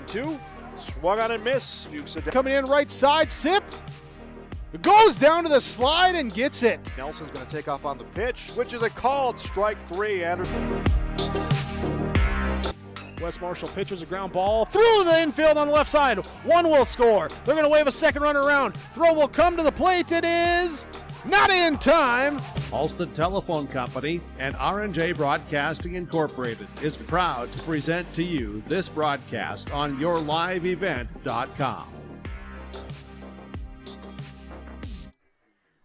1-2. Swung on and miss. Fuchs Coming in right side, Sip. Goes down to the slide and gets it. Nelson's going to take off on the pitch, which is a called strike 3. Anderson. West Marshall pitches a ground ball through the infield on the left side. One will score. They're going to wave a second runner around. Throw will come to the plate. It is not in time. Halstead Telephone Company and R&J Broadcasting Incorporated is proud to present to you this broadcast on yourliveevent.com.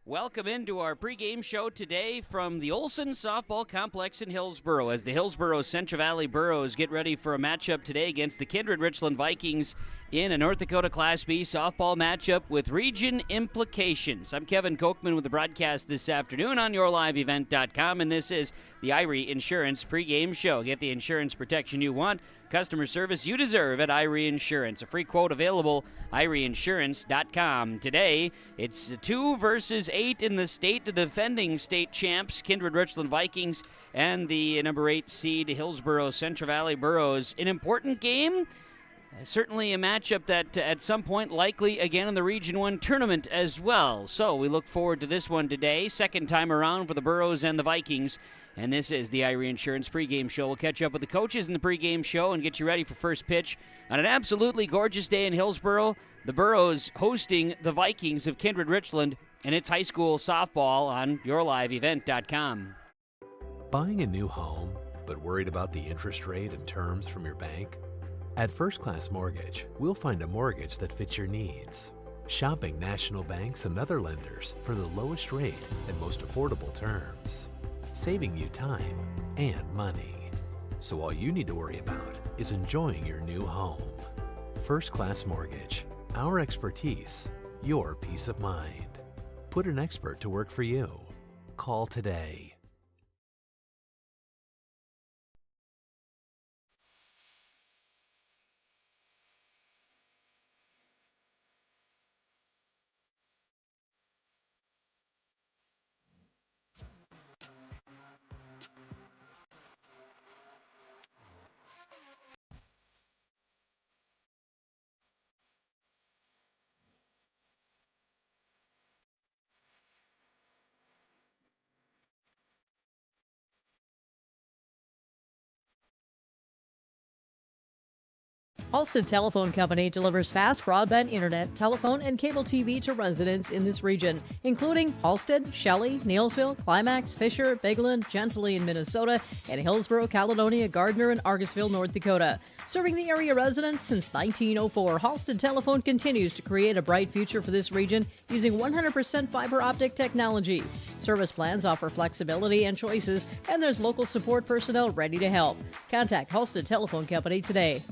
Welcome into our pregame show today from the Olson Softball Complex in Hillsboro as the Hillsboro-Central Valley Burros get ready for a matchup today against the Kindred-Richland Vikings in a North Dakota Class B softball matchup with region implications. I'm Kevin Kochman with the broadcast this afternoon on yourliveevent.com, and this is the Irie Insurance pregame show. Get the insurance protection you want, customer service you deserve at Irie Insurance. A free quote available, IrieInsurance.com. Today, it's 2 versus 8 in the state. The defending state champs, Kindred-Richland Vikings, and the number 8 seed Hillsboro-Central Valley Burros. An important game. Certainly a matchup that at some point likely again in the Region 1 tournament as well. So we look forward to this one today. Second time around for the Burros and the Vikings. And this is the Irie Insurance pregame show. We'll catch up with the coaches in the pregame show and get you ready for first pitch on an absolutely gorgeous day in Hillsboro. The Burros hosting the Vikings of Kindred-Richland, and it's high school softball on yourliveevent.com. Buying a new home, but worried about the interest rate and terms from your bank? At First Class Mortgage, we'll find a mortgage that fits your needs. Shopping national banks and other lenders for the lowest rate and most affordable terms. Saving you time and money. So all you need to worry about is enjoying your new home. First Class Mortgage. Our expertise, your peace of mind. Put an expert to work for you. Call today. Halstead Telephone Company delivers fast broadband internet, telephone, and cable TV to residents in this region, including Halstead, Shelley, Neilsville, Climax, Fisher, Bigland, Gentilly in Minnesota, and Hillsboro, Caledonia, Gardner, and Argosville, North Dakota. Serving the area residents since 1904, Halstead Telephone continues to create a bright future for this region using 100% fiber optic technology. Service plans offer flexibility and choices, and there's local support personnel ready to help. Contact Halstead Telephone Company today.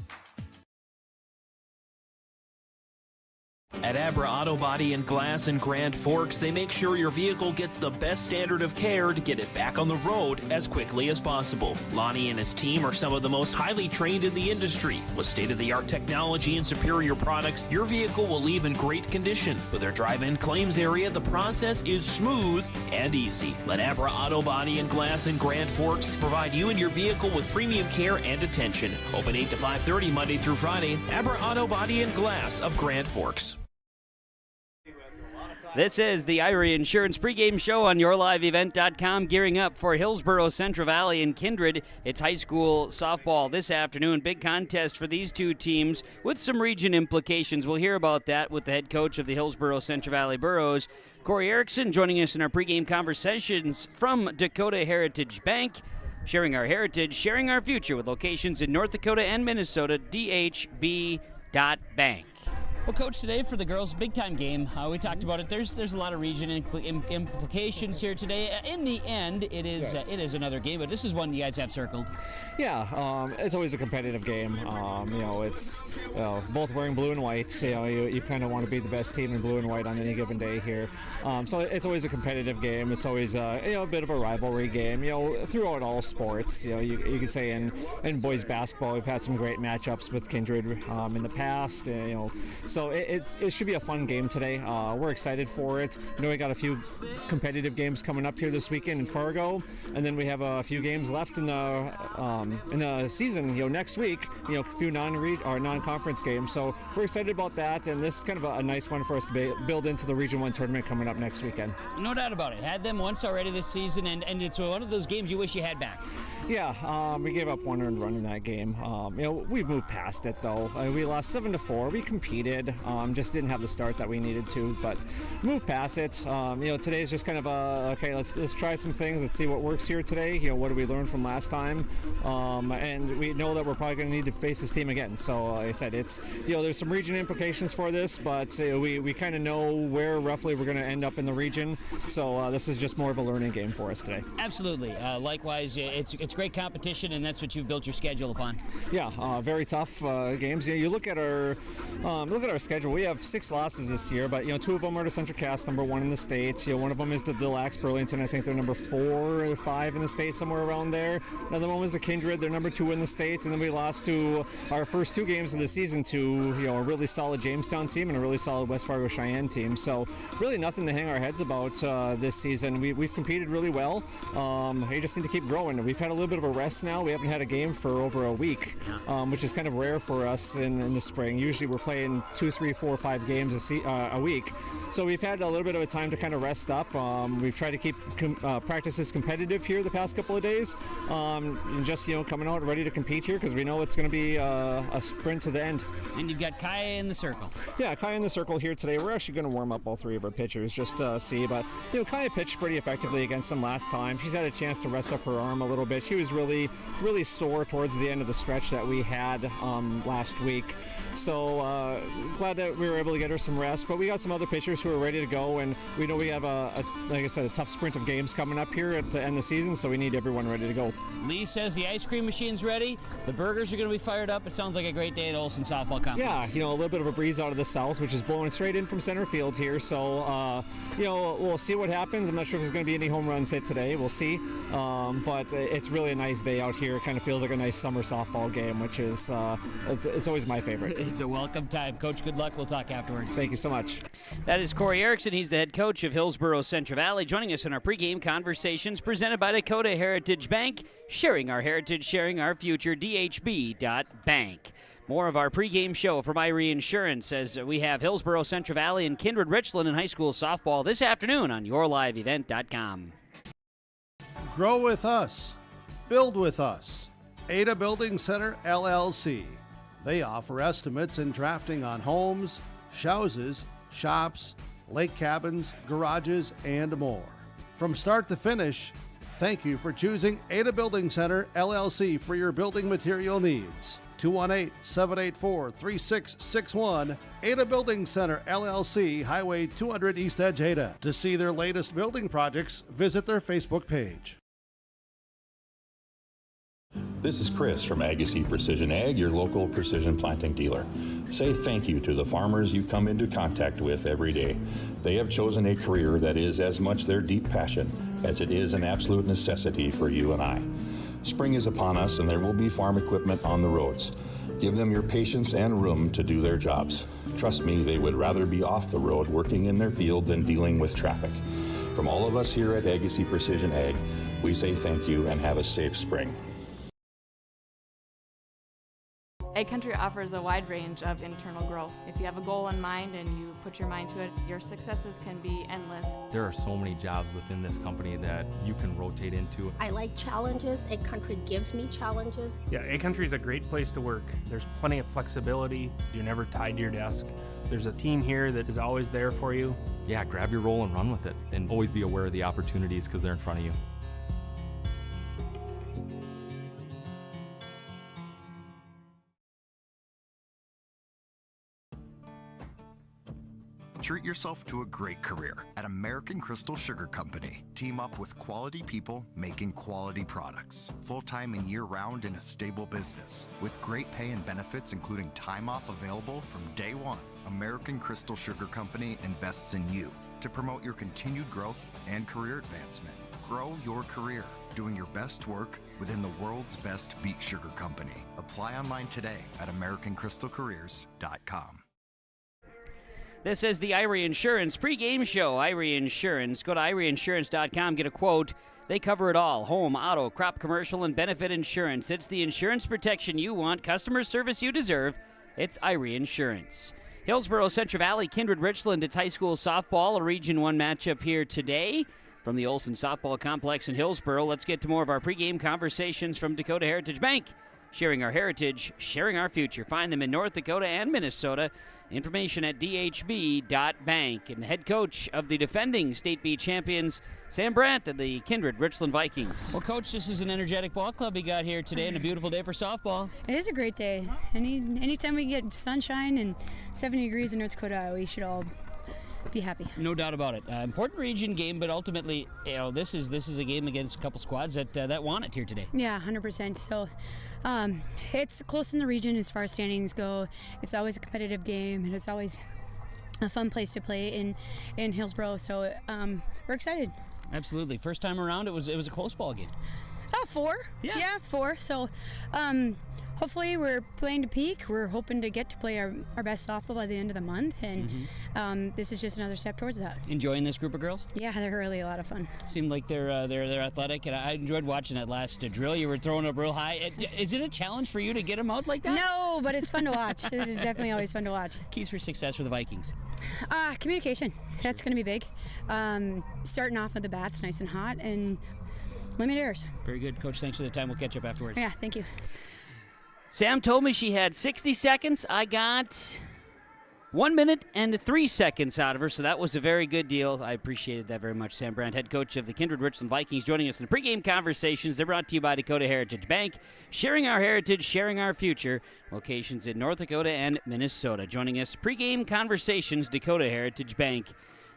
At Abra Auto Body and Glass in Grand Forks, they make sure your vehicle gets the best standard of care to get it back on the road as quickly as possible. Lonnie and his team are some of the most highly trained in the industry. With state-of-the-art technology and superior products, your vehicle will leave in great condition. With their drive-in claims area, the process is smooth and easy. Let Abra Auto Body and Glass in Grand Forks provide you and your vehicle with premium care and attention. Open 8 to 5:30 Monday through Friday. Abra Auto Body and Glass of Grand Forks. This is the Irie Insurance pregame show on yourliveevent.com, gearing up for Hillsboro-Central Valley and Kindred. It's high school softball this afternoon. Big contest for these two teams with some region implications. We'll hear about that with the head coach of the Hillsboro-Central Valley Burros, Corey Erickson, joining us in our pregame conversations from Dakota Heritage Bank. Sharing our heritage, sharing our future with locations in North Dakota and Minnesota, dhb.bank. Well, Coach, today for the girls, big-time game. We talked about it. There's a lot of region implications here today. In the end, it is another game, but this is one you guys have circled. Yeah, it's always a competitive game. It's both wearing blue and white. You kind of want to be the best team in blue and white on any given day here. So it's always a competitive game. It's always a bit of a rivalry game. Throughout all sports, you could say in boys basketball, we've had some great matchups with Kindred in the past. So it should be a fun game today. We're excited for it. I know we got a few competitive games coming up here this weekend in Fargo, and then we have a few games left in the season. Next week, a few non-conference games. So we're excited about that, and this is kind of a nice one for us to build into the Region 1 tournament coming up next weekend. No doubt about it. Had them once already this season, and it's one of those games you wish you had back. Yeah, we gave up one earned run in that game. We've moved past it though. We lost 7-4. We competed, just didn't have the start that we needed to, but moved past it. Today is just kind of okay. Let's try some things. Let's see what works here today. What did we learn from last time? And we know that we're probably going to need to face this team again. So like I said, it's there's some region implications for this, but we kind of know where roughly we're going to end up in the region. So this is just more of a learning game for us today. Absolutely. Likewise, it's great competition, and that's what you've built your schedule upon. Yeah, very tough games. You look at our schedule. We have 6 losses this year, but 2 of them are to Central Cass, number 1 in the States. One of them is the Delax Burlington. I think they're number 4 or 5 in the state, somewhere around there. Another one was the Kindred. They're number 2 in the state, and then we lost to our first 2 games of the season to a really solid Jamestown team and a really solid West Fargo Cheyenne team. So really nothing to hang our heads about this season. We've competed really well. We just need to keep growing. We've had a little bit of a rest now. We haven't had a game for over a week, which is kind of rare for us in the spring. Usually we're playing 2, 3, 4, 5 games a week. So we've had a little bit of a time to kind of rest up. We've tried to keep practices competitive here the past couple of days, and just coming out ready to compete here because we know it's going to be a sprint to the end. And you've got Kaya in the circle. Yeah, Kaya in the circle here today. We're actually going to warm up all 3 of our pitchers just to see, but Kaya pitched pretty effectively against them last time. She's had a chance to rest up her arm a little bit. She was really sore towards the end of the stretch that we had last week. So glad that we were able to get her some rest. But we got some other pitchers who are ready to go, and we know we have like I said, a tough sprint of games coming up here to end the season. So we need everyone ready to go. Lee says the ice cream machine's ready. The burgers are going to be fired up. It sounds like a great day at Olson Softball Complex. Yeah, a little bit of a breeze out of the south, which is blowing straight in from center field here. So we'll see what happens. I'm not sure if there's going to be any home runs hit today. We'll see. But it's really a nice day out here. It kind of feels like a nice summer softball game, which is it's always my favorite. It's a welcome time. Coach, good luck. We'll talk afterwards. Thank you so much. That is Corey Erickson. He's the head coach of Hillsboro-Central Valley, joining us in our pregame conversations presented by Dakota Heritage Bank, sharing our heritage, sharing our future, dhb.bank. More of our pregame show from Irie Insurance as we have Hillsboro-Central Valley and Kindred-Richland in high school softball this afternoon on yourliveevent.com. Grow with us. Build with us. Ada Building Center, LLC. They offer estimates and drafting on homes, houses, shops, lake cabins, garages, and more. From start to finish, thank you for choosing Ada Building Center, LLC for your building material needs. 218-784-3661, Ada Building Center, LLC, Highway 200 East Edge, Ada. To see their latest building projects, visit their Facebook page. This is Chris from Agassiz Precision Ag, your local precision planting dealer. Say thank you to the farmers you come into contact with every day. They have chosen a career that is as much their deep passion as it is an absolute necessity for you and I. Spring is upon us and there will be farm equipment on the roads. Give them your patience and room to do their jobs. Trust me, they would rather be off the road working in their field than dealing with traffic. From all of us here at Agassiz Precision Ag, we say thank you and have a safe spring. Ag Country offers a wide range of internal growth. If you have a goal in mind and you put your mind to it, your successes can be endless. There are so many jobs within this company that you can rotate into. I like challenges. Ag Country gives me challenges. Yeah, Ag Country is a great place to work. There's plenty of flexibility. You're never tied to your desk. There's a team here that is always there for you. Yeah, grab your role and run with it. And always be aware of the opportunities because they're in front of you. Treat yourself to a great career at American Crystal Sugar Company. Team up with quality people making quality products. Full-time and year-round in a stable business. With great pay and benefits including time off available from day one. American Crystal Sugar Company invests in you to promote your continued growth and career advancement. Grow your career, doing your best work within the world's best beet sugar company. Apply online today at AmericanCrystalCareers.com. This is the Irie Insurance pregame show. Irie Insurance. Go to IrieInsurance.com, get a quote. They cover it all. Home, auto, crop, commercial, and benefit insurance. It's the insurance protection you want, customer service you deserve. It's Irie Insurance. Hillsboro-Central Valley, Kindred-Richland. It's high school softball, a Region 1 matchup here today from the Olson Softball Complex in Hillsboro. Let's get to more of our pregame conversations from Dakota Heritage Bank. Sharing our heritage, sharing our future. Find them in North Dakota and Minnesota. Information at dhb.bank. And the head coach of the defending State B champions, Sam Brandt of the Kindred-Richland Vikings. Well, Coach, this is an energetic ball club you got here today and a beautiful day for softball. It is a great day. Anytime we get sunshine and 70 degrees in North Dakota, we should all be happy. No doubt about it. Important region game, but ultimately, this is a game against a couple squads that want it here today. Yeah, 100%. So it's close in the region as far as standings go. It's always a competitive game, and it's always a fun place to play in Hillsboro. So we're excited. Absolutely. First time around, it was a close ball game. 4. Yeah, 4. So hopefully we're playing to peak. We're hoping to get to play our best softball by the end of the month, and this is just another step towards that. Enjoying this group of girls? Yeah, they're really a lot of fun. Seemed like they're athletic, and I enjoyed watching that last drill. You were throwing up real high. Is it a challenge for you to get them out like that? No, but it's fun to watch. It is definitely always fun to watch. Keys for success for the Vikings? Communication. That's going to be big. Starting off with the bats nice and hot, and limit errors. Very good. Coach, thanks for the time. We'll catch up afterwards. Yeah, thank you. Sam told me she had 60 seconds. I got 1 minute and 3 seconds out of her, so that was a very good deal. I appreciated that very much. Sam Brandt, head coach of the Kindred-Richland Vikings, joining us in pregame conversations. They're brought to you by Dakota Heritage Bank. Sharing our heritage, sharing our future. Locations in North Dakota and Minnesota. Joining us, pregame conversations, Dakota Heritage Bank.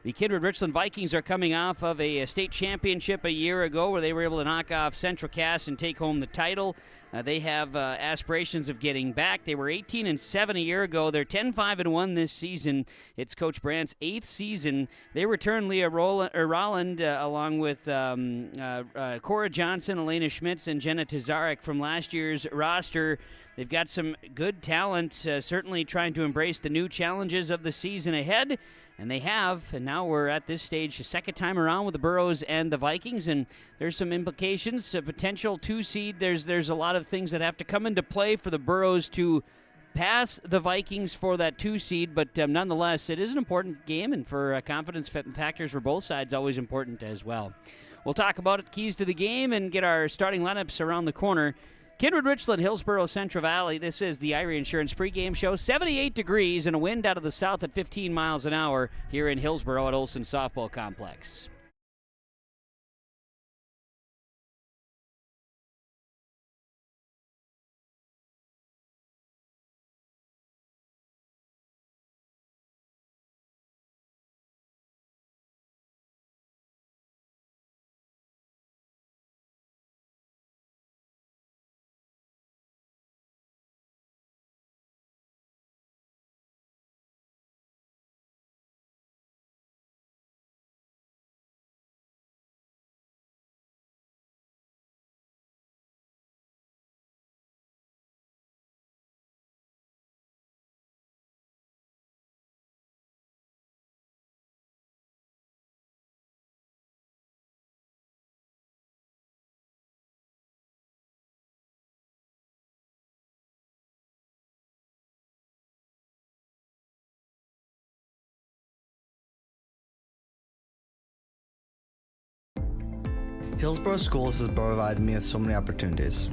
The Kindred-Richland Vikings are coming off of a state championship a year ago where they were able to knock off Central Cass and take home the title. They have aspirations of getting back. They were 18-7 a year ago. They're 10-5-1 this season. It's Coach Brandt's 8th season. They return Leah Rolland along with Cora Johnson, Elena Schmitz, and Jenna Tazarek from last year's roster. They've got some good talent, certainly trying to embrace the new challenges of the season ahead. And they have, and now we're at this stage, a second time around with the Burros and the Vikings, and there's some implications, a potential 2-seed. There's a lot of things that have to come into play for the Burros to pass the Vikings for that 2-seed, but nonetheless, it is an important game, and for confidence factors for both sides, always important as well. We'll talk about it, keys to the game, and get our starting lineups around the corner. Kindred-Richland, Hillsboro-Central Valley. This is the Irie Insurance pregame show. 78 degrees and a wind out of the south at 15 miles an hour here in Hillsboro at Olson Softball Complex. Hillsboro Schools has provided me with so many opportunities.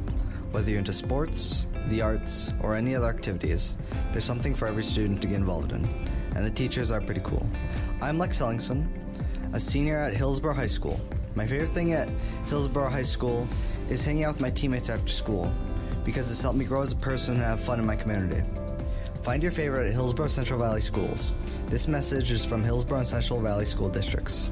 Whether you're into sports, the arts, or any other activities, there's something for every student to get involved in, and the teachers are pretty cool. I'm Lex Ellingson, a senior at Hillsboro High School. My favorite thing at Hillsboro High School is hanging out with my teammates after school, because it's helped me grow as a person and have fun in my community. Find your favorite at Hillsboro-Central Valley Schools. This message is from Hillsboro and Central Valley School Districts.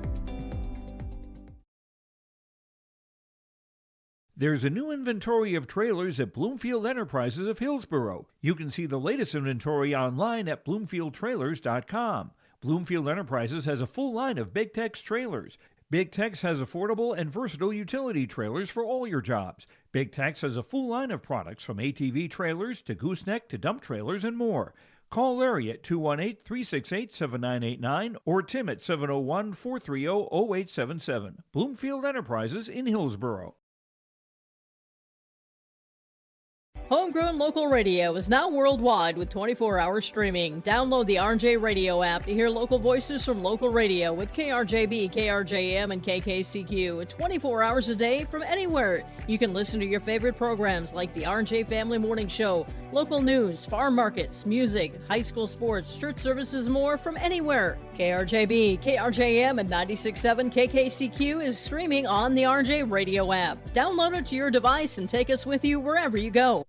There's a new inventory of trailers at Bloomfield Enterprises of Hillsboro. You can see the latest inventory online at BloomfieldTrailers.com. Bloomfield Enterprises has a full line of Big Tex trailers. Big Tex has affordable and versatile utility trailers for all your jobs. Big Tex has a full line of products from ATV trailers to gooseneck to dump trailers and more. Call Larry at 218-368-7989 or Tim at 701-430-0877. Bloomfield Enterprises in Hillsboro. Homegrown local radio is now worldwide with 24-hour streaming. Download the RJ Radio app to hear local voices from local radio with KRJB, KRJM, and KKCQ 24 hours a day from anywhere. You can listen to your favorite programs like the RJ Family Morning Show, local news, farm markets, music, high school sports, church services, more from anywhere. KRJB, KRJM, and 96.7 KKCQ is streaming on the RJ Radio app. Download it to your device and take us with you wherever you go.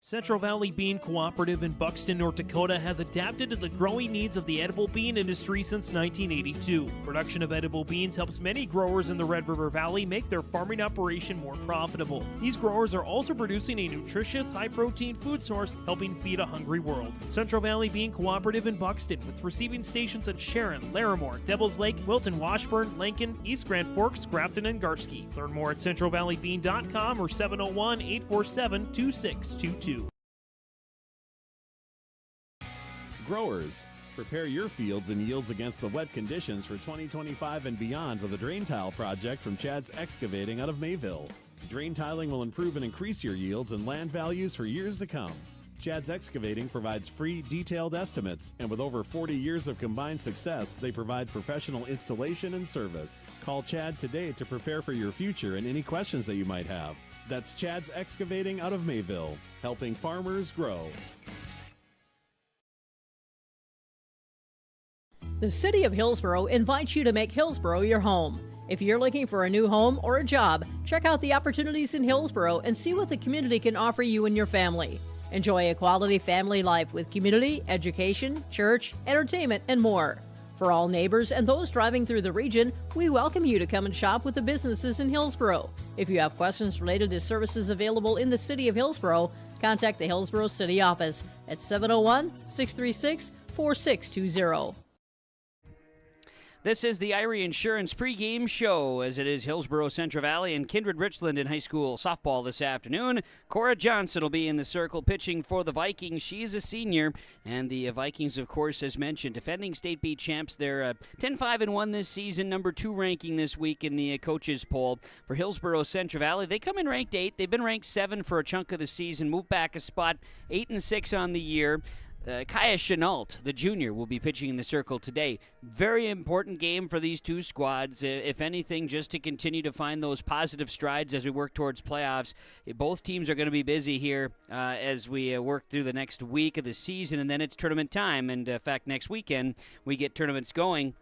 Central Valley Bean Cooperative in Buxton, North Dakota has adapted to the growing needs of the edible bean industry since 1982. Production of edible beans helps many growers in the Red River Valley make their farming operation more profitable. These growers are also producing a nutritious, high-protein food source, helping feed a hungry world. Central Valley Bean Cooperative in Buxton, with receiving stations in Sharon, Larimore, Devils Lake, Wilton, Washburn, Lincoln, East Grand Forks, Grafton, and Garski. Learn more at centralvalleybean.com or 701-847-2622. Growers, prepare your fields and yields against the wet conditions for 2025 and beyond with a drain tile project from Chad's Excavating out of Mayville. Drain tiling will improve and increase your yields and land values for years to come. Chad's Excavating provides free, detailed estimates, and with over 40 years of combined success, they provide professional installation and service. Call Chad today to prepare for your future and any questions that you might have. That's Chad's Excavating out of Mayville, helping farmers grow. The City of Hillsboro invites you to make Hillsboro your home. If you're looking for a new home or a job, check out the opportunities in Hillsboro and see what the community can offer you and your family. Enjoy a quality family life with community, education, church, entertainment, and more. For all neighbors and those driving through the region, we welcome you to come and shop with the businesses in Hillsboro. If you have questions related to services available in the City of Hillsboro, contact the Hillsboro City Office at 701-636-4620. This is the Irie Insurance pregame show, as it is Hillsboro-Central Valley and Kindred-Richland in high school softball this afternoon. Cora Johnson will be in the circle pitching for the Vikings. She's a senior, and the Vikings, of course, as mentioned, defending state beat champs. They're 10-5-1 this season, number 2 ranking this week in the coaches poll. For Hillsboro-Central Valley, they come in ranked 8. They've been ranked 7 for a chunk of the season, moved back a spot, 8-6 on the year. Kaya Chenault, the junior, will be pitching in the circle today. Very important game for these two squads, if anything, just to continue to find those positive strides as we work towards playoffs. Both teams are going to be busy here as we work through the next week of the season, and then it's tournament time. And, in fact, next weekend we get tournaments going.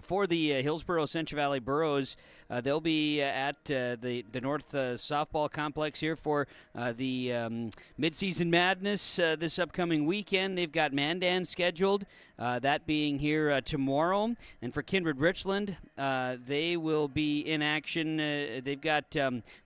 For the Hillsboro-Central Valley Burros, they'll be at the North Softball Complex here for the Midseason Madness this upcoming weekend. They've got Mandan scheduled, that being here tomorrow. And for Kindred-Richland, they will be in action. They've got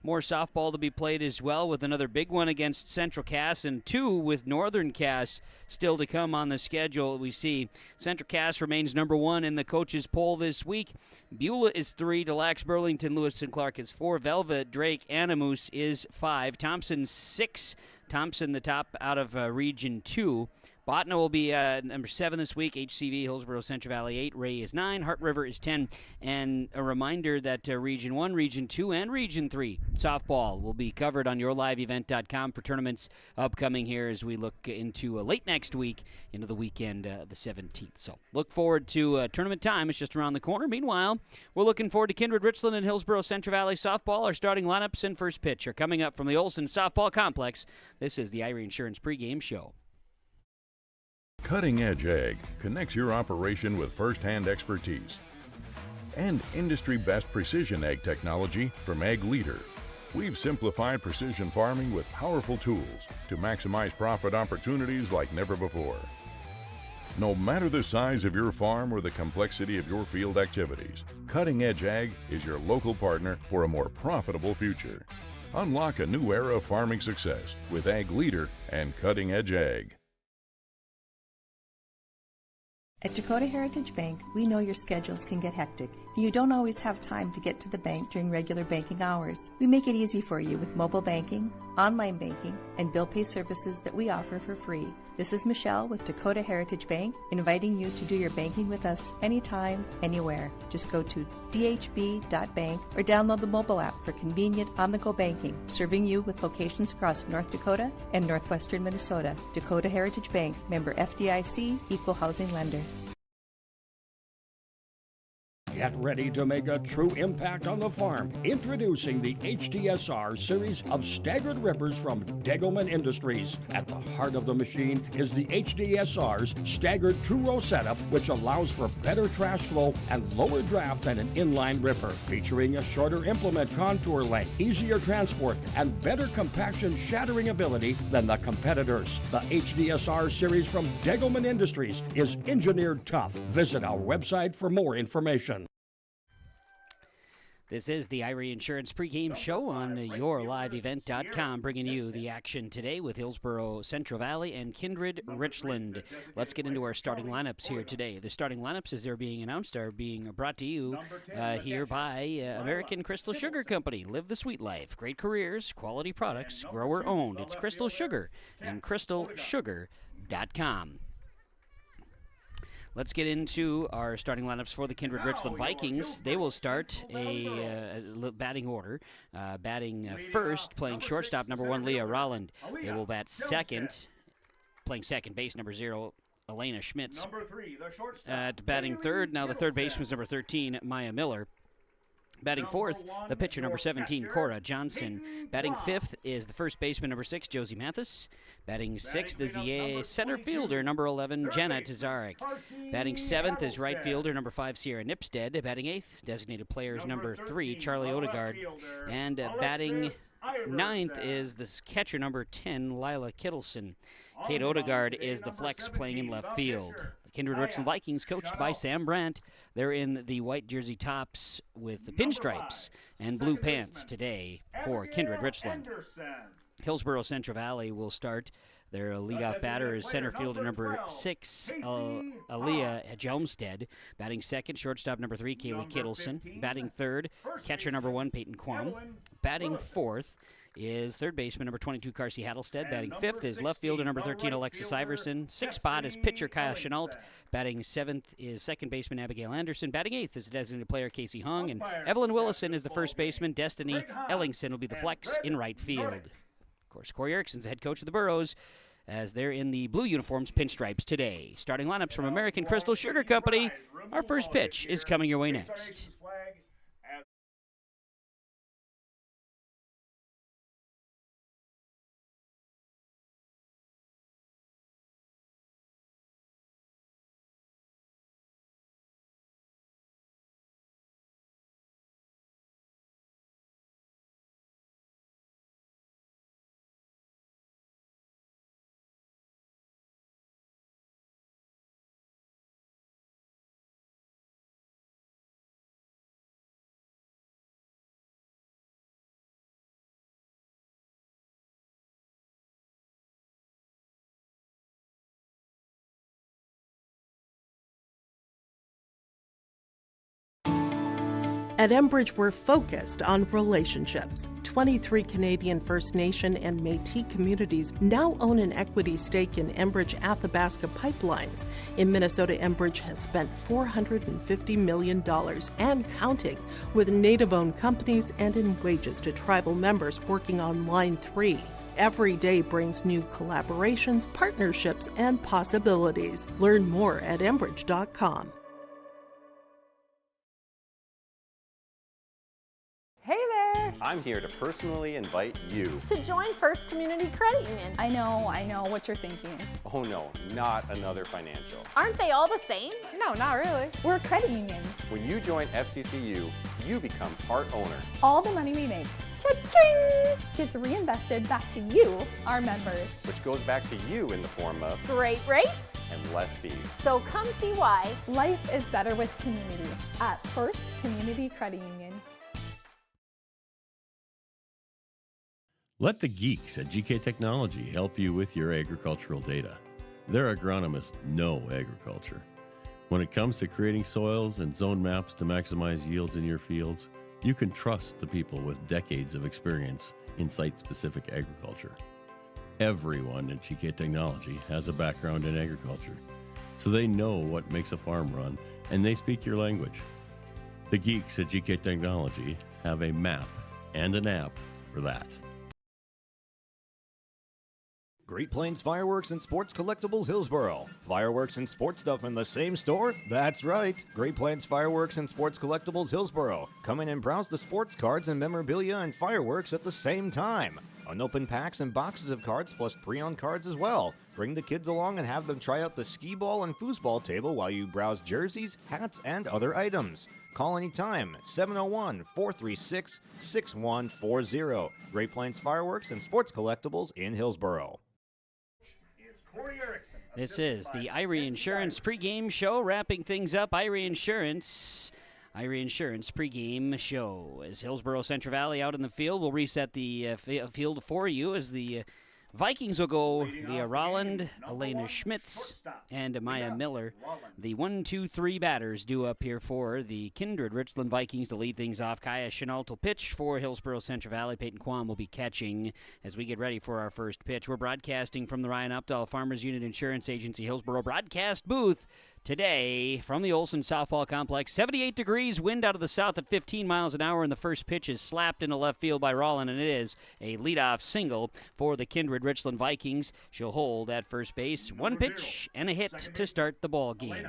more softball to be played as well, with another big one against Central Cass and 2 with Northern Cass still to come on the schedule. We see Central Cass remains number 1 in the coaches poll this week. Beulah is 3, Des Lacs, Burlington, Lewis and Clark is 4, Velva, Drake, Animus is 5, Thompson 6, Thompson the top out of Region 2. Botna will be number 7 this week. HCV, Hillsboro-Central Valley 8. Ray is 9. Heart River is 10. And a reminder that Region 1, Region 2, and Region 3 softball will be covered on yourliveevent.com for tournaments upcoming here as we look into late next week into the weekend, the 17th. So look forward to tournament time. It's just around the corner. Meanwhile, we're looking forward to Kindred-Richland and Hillsboro-Central Valley softball. Our starting lineups and first pitch are coming up from the Olson Softball Complex. This is the Irie Insurance pregame show. Cutting Edge Ag connects your operation with first-hand expertise and industry-best precision ag technology from Ag Leader. We've simplified precision farming with powerful tools to maximize profit opportunities like never before. No matter the size of your farm or the complexity of your field activities, Cutting Edge Ag is your local partner for a more profitable future. Unlock a new era of farming success with Ag Leader and Cutting Edge Ag. At Dakota Heritage Bank, we know your schedules can get hectic, and you don't always have time to get to the bank during regular banking hours. We make it easy for you with mobile banking, online banking, and bill pay services that we offer for free. This is Michelle with Dakota Heritage Bank, inviting you to do your banking with us anytime, anywhere. Just go to dhb.bank or download the mobile app for convenient on-the-go banking, serving you with locations across North Dakota and northwestern Minnesota. Dakota Heritage Bank, member FDIC, equal housing lender. Get ready to make a true impact on the farm. Introducing the HDSR series of staggered rippers from Degelman Industries. At the heart of the machine is the HDSR's staggered two-row setup, which allows for better trash flow and lower draft than an inline ripper. Featuring a shorter implement contour length, easier transport, and better compaction shattering ability than the competitors. The HDSR series from Degelman Industries is engineered tough. Visit our website for more information. This is the Irie Insurance pregame show on yourliveevent.com, bringing you the action today with Hillsboro-Central Valley and Kindred-Richland. Let's get into our starting lineups here today. The starting lineups, as they're being announced, are being brought to you here by American Crystal Sugar Company. Live the sweet life. Great careers, quality products, grower owned. It's Crystal Sugar and crystalsugar.com. Let's get into our starting lineups for the Kindred-Richland Vikings. They will start a batting order. Batting first, playing shortstop, number 1, Leah Rolland. They will bat second, playing second base, number 0, Elena Schmitz. Batting third, now the third baseman is number 13, Maya Miller. Batting fourth, the pitcher, number 17, Cora Johnson. Batting fifth is the first baseman, number 6, Josie Mathis. Batting sixth is the center fielder, number 11, Jana Tazarek. Batting seventh is right fielder, number 5, Sierra Nipstead. Batting eighth, designated players, number 3, Charlie Odegaard. And batting ninth is the catcher, number 10, Lila Kittleson. Kate Odegaard is the flex playing in left field. Kindred-Richland Vikings, coached by Sam Brandt. They're in the white jersey tops with the pinstripes and blue pants today for Kindred-Richland. Hillsboro-Central Valley will start. Their leadoff batter is center fielder number 6, Aaliyah Jelmstead. Batting second, shortstop number 3, Kaylee Kittleson. Batting third, catcher number 1, Peyton Quam. Batting fourth is third baseman number 22, Carsey Hattlestead. Batting fifth is left fielder number 13, Alexis Iverson. Sixth spot is pitcher Kyle Chenault. Batting seventh is second baseman Abigail Anderson. Batting eighth is designated player Casey Hung. And Evelyn Willison is the first baseman. Destiny Ellingson will be the flex in right field. Of course, Corey Erickson's the head coach of the Burros, as they're in the blue uniforms, pinstripes today. Starting lineups from American Crystal Sugar Company. Our first pitch is coming your way next. At Enbridge, we're focused on relationships. 23 Canadian First Nation and Métis communities now own an equity stake in Enbridge Athabasca Pipelines. In Minnesota, Enbridge has spent $450 million and counting, with Native-owned companies and in wages to tribal members working on Line 3. Every day brings new collaborations, partnerships, and possibilities. Learn more at Enbridge.com. Hey there! I'm here to personally invite you to join First Community Credit Union. I know what you're thinking. Oh no, not another financial. Aren't they all the same? No, not really. We're a credit union. When you join FCCU, you become part owner. All the money we make, cha-ching, gets reinvested back to you, our members. Which goes back to you in the form of great rates and less fees. So come see why life is better with community at First Community Credit Union. Let the geeks at GK Technology help you with your agricultural data. Their agronomists know agriculture. When it comes to creating soils and zone maps to maximize yields in your fields, you can trust the people with decades of experience in site-specific agriculture. Everyone at GK Technology has a background in agriculture, so they know what makes a farm run, and they speak your language. The geeks at GK Technology have a map and an app for that. Great Plains Fireworks and Sports Collectibles Hillsboro. Fireworks and sports stuff in the same store? That's right. Great Plains Fireworks and Sports Collectibles Hillsboro. Come in and browse the sports cards and memorabilia and fireworks at the same time. Unopened packs and boxes of cards plus pre-owned cards as well. Bring the kids along and have them try out the skee ball and foosball table while you browse jerseys, hats, and other items. Call anytime, 701-436-6140. Great Plains Fireworks and Sports Collectibles in Hillsboro. This is the Irie Insurance pregame show, wrapping things up. Irie Insurance pregame show. As Hillsboro-Central Valley out in the field, we'll reset the field for you as the Vikings will go Leah Rolland, Elena Schmitz, and Maya Miller. The 1-2-3 batters due up here for the Kindred-Richland Vikings to lead things off. Kaya Chenault will pitch for Hillsboro-Central Valley. Peyton Kwan will be catching as we get ready for our first pitch. We're broadcasting from the Ryan Updahl Farmers Unit Insurance Agency Hillsboro broadcast booth today from the Olson Softball Complex. 78 degrees, wind out of the south at 15 miles an hour, and the first pitch is slapped into left field by Rolland, and it is a leadoff single for the Kindred-Richland Vikings. She'll hold at first base. One pitch and a hit to start the ball game.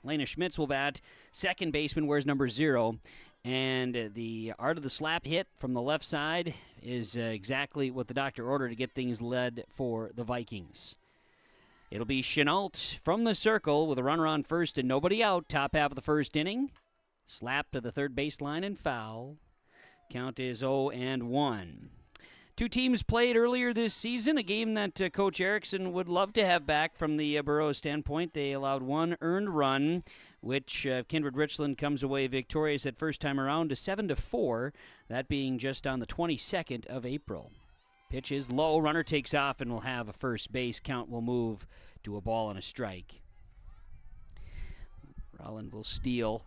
Lena Schmitz will bat. Second baseman wears number 0. And the art of the slap hit from the left side is exactly what the doctor ordered to get things led for the Vikings. It'll be Chenault from the circle with a runner on first and nobody out. Top half of the first inning. Slap to the third baseline and foul. Count is 0-1. Two teams played earlier this season, a game that Coach Erickson would love to have back from the Burroughs standpoint. They allowed one earned run, which Kindred-Richland comes away victorious at first time around to 7-4, that being just on the 22nd of April. Pitch is low, runner takes off and will have a first base. Count will move to a ball and a strike. Rolland will steal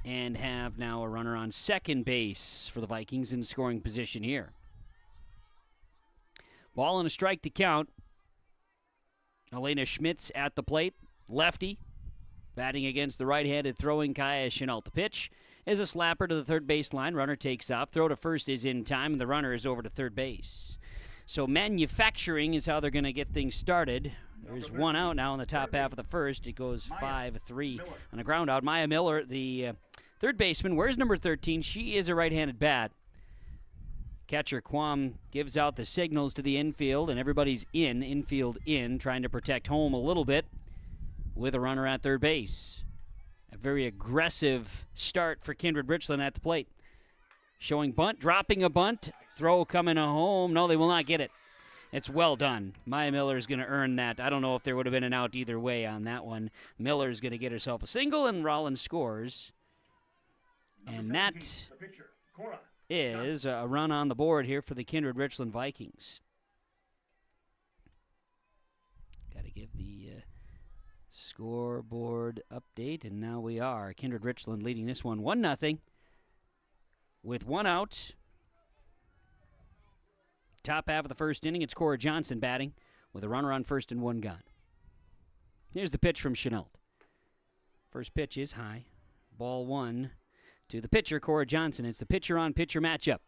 and have now a runner on second base for the Vikings in scoring position here. Ball and a strike to count. Elena Schmitz at the plate, lefty, batting against the right-handed throwing Kaya Chenault. The pitch is a slapper to the third baseline. Runner takes off. Throw to first is in time, and the runner is over to third base. So manufacturing is how they're going to get things started. There's one out now in the top half of the first. It goes 5-3 on a ground out. Maya Miller, the third baseman, wears number 13. She is a right-handed bat. Catcher Quam gives out the signals to the infield, and everybody's infield in, trying to protect home a little bit with a runner at third base. A very aggressive start for Kindred-Richland at the plate. Showing bunt, dropping a bunt, throw coming home. No, they will not get it. It's well done. Maya Miller is going to earn that. I don't know if there would have been an out either way on that one. Miller is going to get herself a single, and Rollins scores. And that is a run on the board here for the Kindred-Richland Vikings. Got to give the scoreboard update, and now we are. Kindred-Richland leading this one 1-0 with one out. Top half of the first inning, it's Cora Johnson batting with a runner on first and one gone. Here's the pitch from Chenault. First pitch is high. Ball one to the pitcher, Cora Johnson. It's the pitcher-on-pitcher matchup.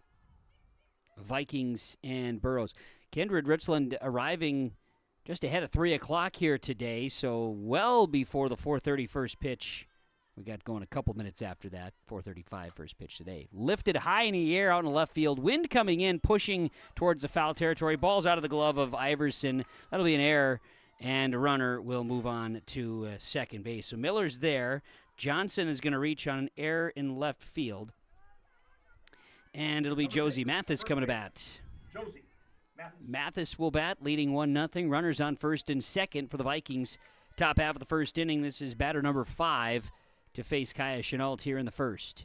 Vikings and Burroughs. Kindred-Richland arriving just ahead of 3 o'clock here today, so well before the 4:30 first pitch. We got going a couple minutes after that, 4:35 first pitch today. Lifted high in the air out in the left field. Wind coming in, pushing towards the foul territory. Ball's out of the glove of Iverson. That'll be an error, and a runner will move on to second base. So Miller's there. Johnson is going to reach on an error in left field. And it'll be Josie Mathis coming to bat. Mathis will bat, leading 1-0. Runners on first and second for the Vikings. Top half of the first inning. This is batter number 5 to face Kaya Chenault here in the first.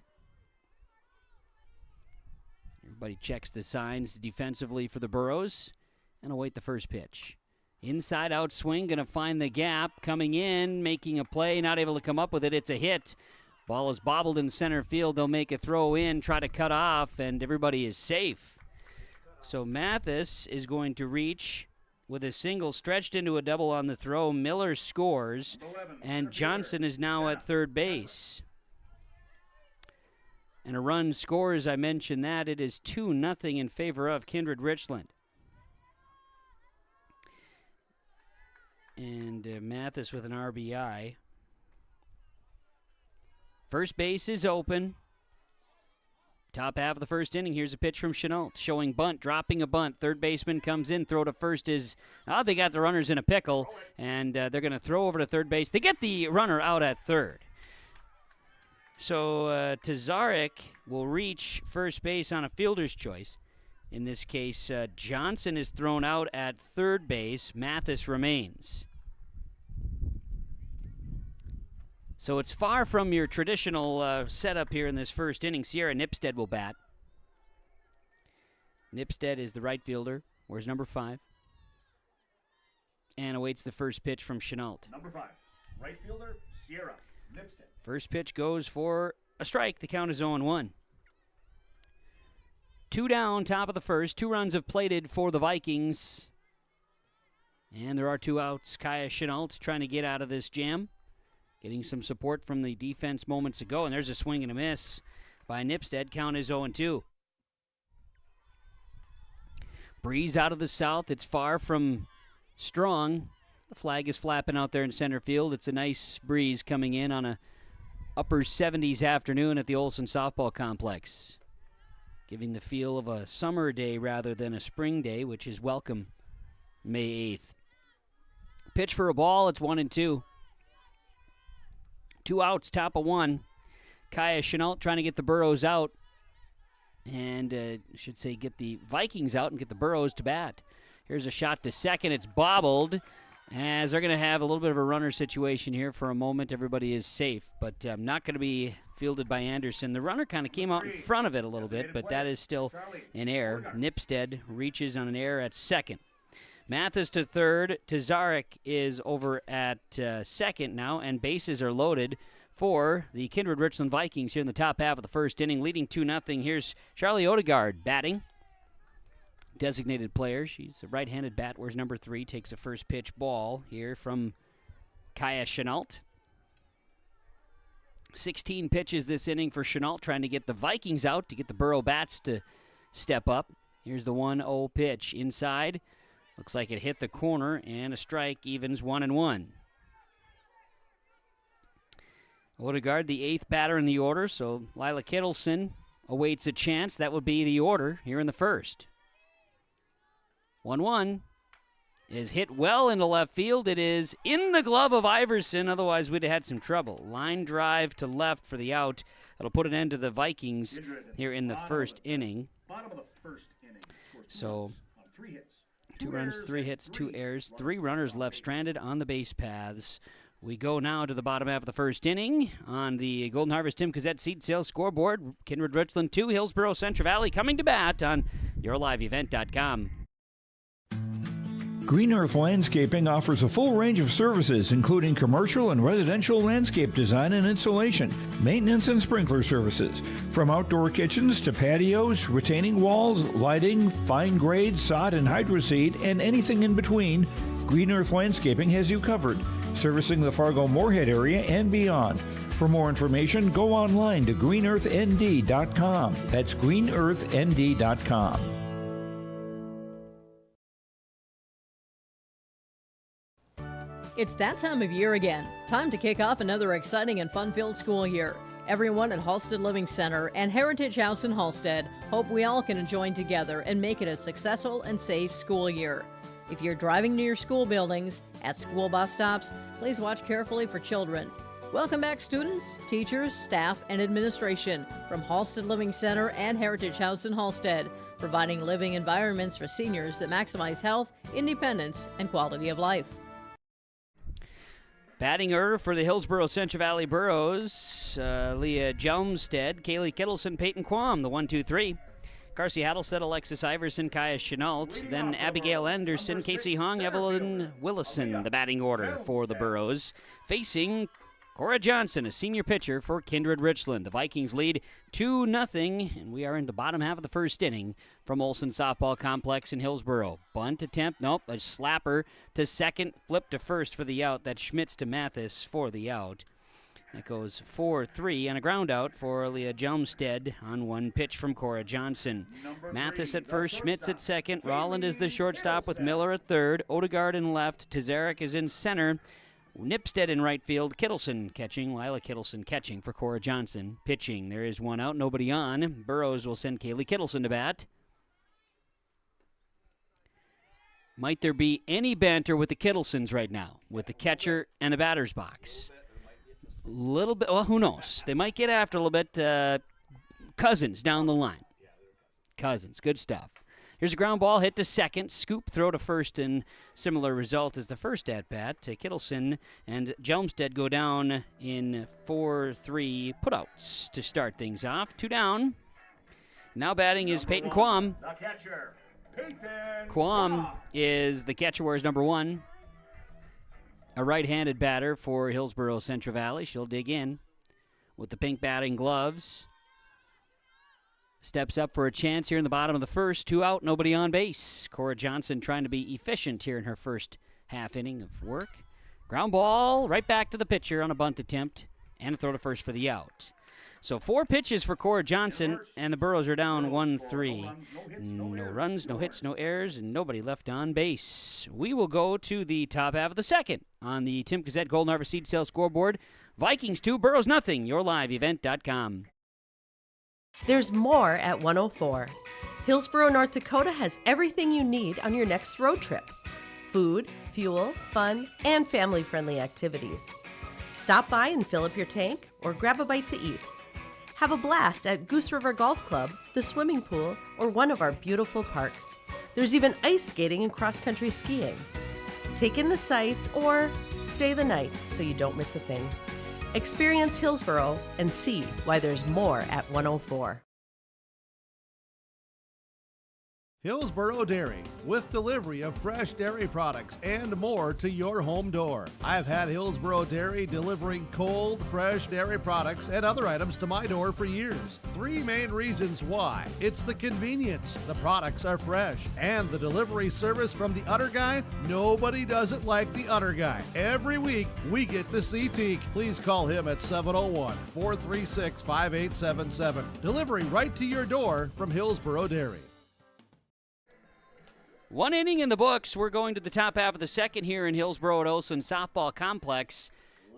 Everybody checks the signs defensively for the Burroughs and await the first pitch. Inside-out swing, going to find the gap. Coming in, making a play, not able to come up with it. It's a hit. Ball is bobbled in center field. They'll make a throw in, try to cut off, and everybody is safe. So Mathis is going to reach with a single stretched into a double on the throw. Miller scores, and Johnson is now at third base. And a run scores, I mentioned that. It is 2-0 in favor of Kindred-Richland. And Mathis with an RBI. First base is open. Top half of the first inning. Here's a pitch from Chenault, showing bunt, dropping a bunt. Third baseman comes in. Throw to first is, they got the runners in a pickle, and they're going to throw over to third base. They get the runner out at third. So Tazarek will reach first base on a fielder's choice. In this case, Johnson is thrown out at third base. Mathis remains. So it's far from your traditional setup here in this first inning. Sierra Nipstead will bat. Nipstead is the right fielder. Where's number 5? And awaits the first pitch from Chenault. Number 5, right fielder, Sierra Nipstead. First pitch goes for a strike. The count is 0-1. 2 down, top of the first. 2 runs have plated for the Vikings. And there are 2 outs. Kaya Chenault trying to get out of this jam. Getting some support from the defense moments ago, and there's a swing and a miss by Nipstead. Count is 0-2. Breeze out of the south. It's far from strong. The flag is flapping out there in center field. It's a nice breeze coming in on a upper 70s afternoon at the Olson Softball Complex, giving the feel of a summer day rather than a spring day, which is welcome May 8th. Pitch for a ball. It's 1-2. 2 outs, top of 1. Kaya Chenault trying to get the Burros out. And get the Vikings out and get the Burros to bat. Here's a shot to second. It's bobbled, as they're going to have a little bit of a runner situation here for a moment. Everybody is safe, but not going to be fielded by Anderson. The runner kind of came out in front of it a little bit, but that is still an error. Nipstead reaches on an error at second. Mathis to third. Tazarek is over at second now, and bases are loaded for the Kindred-Richland Vikings here in the top half of the first inning, leading 2-0. Here's Charlie Odegaard batting. Designated player. She's a right-handed bat. Where's number 3? Takes a first pitch ball here from Kaya Chenault. 16 pitches this inning for Chenault, trying to get the Vikings out to get the Burro bats to step up. Here's the 1-0 pitch inside. Looks like it hit the corner, and a strike, evens 1-1. Odegaard, the 8th batter in the order, so Lila Kittleson awaits a chance. That would be the order here in the first. 1-1 is hit well into left field. It is in the glove of Iverson, otherwise we'd have had some trouble. Line drive to left for the out. That'll put an end to the Vikings here in the first inning. Bottom of the first inning. So 3 hits. 2 runs, 3 hits, 2 errors, 3 runners left stranded on the base paths. We go now to the bottom half of the first inning on the Golden Harvest Tim Cassette Seed Sales scoreboard. Kindred-Richland 2, Hillsboro-Central Valley coming to bat on yourliveevent.com. Green Earth Landscaping offers a full range of services, including commercial and residential landscape design and installation, maintenance and sprinkler services. From outdoor kitchens to patios, retaining walls, lighting, fine grade, sod and hydroseed, and anything in between, Green Earth Landscaping has you covered, servicing the Fargo-Moorhead area and beyond. For more information, go online to greenearthnd.com. That's greenearthnd.com. It's that time of year again. Time to kick off another exciting and fun-filled school year. Everyone at Halstead Living Center and Heritage House in Halstead hope we all can join together and make it a successful and safe school year. If you're driving near school buildings, at school bus stops, please watch carefully for children. Welcome back, students, teachers, staff, and administration from Halstead Living Center and Heritage House in Halstead, providing living environments for seniors that maximize health, independence, and quality of life. Batting order for the Hillsboro-Central Valley Burros, Leah Jelmstead, Kaylee Kittleson, Peyton Quam, the 1-2-3. Carsey Hattelstead, Alexis Iverson, Kaya Chenault, then Abigail Anderson, Casey Hong, Evelyn Willison, the batting order for the Burros. Facing Cora Johnson, a senior pitcher for Kindred-Richland. The Vikings lead 2-0, and we are in the bottom half of the first inning from Olson Softball Complex in Hillsboro. Bunt attempt, nope, a slapper to second, flip to first for the out. That's Schmitz to Mathis for the out. That goes 4-3 and a ground out for Leah Jelmstead on one pitch from Cora Johnson. Mathis at first, Schmitz at second. Rolland is the shortstop with Miller at third. Odegaard in left. Tazarek is in center. Nipstead in right field. Kittleson catching. Lila Kittleson catching for Cora Johnson. Pitching. There is one out, nobody on. Burrows will send Kaylee Kittleson to bat. Might there be any banter with the Kittlesons right now, with the catcher and the batter's box? A little bit. Well, who knows? They might get after a little bit. Cousins down the line. Cousins, good stuff. Here's a ground ball hit to second. Scoop throw to first, and similar result as the first at-bat. Kittleson and Jelmstead go down in 4-3 putouts to start things off. 2 down. Now batting is Peyton Quam. The catcher, Peyton Quam is the catcher, wears number 1. A right-handed batter for Hillsboro-Central Valley. She'll dig in with the pink batting gloves. Steps up for a chance here in the bottom of the first. 2 out, nobody on base. Cora Johnson trying to be efficient here in her first half inning of work. Ground ball right back to the pitcher on a bunt attempt and a throw to first for the out. So 4 pitches for Cora Johnson, and the Burros are down 1-3. No runs, no hits, no errors, and nobody left on base. We will go to the top half of the second on the Tim Gazette Golden Harvest Seed Sales scoreboard. Vikings 2, Burros nothing. YourLiveEvent.com. There's more at 104. Hillsboro, North Dakota has everything you need on your next road trip. Food, fuel, fun, and family-friendly activities. Stop by and fill up your tank or grab a bite to eat. Have a blast at Goose River Golf Club, the swimming pool, or one of our beautiful parks. There's even ice skating and cross-country skiing. Take in the sights or stay the night so you don't miss a thing. Experience Hillsboro and see why there's more at 104. Hillsboro Dairy, with delivery of fresh dairy products and more to your home door. I've had Hillsboro Dairy delivering cold, fresh dairy products and other items to my door for years. 3 main reasons why. It's the convenience, the products are fresh, and the delivery service from the Udder Guy. Nobody does it like the Udder Guy. Every week, we get to see Teak. Please call him at 701-436-5877. Delivery right to your door from Hillsboro Dairy. 1 inning in the books. We're going to the top half of the second here in Hillsboro at Olson Softball Complex.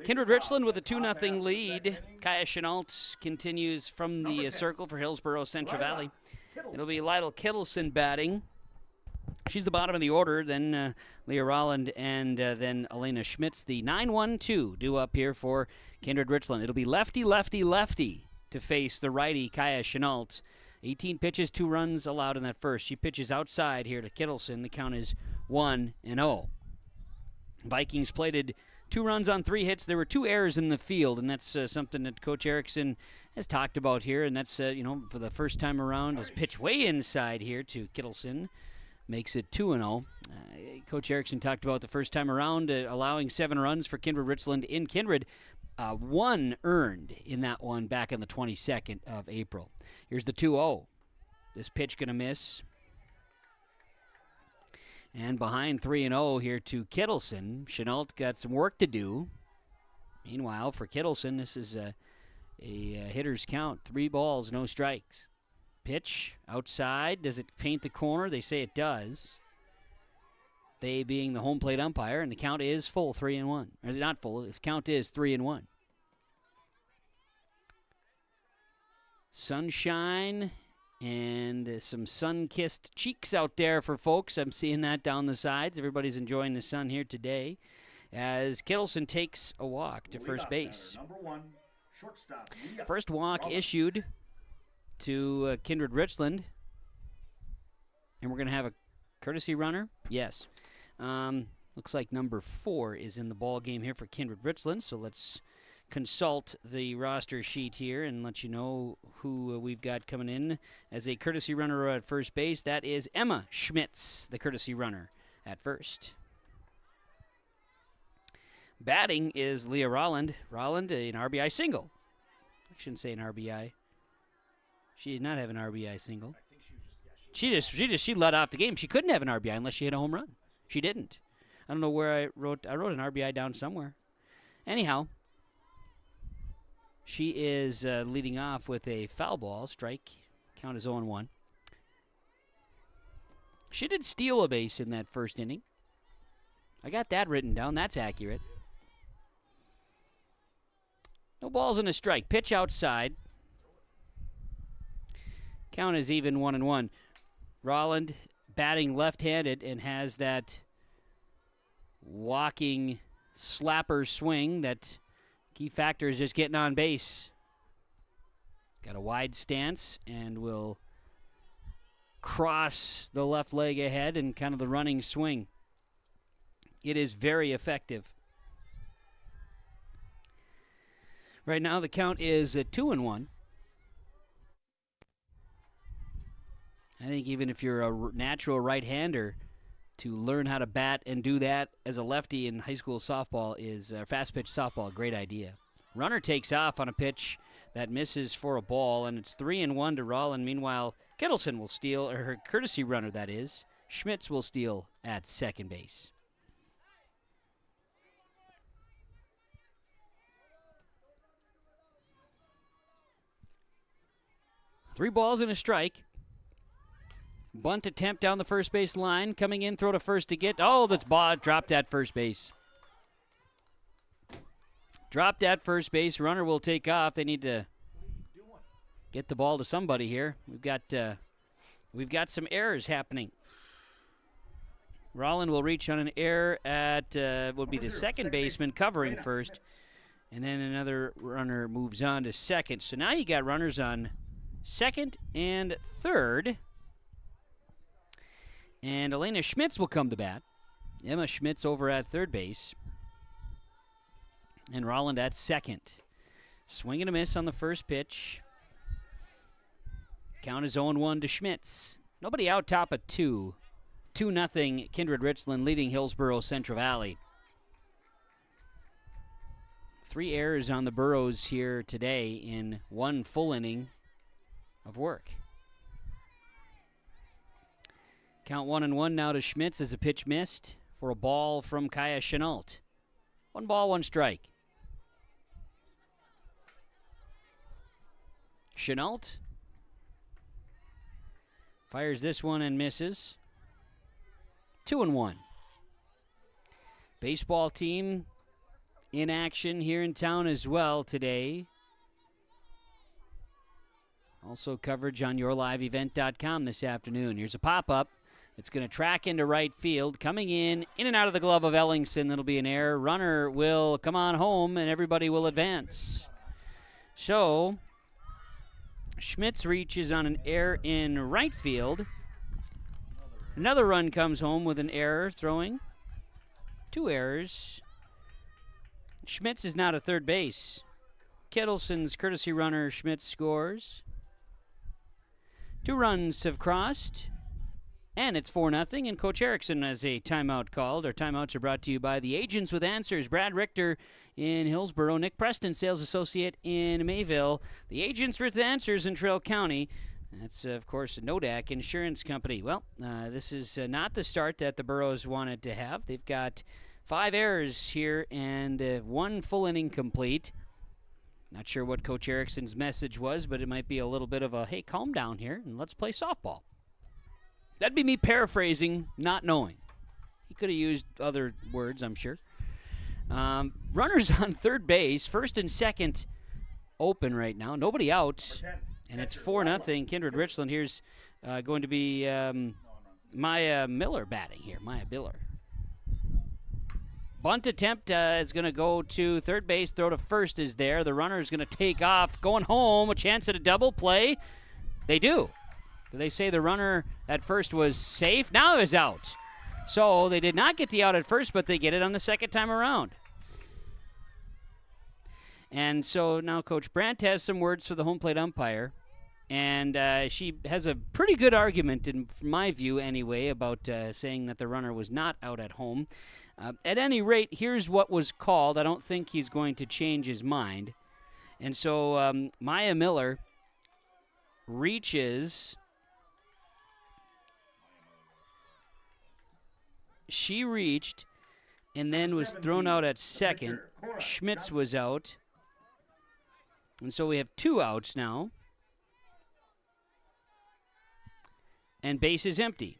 Kindred-Richland with a 2-0 lead. Kaya Chenault continues from the circle for Hillsboro-Central Valley. It'll be Lytle Kittleson batting. She's the bottom of the order. Then Leah Rolland and then Elena Schmitz. The 9-1-2 due up here for Kindred-Richland. It'll be lefty, lefty, lefty to face the righty Kaya Chenault. 18 pitches, 2 runs allowed in that first. She pitches outside here to Kittleson. The count is 1-0. Vikings plated 2 runs on 3 hits. There were 2 errors in the field, and that's something that Coach Erickson has talked about here. And that's, for the first time around, his pitch way inside here to Kittleson makes it 2-0. Coach Erickson talked about the first time around allowing 7 runs for Kindred-Richland in Kindred. 1 earned in that one back on the 22nd of April. Here's the 2-0. This pitch going to miss. And behind 3-0 here to Kittleson. Chenault got some work to do. Meanwhile, for Kittleson, this is a hitter's count. 3 balls, no strikes. Pitch outside. Does it paint the corner? They say it does. They being the home plate umpire, and the count is full, 3-1. Or not full, the count is 3-1. Sunshine and some sun-kissed cheeks out there for folks. I'm seeing that down the sides. Everybody's enjoying the sun here today as Kittleson takes a walk to first base. First walk issued to Kindred-Richland. And we're going to have a courtesy runner. Yes. Looks like number 4 is in the ball game here for Kindred-Richland. So let's consult the roster sheet here and let you know who we've got coming in as a courtesy runner at first base. That is Emma Schmitz, the courtesy runner at first. Batting is Leah Rolland. Rolland, an RBI single. I shouldn't say an RBI. She did not have an RBI single. She led off the game. She couldn't have an RBI unless she hit a home run. She didn't. I don't know where I wrote an RBI down somewhere. Anyhow, she is leading off with a foul ball, strike, count is 0-1. She did steal a base in that first inning. I got that written down. That's accurate. No balls and a strike. Pitch outside. Count is even 1-1. Rolland batting left-handed and has that walking slapper swing. That key factor is just getting on base. Got a wide stance and will cross the left leg ahead and kind of the running swing. It is very effective. Right now the count is 2-1. I think even if you're a natural right-hander, to learn how to bat and do that as a lefty in high school softball is fast-pitch softball, a great idea. Runner takes off on a pitch that misses for a ball, and it's 3-1 to Rolland. Meanwhile, Kittleson will steal, or her courtesy runner, that is. Schmitz will steal at second base. Three balls and a strike. Bunt attempt down the first base line. Coming in, throw to first to get. Oh, that's dropped at first base. Dropped at first base. Runner will take off. They need to get the ball to somebody here. We've got some errors happening. Rolland will reach on an error at would be the second baseman covering first, and then another runner moves on to second. So now you got runners on second and third. And Elena Schmitz will come to bat. Emma Schmitz over at third base. And Rolland at second. Swing and a miss on the first pitch. Count is 0-1 to Schmitz. Nobody out, top of 2. 2-0 Kindred-Richland leading Hillsboro-Central Valley. 3 errors on the Burros here today in 1 full inning of work. Count 1-1 now to Schmitz as a pitch missed for a ball from Kaya Chenault. 1 ball, 1 strike. Chenault fires this one and misses. 2-1. Baseball team in action here in town as well today. Also coverage on yourliveevent.com this afternoon. Here's a pop-up. It's going to track into right field. Coming in and out of the glove of Ellingson. That'll be an error. Runner will come on home, and everybody will advance. So, Schmitz reaches on an error in right field. Another run comes home with an error throwing. 2 errors. Schmitz is now to third base. Kittleson's courtesy runner, Schmitz, scores. 2 runs have crossed. And it's 4-0, and Coach Erickson has a timeout called. Our timeouts are brought to you by the Agents with Answers. Brad Richter in Hillsboro, Nick Preston, Sales Associate in Mayville. The Agents with Answers in Trail County. That's, of course, Nodak Insurance Company. Well, this is not the start that the Burros wanted to have. They've got 5 errors here and 1 full inning complete. Not sure what Coach Erickson's message was, but it might be a little bit of a, hey, calm down here and let's play softball. That'd be me paraphrasing, not knowing. He could have used other words, I'm sure. Runners on third base, first and second open right now. Nobody out, and it's 4-0 Kindred-Richland. Here's going to be Maya Miller batting here, Maya Miller. Bunt attempt is going to go to third base. Throw to first is there. The runner is going to take off, going home. A chance at a double play. They do. They say the runner at first was safe. Now is out. So they did not get the out at first, but they get it on the second time around. And so now Coach Brandt has some words for the home plate umpire. And she has a pretty good argument, in my view anyway, about saying that the runner was not out at home. At any rate, here's what was called. I don't think he's going to change his mind. And so Maya Miller reaches. She reached and then was thrown out at second. Schmitz was out. And so we have 2 outs now. And base is empty.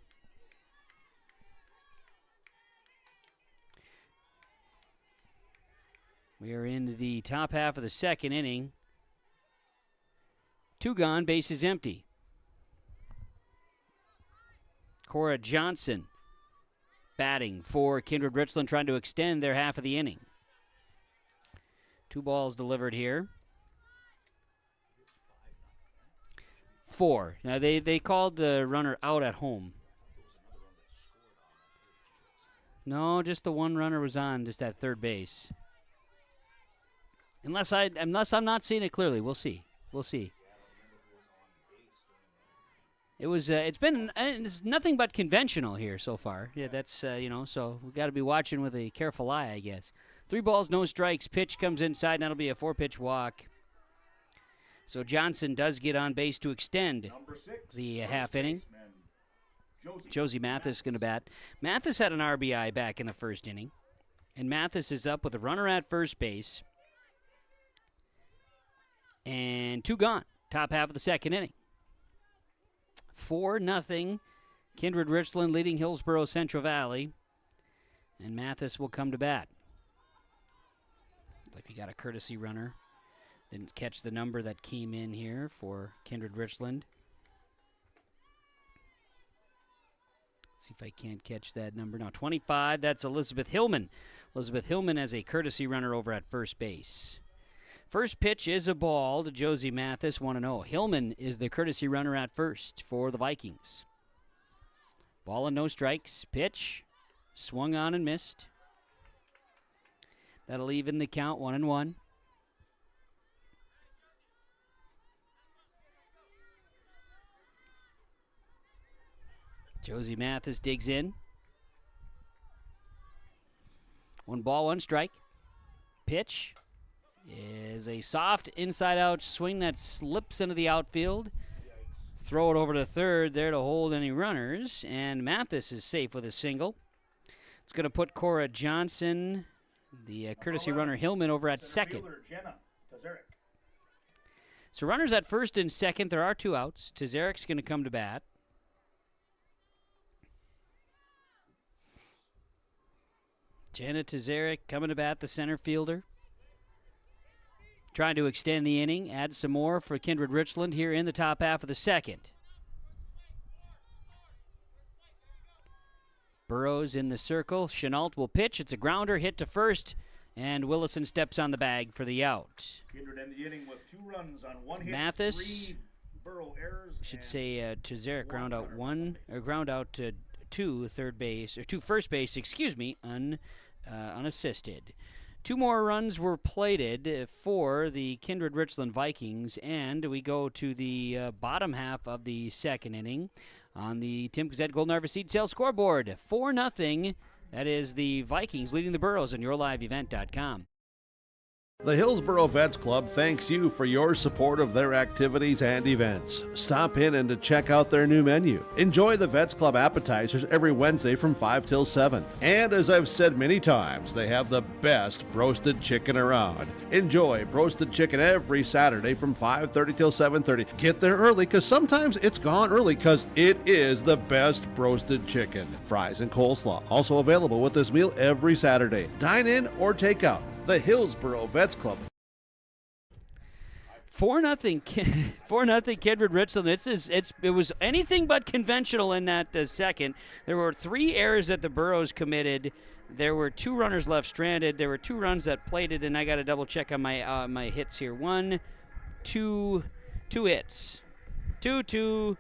We are in the top half of the second inning. 2 gone, base is empty. Cora Johnson batting for Kindred-Richland, trying to extend their half of the inning. 2 balls delivered here. 4. Now, they called the runner out at home. No, just the one runner was on, just at third base. Unless I'm not seeing it clearly. We'll see. We'll see. It was. It's nothing but conventional here so far. Yeah, that's So we got to be watching with a careful eye, I guess. 3 balls, no strikes. Pitch comes inside. And that'll be a 4-pitch walk. So Johnson does get on base to extend the half inning. Josie Mathis going to bat. Mathis had an RBI back in the first inning. And Mathis is up with a runner at first base. And 2 gone. Top half of the second inning. 4-0. Kindred-Richland leading Hillsboro-Central Valley. And Mathis will come to bat. Looks like we got a courtesy runner. Didn't catch the number that came in here for Kindred-Richland. See if I can't catch that number. Now, 25, that's Elizabeth Hillman. Elizabeth Hillman as a courtesy runner over at first base. First pitch is a ball to Josie Mathis, 1-0. Hillman is the courtesy runner at first for the Vikings. Ball and no strikes. Pitch, swung on and missed. That'll even the count, 1-1. Josie Mathis digs in. 1 ball, 1 strike. Pitch is a soft inside-out swing that slips into the outfield. Throw it over to third there to hold any runners, and Mathis is safe with a single. It's going to put Cora Johnson, the courtesy runner Hillman, over at second. So runners at first and second. There are 2 outs. Tazarik's going to come to bat. Jenna Tazarik coming to bat, the center fielder. Trying to extend the inning, add some more for Kindred-Richland here in the top half of the second. Burrows in the circle. Chenault will pitch. It's a grounder, hit to first, and Willison steps on the bag for the out. Kindred ended the inning with 2 runs on 1 hit. Mathis, 3 Burrow errors. should say Tazarik ground out to 2 third base, or 2 first base, unassisted. 2 more runs were plated for the Kindred-Richland Vikings, and we go to the bottom half of the second inning on the Tim Gazette Golden Harvest Seed Sales scoreboard. 4-0. That is the Vikings leading the Burros on yourliveevent.com. The Hillsboro Vets Club thanks you for your support of their activities and events. Stop in and to check out their new menu. Enjoy the Vets Club appetizers every Wednesday from 5 till 7. And as I've said many times, they have the best roasted chicken around. Enjoy roasted chicken every Saturday from 5:30 till 7:30. Get there early because sometimes it's gone early because it is the best roasted chicken. Fries and coleslaw also available with this meal every Saturday. Dine in or take out. The Hillsboro Vets Club. 4-0 Kindred-Richland. It was anything but conventional in that second. There were 3 errors that the Burros committed. There were 2 runners left stranded. There were 2 runs that plated, and I got to double check on my hits here. 1, 2 hits. 2,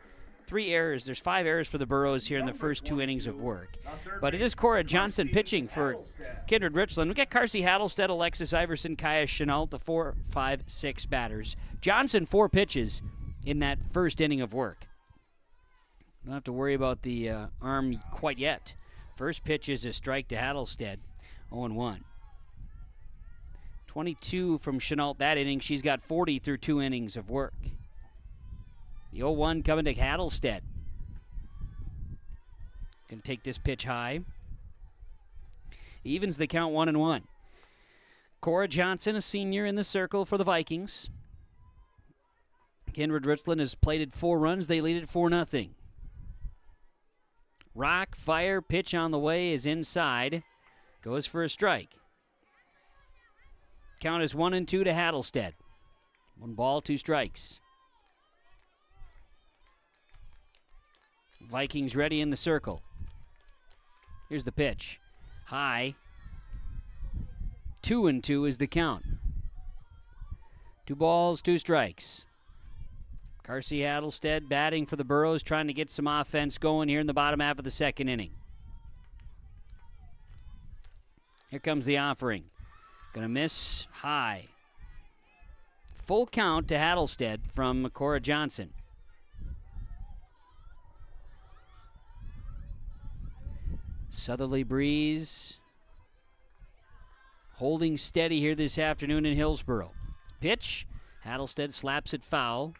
3 errors. There's 5 errors for the Burros here in the first 2 innings of work. But it is Cora Johnson pitching for Kindred-Richland. We got Carsey Hattelstead, Alexis Iverson, Kaya Chenault, the 4, 5, 6 batters. Johnson 4 pitches in that first inning of work. Don't have to worry about the arm quite yet. First pitch is a strike to Hattelstead, 0-1. 22 from Chenault that inning. She's got 40 through 2 innings of work. The 0-1 coming to Hattelstead. Going to take this pitch high. Evens the count 1-1. Cora Johnson, a senior in the circle for the Vikings. Kindred-Richland has plated 4 runs. They lead it 4-0. Rock, fire, pitch on the way is inside. Goes for a strike. Count is 1-2 to Hattelstead. 1 ball, 2 strikes. Vikings ready in the circle. Here's the pitch. High. 2-2 is the count. 2 balls, 2 strikes. Carsey Hattelstead batting for the Burros, trying to get some offense going here in the bottom half of the second inning. Here comes the offering. Gonna miss high. Full count to Hattelstead from Cora Johnson. Southerly breeze. Holding steady here this afternoon in Hillsboro. Pitch. Hattelstead slaps it foul.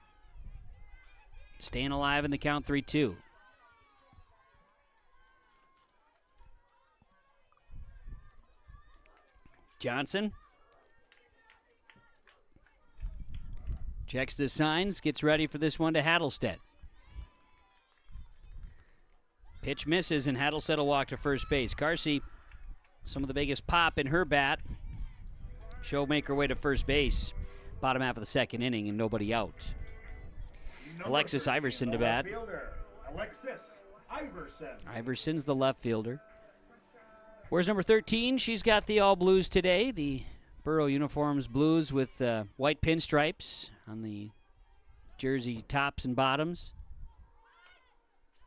Staying alive in the count 3-2. Johnson checks the signs, gets ready for this one to Hattelstead. Pitch misses, and Hattelstead will walk to first base. Carsey, some of the biggest pop in her bat. She'll make her way to first base. Bottom half of the second inning, and nobody out. Alexis Iverson to bat. Alexis Iverson. Iverson's the left fielder. Where's number 13? She's got the all blues today. The Burro uniforms blues with white pinstripes on the jersey tops and bottoms.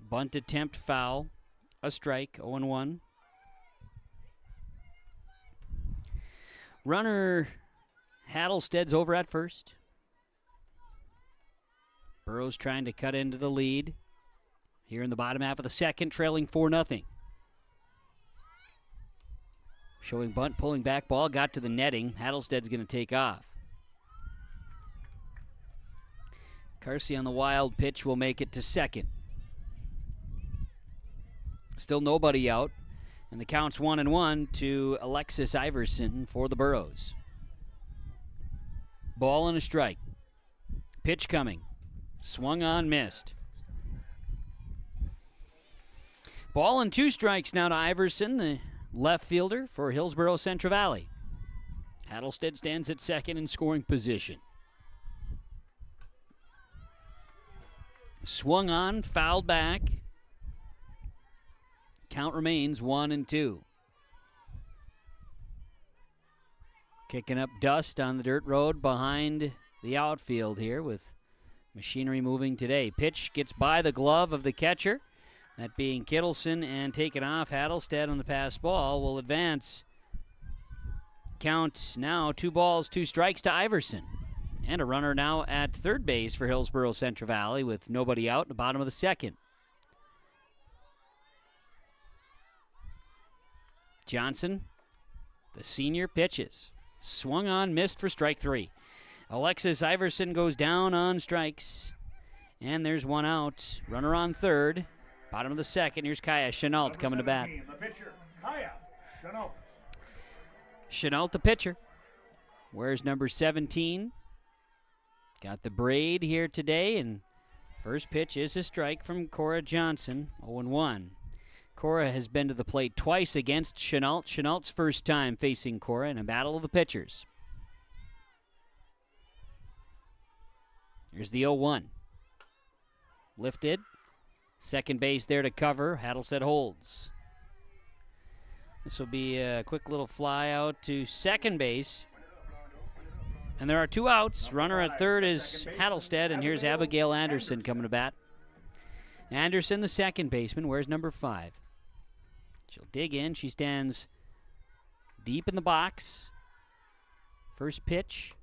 Bunt attempt foul. A strike, 0-1. Runner Hattelstead's over at first. Burros trying to cut into the lead here in the bottom half of the second, trailing 4-0. Showing bunt, pulling back ball, got to the netting. Hattelstead's going to take off. Carsey on the wild pitch will make it to second. Still nobody out, and the count's 1-1 to Alexis Iverson for the Burros. Ball and a strike. Pitch coming. Swung on, missed. Ball and 2 strikes now to Iverson, the left fielder for Hillsboro-Central Valley. Hattelstead stands at second in scoring position. Swung on, fouled back. Count remains 1-2. Kicking up dust on the dirt road behind the outfield here with machinery moving today. Pitch gets by the glove of the catcher, that being Kittleson, and taken off. Hattelstead on the pass ball will advance. Count now 2 balls, 2 strikes to Iverson. And a runner now at third base for Hillsboro-Central Valley with nobody out in the bottom of the second. Johnson, the senior, pitches. Swung on, missed for strike 3. Alexis Iverson goes down on strikes. And there's 1 out. Runner on third. Bottom of the second. Here's Kaya Chenault coming to bat. The pitcher, Kaya Chenault. Chenault, the pitcher. Where's number 17? Got the braid here today, and first pitch is a strike from Cora Johnson, 0-1. Cora has been to the plate twice against Chenault. Chenault's first time facing Cora in a battle of the pitchers. Here's the 0-1. Lifted. Second base there to cover. Hattelstead holds. This will be a quick little fly out to second base. And there are 2 outs. Runner at third is Hattelstead, and here's Abigail Anderson coming to bat. Anderson, the second baseman, wears number 5. She'll dig in. She stands deep in the box. First pitch,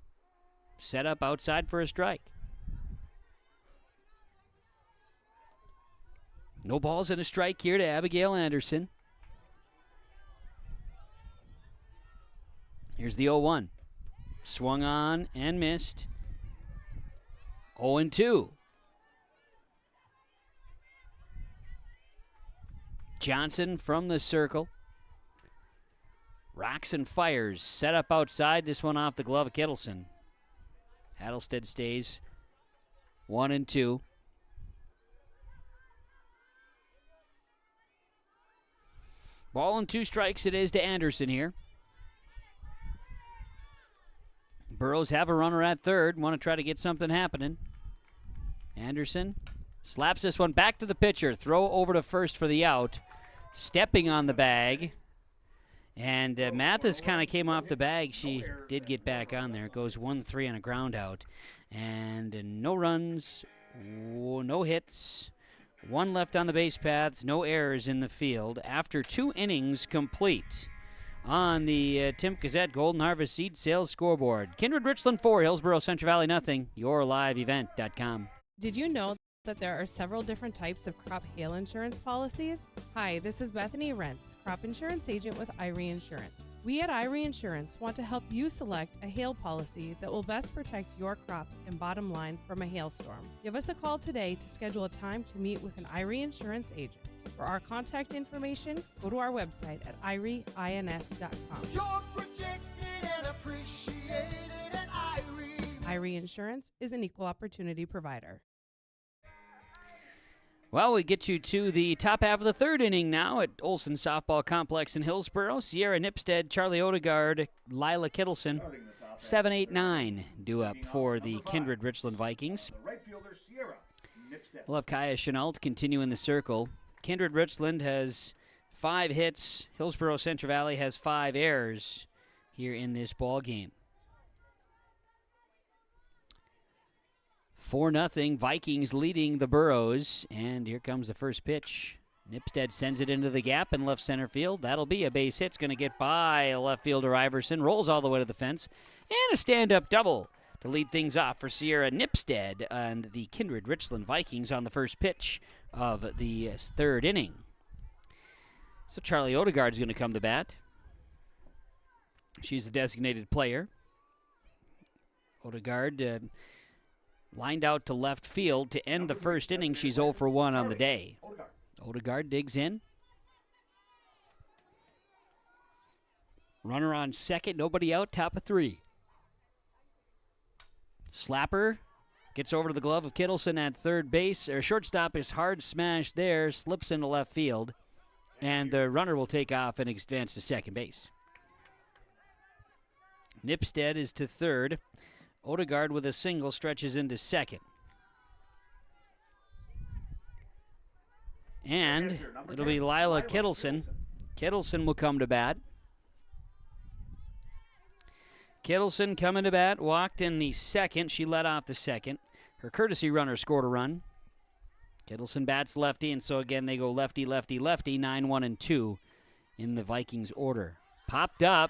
set up outside for a strike. No balls and a strike here to Abigail Anderson. Here's the 0-1. Swung on and missed. 0-2. Johnson from the circle. Rocks and fires. Set up outside. This one off the glove of Kittleson. Hattlestead stays 1-2. Ball and 2 strikes it is to Anderson here. Burrows have a runner at third. Want to try to get something happening. Anderson slaps this one back to the pitcher. Throw over to first for the out. Stepping on the bag. And Mathis kind of came off the bag. She did get back on there. It goes 1-3 on a ground out. And no runs, no hits. 1 left on the base paths, no errors in the field after 2 innings complete. On the Tim Gazette Golden Harvest Seed Sales Scoreboard. Kindred-Richland 4, Hillsboro-Central Valley nothing. YourLiveEvent.com. Did you know that there are several different types of crop hail insurance policies? Hi, this is Bethany Rentz, crop insurance agent with IRE Insurance. We at IRE Insurance want to help you select a hail policy that will best protect your crops and bottom line from a hailstorm. Give us a call today to schedule a time to meet with an IRE Insurance agent. For our contact information, go to our website at ireins.com. You're protected and appreciated at IRE. IRE Insurance is an equal opportunity provider. Well, we get you to the top half of the third inning now at Olson Softball Complex in Hillsboro. Sierra Nipstead, Charlie Odegaard, Lila Kittleson, 7, 8, 9 due up for the Kindred-Richland Vikings. We'll have Kaya Chenault continue in the circle. Kindred-Richland has 5 hits. Hillsboro-Central Valley has 5 errors here in this ball game. 4-0, Vikings leading the Burros, and here comes the first pitch. Nipstead sends it into the gap in left center field. That'll be a base hit. It's going to get by left fielder Iverson, rolls all the way to the fence, and a stand-up double to lead things off for Sierra Nipstead and the Kindred-Richland Vikings on the first pitch of the third inning. So Charlie Odegaard is going to come to bat. She's the designated player. Odegaard lined out to left field to end the first inning. She's 0 for 1 on the day. Odegaard digs in. Runner on second, nobody out, top of 3. Slapper gets over to the glove of Kittleson at third base. Shortstop is hard smashed there, slips into left field, and the runner will take off and advance to second base. Nipstead is to third. Odegaard with a single stretches into second. And it'll be Lila Kittleson. Kittleson will come to bat. Kittleson coming to bat, walked in the second. She led off the second. Her courtesy runner scored a run. Kittleson bats lefty, and so again they go lefty, lefty, lefty, 9-1-2 in the Vikings order. Popped up,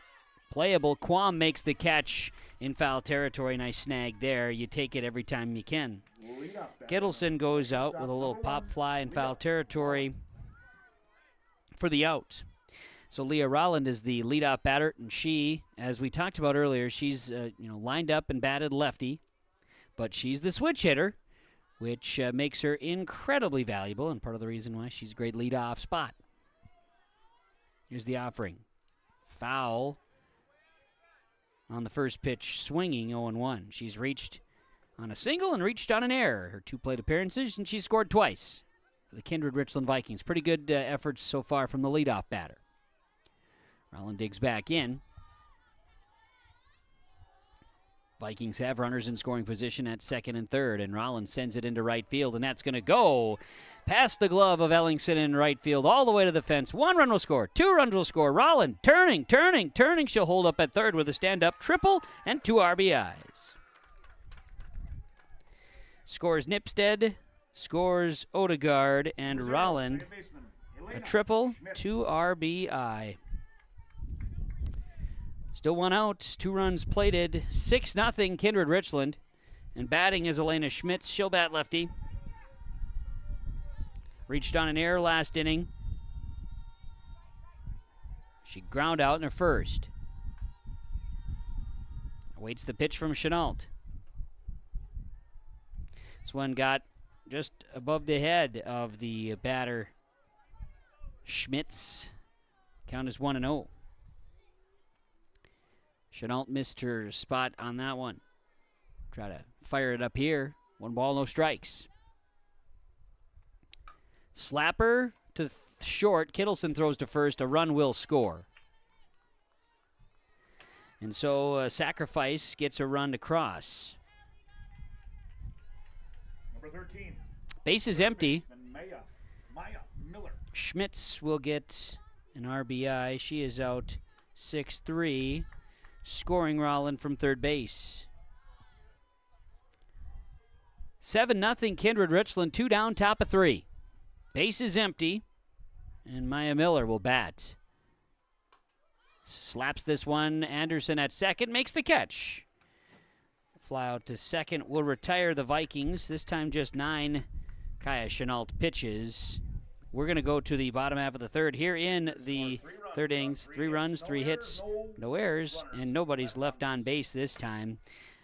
playable. Quam makes the catch in foul territory. Nice snag there. You take it every time you can. Kittleson goes out with a little pop fly in foul territory for the out. So Leah Rolland is the leadoff batter, and she, as we talked about earlier, she's lined up and batted lefty, but she's the switch hitter, which makes her incredibly valuable and part of the reason why she's a great leadoff spot. Here's the offering. Foul on the first pitch, swinging 0-1. She's reached on a single and reached on an error. Her 2 plate appearances, and she's scored twice for the Kindred-Richland Vikings. Pretty good efforts so far from the leadoff batter. Rolland digs back in. Vikings have runners in scoring position at second and third, and Rolland sends it into right field, and that's going to go past the glove of Ellingson in right field all the way to the fence. 1 run will score, 2 runs will score. Rolland turning. She'll hold up at third with a stand-up triple and 2 RBIs. Scores Nipstead, scores Odegaard, and Rolland a triple, 2 RBI. Still one out, 2 runs plated, 6-0 Kindred-Richland. And batting is Elena Schmitz. She'll bat lefty. Reached on an error last inning. She ground out in her first. Awaits the pitch from Chenault. This one got just above the head of the batter, Schmitz. Count is 1-0. Chenault missed her spot on that one. Try to fire it up here. 1 ball, no strikes. Slapper to short. Kittleson throws to first. A run will score. And so Sacrifice gets a run to cross. Number 13. Base is empty. Maya Miller. Schmitz will get an RBI. She is out 6-3. Scoring Rolland from third base. 7-0 Kindred-Richland. 2 down, top of 3. Base is empty. And Maya Miller will bat. Slaps this one. Anderson at second. Makes the catch. Fly out to second. Will retire the Vikings. This time just 9. Kaya Chenault pitches. We're going to go to the bottom half of the third here in the third innings. 3 runs, 3 hits, no errors, and nobody's left on base this time.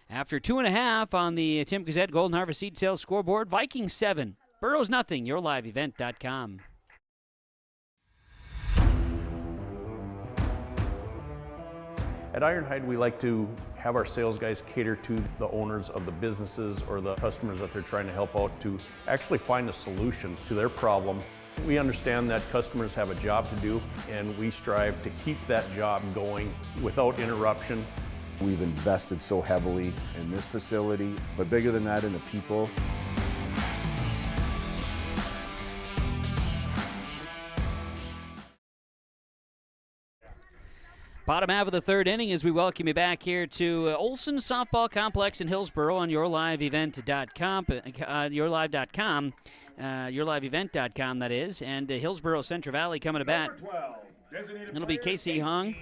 After 2.5 on the Tim Gazette Golden Harvest Seed Sales scoreboard, Vikings 7, Burrows nothing. YourLiveEvent.com. At Ironhide, we like to have our sales guys cater to the owners of the businesses or the customers that they're trying to help out to actually find a solution to their problem. We understand that customers have a job to do, and we strive to keep that job going without interruption. We've invested so heavily in this facility, but bigger than that, in the people. Bottom half of the third inning as we welcome you back here to Olson Softball Complex in Hillsboro on YourLiveEvent.com, YourLive.com, YourLiveEvent.com, that is, and Hillsboro-Central Valley coming to bat. It'll be Casey Hong,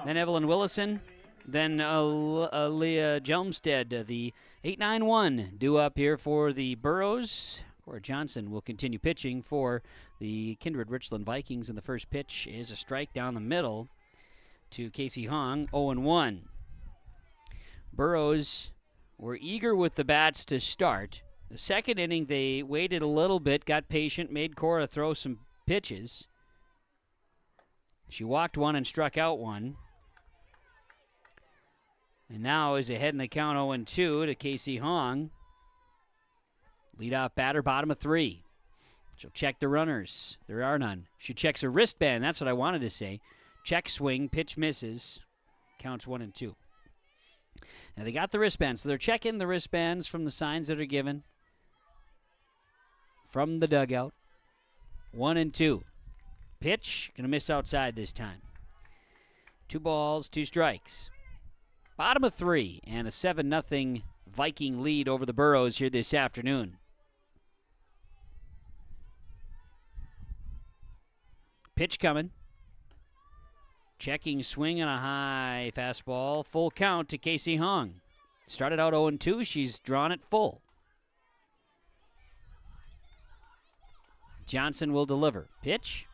then Evelyn Willison, then Leah Jelmstead, the 8-9-1 due up here for the Burrows. Cora Johnson will continue pitching for the Kindred-Richland Vikings, and the first pitch is a strike down the middle to Casey Hong, 0-1. Burrows were eager with the bats to start. The second inning, they waited a little bit, got patient, made Cora throw some pitches. She walked one and struck out one. And now is ahead in the count 0-2 to Casey Hong. Leadoff batter, bottom of 3. She'll check the runners. There are none. She checks her wristband. That's what I wanted to say. Check swing, pitch misses, counts 1-2. Now they got the wristbands, so they're checking the wristbands from the signs that are given from the dugout. 1-2. Pitch, gonna miss outside this time. 2 balls, 2 strikes. Bottom of 3, and a 7-0 Viking lead over the Burrows here this afternoon. Pitch coming. Checking swing and a high fastball. Full count to Casey Hong. Started out 0-2. She's drawn it full. Johnson will deliver. Pitch.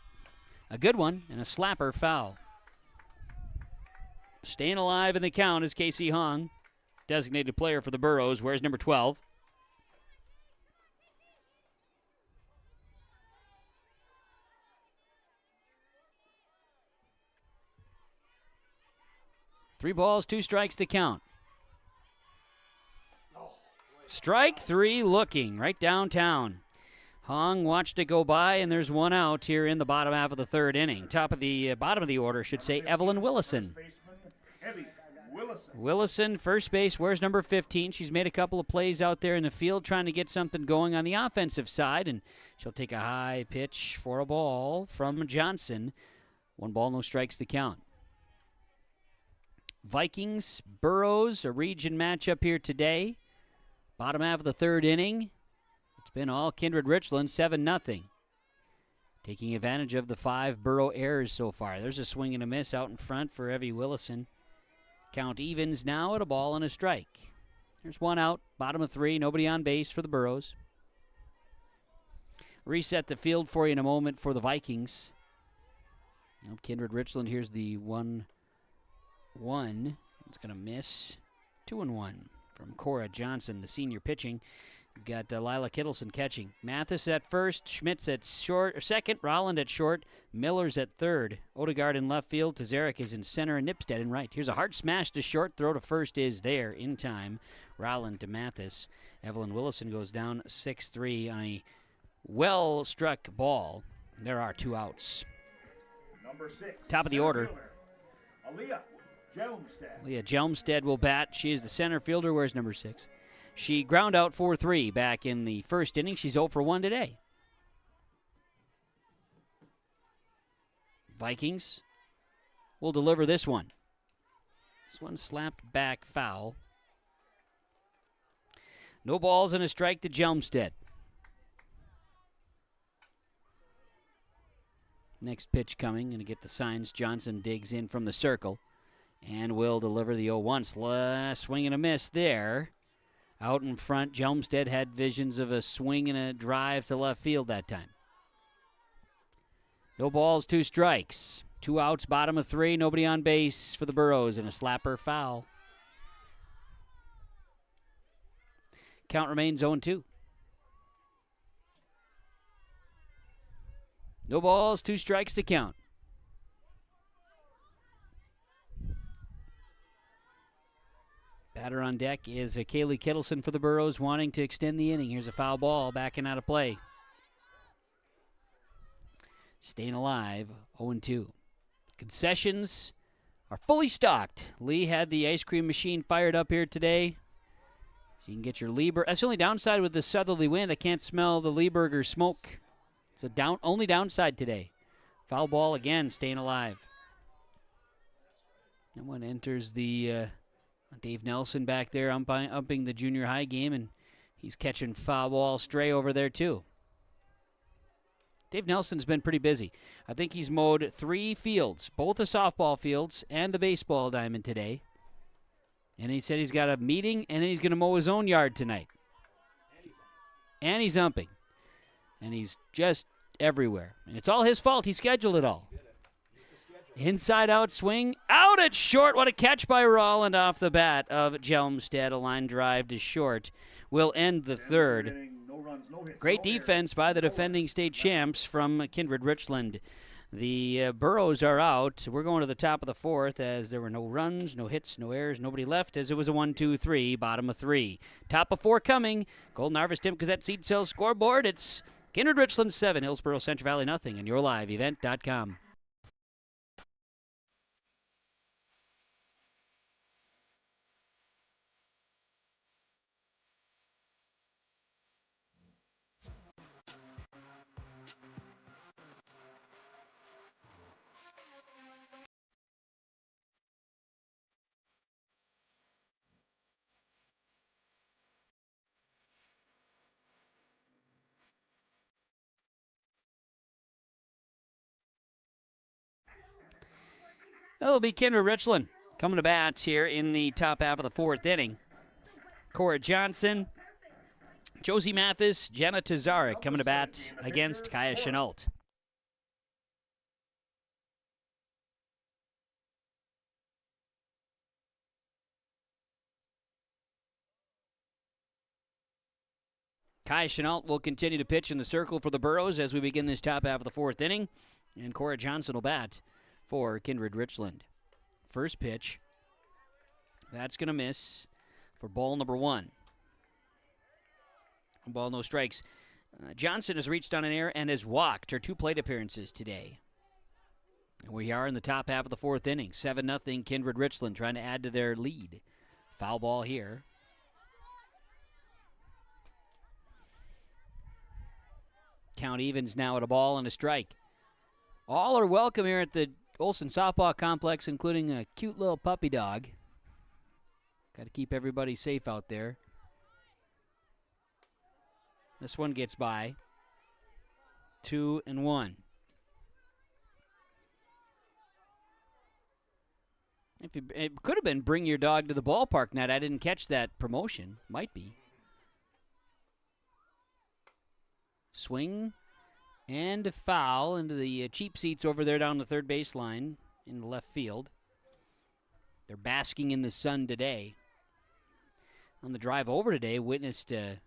A good one and a slapper foul. Staying alive in the count is Casey Hong. Designated player for the Burrows. Wears number 12. Three balls, 2 strikes to count. Strike 3 looking right downtown. Hong watched it go by, and there's 1 out here in the bottom half of the third inning. Bottom of the order, should say, Evelyn Willison. Willison, first base, wears number 15. She's made a couple of plays out there in the field trying to get something going on the offensive side, and she'll take a high pitch for a ball from Johnson. 1 ball, no strikes to count. Vikings, Burrows, a region matchup here today. Bottom half of the third inning. It's been all Kindred-Richland, 7-0. Taking advantage of the 5 Borough errors so far. There's a swing and a miss out in front for Evie Willison. Count evens now at a ball and a strike. There's one out, bottom of 3, nobody on base for the Burros. Reset the field for you in a moment for the Vikings. Nope, Kindred-Richland, here's the 1-1. It's going to miss. 2-1 from Cora Johnson, the senior pitching. We've got Lila Kittleson catching. Mathis at first, Schmitz at second, Rolland at short, Miller's at third. Odegaard in left field, Tazarek is in center, and Nipstead in right. Here's a hard smash to short, throw to first is there in time. Rolland to Mathis. Evelyn Willison goes down 6-3 on a well-struck ball. There are 2 outs. Number 6. Top of the order. Aaliyah Jelmstad. Leah Jelmstead will bat. She is the center fielder. Where's number 6? She ground out 4-3 back in the first inning. She's 0 for 1 today. Vikings will deliver this one. This one slapped back foul. No balls and a strike to Jelmstead. Next pitch coming. Going to get the signs. Johnson digs in from the circle and will deliver the 0-1. Swing and a miss there. Out in front, Jelmstead had visions of a swing and a drive to left field that time. No balls, 2 strikes. 2 outs, bottom of 3, nobody on base for the Burros, and a slapper foul. Count remains 0-2. No balls, 2 strikes to count. Batter on deck is Kaylee Kittleson for the Burros, wanting to extend the inning. Here's a foul ball, backing out of play. Staying alive, 0-2. Concessions are fully stocked. Lee had the ice cream machine fired up here today. So you can get your Lieber. That's the only downside with the southerly wind. I can't smell the Lieberger smoke. It's a only downside today. Foul ball again, staying alive. And one enters the Dave Nelson back there umping the junior high game, and he's catching foul ball stray over there too. Dave Nelson's been pretty busy. I think he's mowed 3 fields, both the softball fields and the baseball diamond today. And he said he's got a meeting, and then he's going to mow his own yard tonight. And he's umping. And he's just everywhere. And it's all his fault. He scheduled it all. Inside out swing. Out at short. What a catch by Rolland off the bat of Jelmstead. A line drive to short will end the third. Great defense by the defending state champs from Kindred-Richland. The Burros are out. We're going to the top of the 4th as there were no runs, no hits, no errors, nobody left as it was a 1-2-3, bottom of 3. Top of 4 coming. Golden Harvest Timp Gazette Seed Sales scoreboard. It's Kindred-Richland 7, Hillsboro-Central Valley nothing, and yourliveevent.com. It'll be Kindred-Richland coming to bat here in the top half of the 4th inning. Cora Johnson, Josie Mathis, Jenna Tazarek coming to bat against Kaya Chenault. Kaya Chenault will continue to pitch in the circle for the Burros as we begin this top half of the 4th inning. And Cora Johnson will bat for Kindred-Richland. First pitch. That's going to miss for ball number 1. Ball, no strikes. Johnson has reached on an error and has walked her 2 plate appearances today. And we are in the top half of the 4th inning. 7-0 Kindred-Richland trying to add to their lead. Foul ball here. Count evens now at a ball and a strike. All are welcome here at the Olson Softball Complex, including a cute little puppy dog. Got to keep everybody safe out there. This one gets by. 2-1. It could have been bring your dog to the ballpark net. I didn't catch that promotion. Might be. Swing and a foul into the cheap seats over there down the third baseline in the left field. They're basking in the sun today. On the drive over today, witnessed a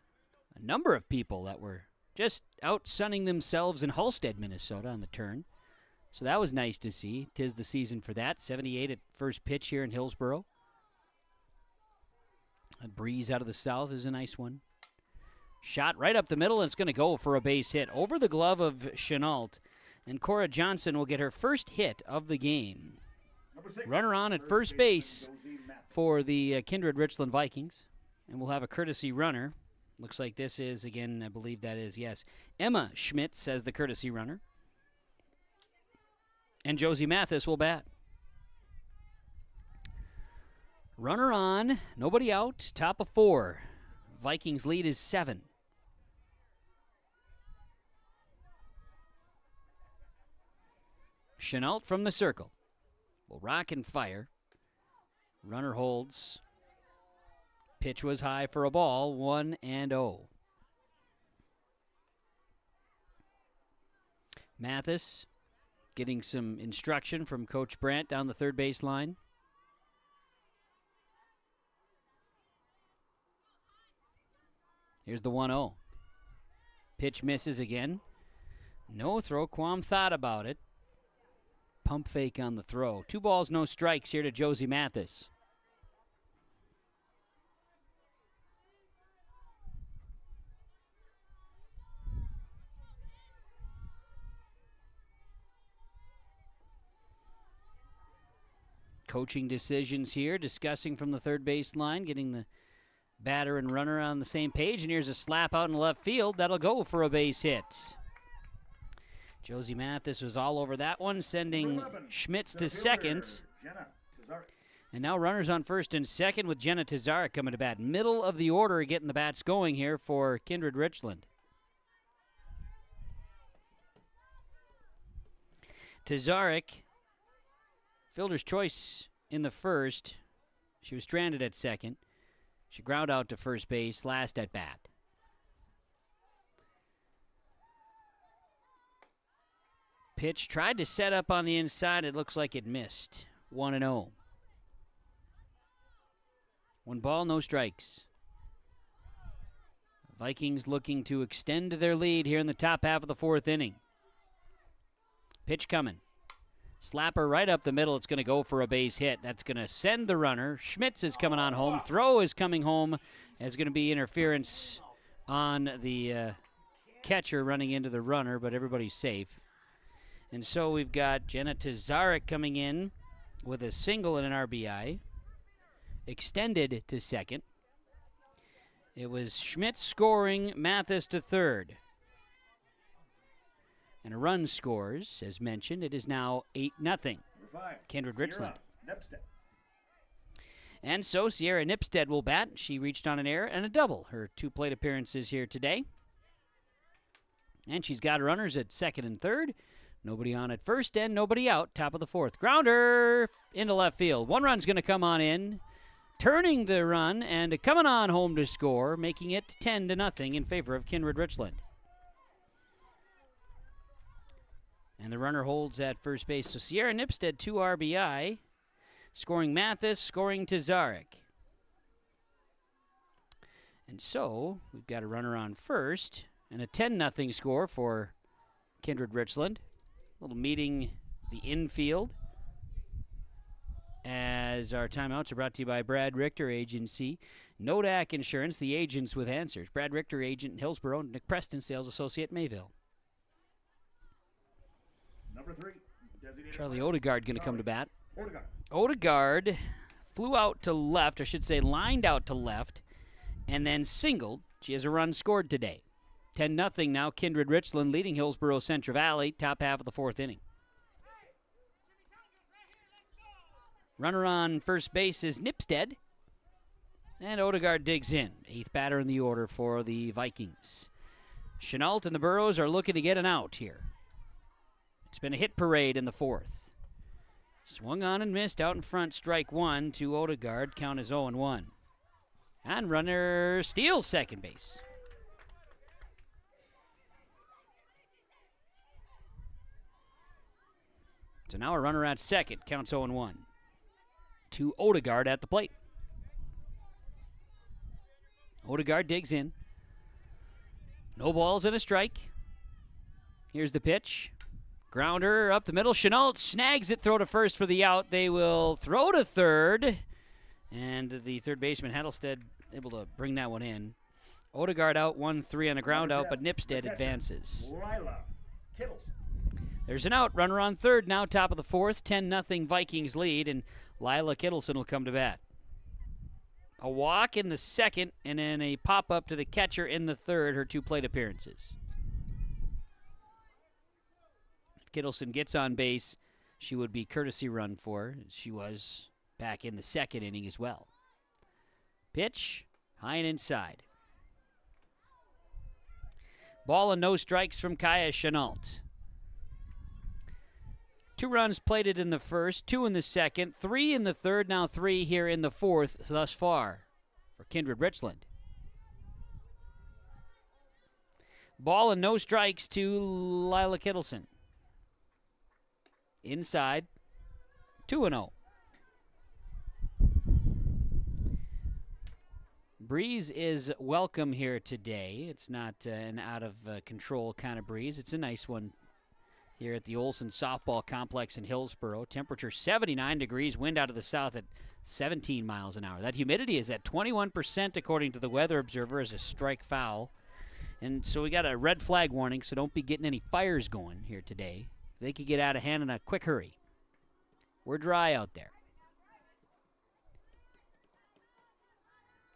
number of people that were just out sunning themselves in Halstead, Minnesota on the turn. So that was nice to see. 'Tis the season for that. 78 at first pitch here in Hillsboro. A breeze out of the south is a nice one. Shot right up the middle, and it's going to go for a base hit over the glove of Chenault. And Cora Johnson will get her first hit of the game. Runner on at first base for the Kindred-Richland Vikings. And we'll have a courtesy runner. Looks like this is, again, I believe that is, yes, Emma Schmitz as the courtesy runner. And Josie Mathis will bat. Runner on, nobody out, top of 4. Vikings lead is 7. Chenault from the circle will rock and fire. Runner holds. Pitch was high for a ball, 1-0. Mathis getting some instruction from Coach Brandt down the third base line. Here's the 1-0. Pitch misses again. No throw. Quam thought about it. Pump fake on the throw. 2 balls, no strikes here to Josie Mathis. Coaching decisions here, discussing from the third base line, getting the batter and runner on the same page. And here's a slap out in left field. That'll go for a base hit. Josie Mathis was all over that one, sending Schmitz to second. And now runners on first and second with Jenna Tazarek coming to bat. Middle of the order getting the bats going here for Kindred-Richland. Tazarek, fielder's choice in the first. She was stranded at second. She ground out to first base last at bat. Pitch tried to set up on the inside. It looks like it missed. 1-0. 1 ball, no strikes. Vikings looking to extend their lead here in the top half of the 4th inning. Pitch coming. Slapper right up the middle. It's going to go for a base hit. That's going to send the runner. Schmitz is coming on home. Throw is coming home. There's going to be interference on the catcher running into the runner, but everybody's safe. And so we've got Jenna Tazarek coming in with a single and an RBI. Extended to second. It was Schmitz scoring, Mathis to third. And a run scores, as mentioned. It is now 8-0. Kindred-Richland. And so Sierra Nipstead will bat. She reached on an error and a double. Her 2 plate appearances here today. And she's got runners at second and third. Nobody on at first and nobody out. Top of the 4th. Grounder into left field. 1 run's going to come on in. Turning the run and coming on home to score, making it 10-0 in favor of Kindred-Richland. And the runner holds at first base. So Sierra Nipstead, 2 RBI. Scoring Mathis, scoring Tazarek. And so we've got a runner on first and a 10-0 score for Kindred-Richland. A little meeting the infield as our timeouts are brought to you by Brad Richter Agency, Nodak Insurance, the agents with answers. Brad Richter, agent in Hillsboro, Nick Preston, sales associate Mayville. Number 3, Charlie Odegaard going to come to bat. Odegaard flew out to left, I should say lined out to left, and then singled. She has a run scored today. 10-0 now, Kindred-Richland leading Hillsboro-Central Valley, top half of the 4th inning. Runner on first base is Nipstead, and Odegaard digs in. 8th batter in the order for the Vikings. Chenault and the Burros are looking to get an out here. It's been a hit parade in the fourth. Swung on and missed out in front, strike one to Odegaard. Count is 0-1. And runner steals second base. So now a runner at second, counts 0-1. To Odegaard at the plate. Odegaard digs in. No balls and a strike. Here's the pitch. Grounder up the middle. Chenault snags it, throw to first for the out. They will throw to third. And the third baseman, Hattlestead, able to bring that one in. Odegaard out 1-3 on a ground out, but Nipstead advances. There's an out. Runner on third now, top of the fourth. 10-0 Vikings lead, and Lila Kittleson will come to bat. A walk in the second, and then a pop-up to the catcher in the third, her two plate appearances. If Kittleson gets on base, she would be courtesy run for. She was back in the second inning as well. Pitch, high and inside. Ball and no strikes from Kaya Chenault. 2 runs plated in the first, 2 in the second, 3 in the third, now 3 here in the fourth thus far for Kindred-Richland. Ball and no strikes to Lila Kittleson. Inside, 2-0. Breeze is welcome here today. It's not an out-of-control kind of breeze. It's a nice one here at the Olson Softball Complex in Hillsboro. Temperature 79 degrees, wind out of the south at 17 miles an hour. That humidity is at 21% according to the Weather Observer as a strike foul. And so we got a red flag warning, so don't be getting any fires going here today. They could get out of hand in a quick hurry. We're dry out there.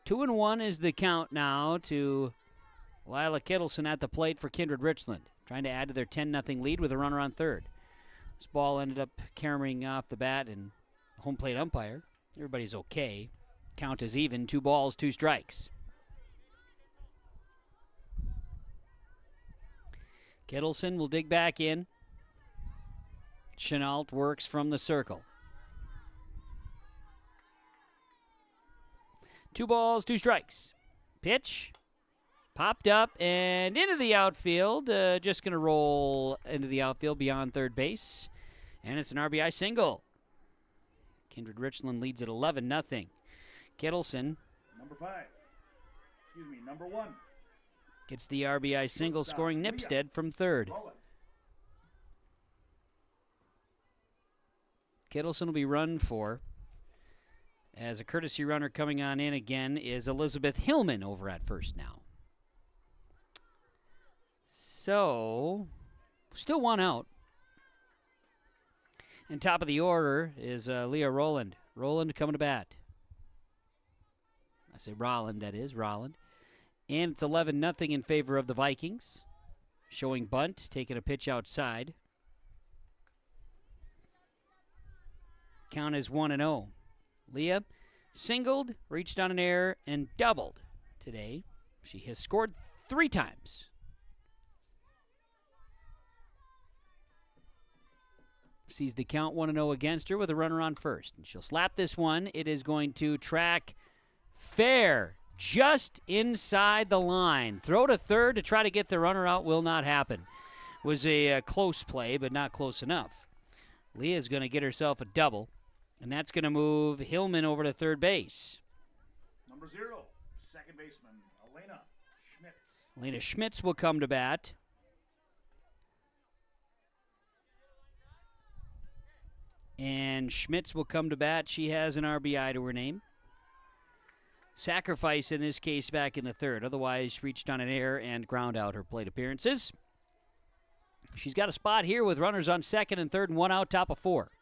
2-1 is the count now to Lila Kittleson at the plate for Kindred-Richland, trying to add to their 10-0 lead with a runner on third. This ball ended up carrying off the bat and home plate umpire. Everybody's okay. Count is even, 2 balls, 2 strikes. Kittleson will dig back in. Chenault works from the circle. 2 balls, 2 strikes. Pitch. Popped up and into the outfield. Just going to roll into the outfield beyond third base. And it's an RBI single. Kindred-Richland leads at 11-0. Kittleson. Number 1. Gets the RBI single, scoring Nipstead from third. Kittleson will be run for. As a courtesy runner coming on in again is Elizabeth Hillman over at first now. So, still 1 out. And top of the order is Leah Roland. Roland coming to bat. I say Roland, that is, Roland. And it's 11-0 in favor of the Vikings. Showing bunt, taking a pitch outside. Count is 1-0. Leah singled, reached on an error, and doubled today. She has scored 3 times. Sees the count 1-0 against her with a runner on first. And she'll slap this one. It is going to track fair, just inside the line. Throw to third to try to get the runner out will not happen. Was a close play, but not close enough. Leah's going to get herself a double. And that's going to move Hillman over to third base. Number 0, second baseman, Elena Schmitz. Elena Schmitz will come to bat. And Schmitz will come to bat. She has an RBI to her name. Sacrifice in this case back in the third. Otherwise, reached on an error and ground out her plate appearances. She's got a spot here with runners on second and third and 1 out, top of 4.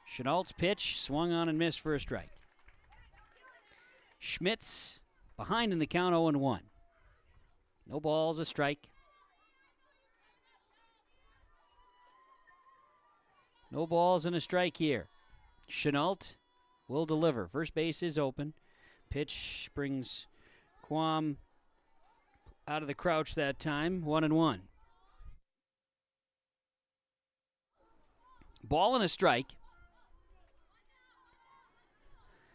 Chenault's pitch swung on and missed for a strike. Schmitz behind in the count, 0-1. No balls, a strike. No balls and a strike here. Chenault will deliver. First base is open. Pitch brings Quam out of the crouch that time, 1-1. Ball and a strike.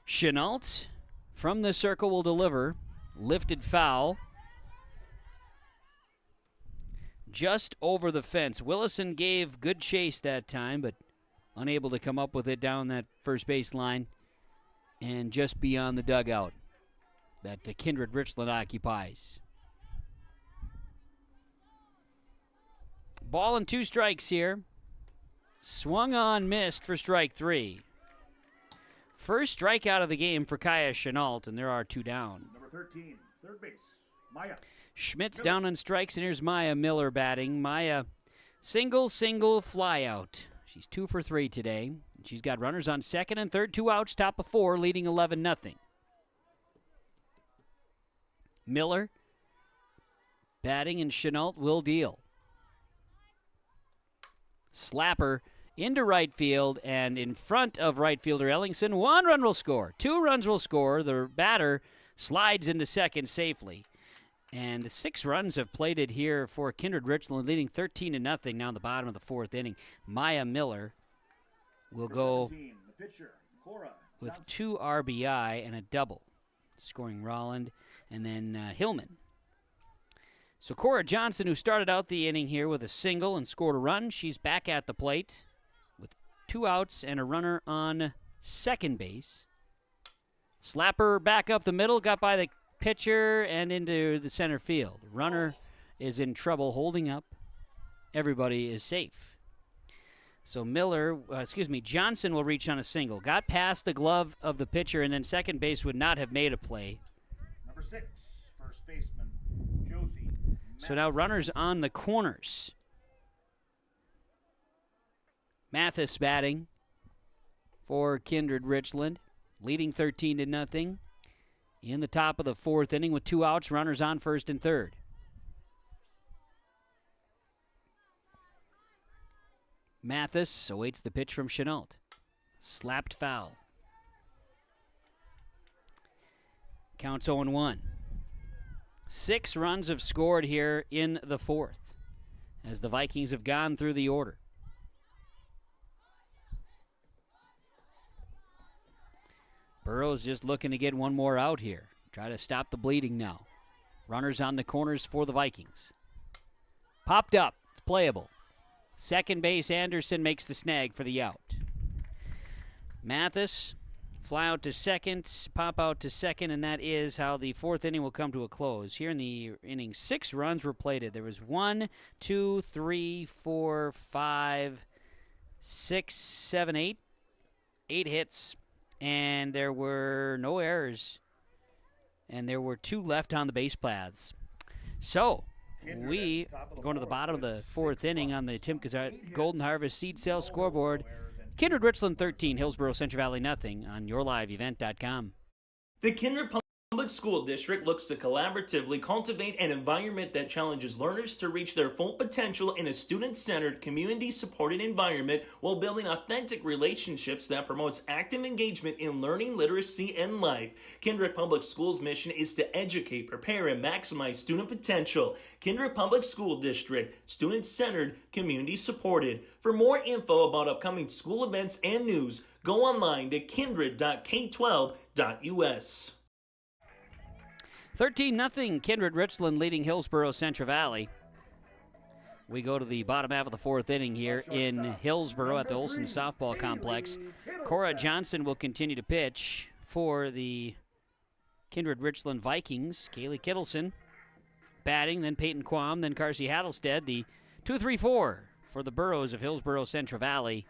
Chenault from the circle will deliver. Lifted foul. Just over the fence. Willison gave good chase that time, but unable to come up with it down that first base line and just beyond the dugout that Kindred-Richland occupies. Ball and 2 strikes here. Swung on, missed for strike 3. First strikeout of the game for Kaya Chenault, and there are 2 down. Number 13, third base, Maya. Schmidt's down on strikes, and here's Maya Miller batting. Maya, single, fly out. She's 2 for 3 today. She's got runners on second and third, 2 outs, top of 4, leading 11-0. Miller batting, and Chenault will deal. Slapper into right field, and in front of right fielder Ellingson, 1 run will score. 2 runs will score. The batter slides into second safely. And 6 runs have plated here for Kindred-Richland, leading 13-0 now in the bottom of the 4th inning. Maya Miller will go 17, the pitcher, Cora with 2 RBI and a double, scoring Rolland and then Hillman. So Cora Johnson, who started out the inning here with a single and scored a run, she's back at the plate with 2 outs and a runner on second base. Slapper back up the middle, got by the pitcher and into the center field. Runner is in trouble, holding up. Everybody is safe. So Johnson will reach on a single. Got past the glove of the pitcher, and then second base would not have made a play. Number 6, first baseman, Josie. So now runners on the corners. Mathis batting for Kindred-Richland, leading 13-0 in the top of the 4th inning with 2 outs, runners on first and third. Mathis awaits the pitch from Chenault. Slapped foul. Counts 0-1. 6 runs have scored here in the 4th as the Vikings have gone through the order. Burrows just looking to get 1 more out here. Try to stop the bleeding now. Runners on the corners for the Vikings. Popped up. It's playable. Second base, Anderson makes the snag for the out. Mathis, fly out to second, pop out to second, and that is how the 4th inning will come to a close. Here in the inning, 6 runs were plated. There was 1, 2, 3, 4, 5, 6, 7, 8. 8 hits, and there were no errors. And there were 2 left on the base paths. So, we going to the bottom of the 4th inning on the Tim Kazart Golden Harvest Seed Sales scoreboard. Kindred-Richland 13, Hillsboro-Central Valley nothing on yourliveevent.com. The Kindred Public School District looks to collaboratively cultivate an environment that challenges learners to reach their full potential in a student-centered, community-supported environment while building authentic relationships that promotes active engagement in learning, literacy, and life. Kindred Public Schools' mission is to educate, prepare, and maximize student potential. Kindred Public School District, student-centered, community-supported. For more info about upcoming school events and news, go online to kindred.k12.us. 13-0, Kindred-Richland leading Hillsboro-Central Valley. We go to the bottom half of the 4th inning here in Hillsboro at the Olson Softball Complex. Cora Johnson will continue to pitch for the Kindred-Richland Vikings. Kaylee Kittleson batting, then Peyton Quam, then Carsey Hattlestead. The 2-3-4 for the Burros of Hillsboro-Central Valley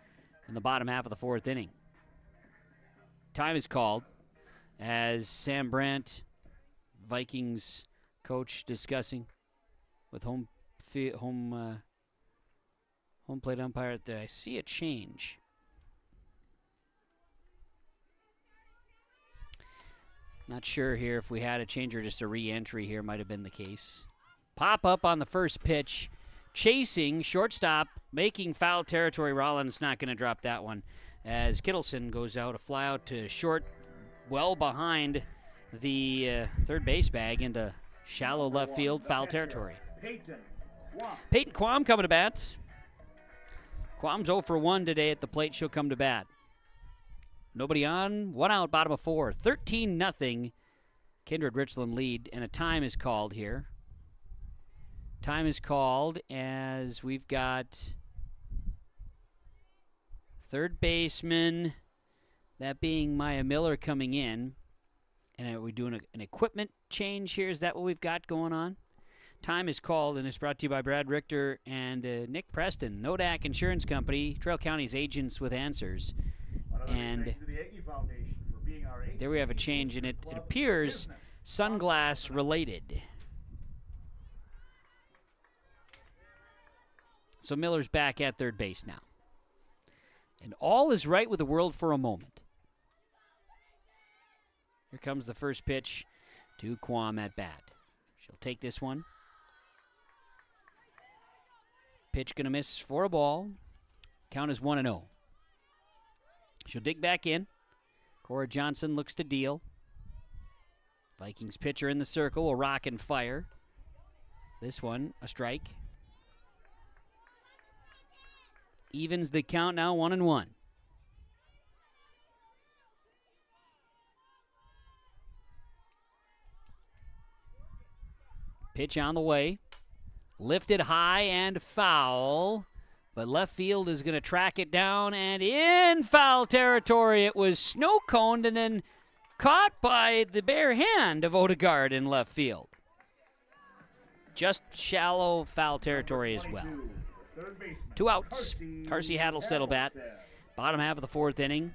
in the bottom half of the 4th inning. Time is called as Sam Brandt, Vikings coach, discussing with home plate umpire. I see a change. Not sure here if we had a change or just a re-entry here. Might have been the case. Pop up on the first pitch. Chasing, shortstop, making foul territory. Rollins not going to drop that one as Kittleson goes out, a fly out to short, well behind the third base bag into Shallow left field, foul territory. Peyton Peyton Quam coming to bat. Quam's 0 for 1 today at the plate. She'll come to bat. Nobody on, 1 out, bottom of 4. 13-0. Kindred-Richland lead, and a time is called here. Time is called as we've got third baseman, that being Maya Miller, coming in. And are we doing an equipment change here? Is that what we've got going on? Time is called, and it's brought to you by Brad Richter and Nick Preston, Nodak Insurance Company, Trail County's agents with answers. And there we have a change, and it appears sunglass related. So Miller's back at third base now. And all is right with the world for a moment. Here comes the first pitch to Quam at bat. She'll take this one. Pitch going to miss for a ball. Count is 1-0. She'll dig back in. Cora Johnson looks to deal. Vikings pitcher in the circle will rock and fire. This one, a strike. Evens the count now, 1-1. Pitch on the way. Lifted high and foul. But left field is going to track it down, and in foul territory. It was snow-coned and then caught by the bare hand of Odegaard in left field. Just shallow foul territory as well. 2 outs. Carsey Haddlestead will bat. Bottom half of the 4th inning.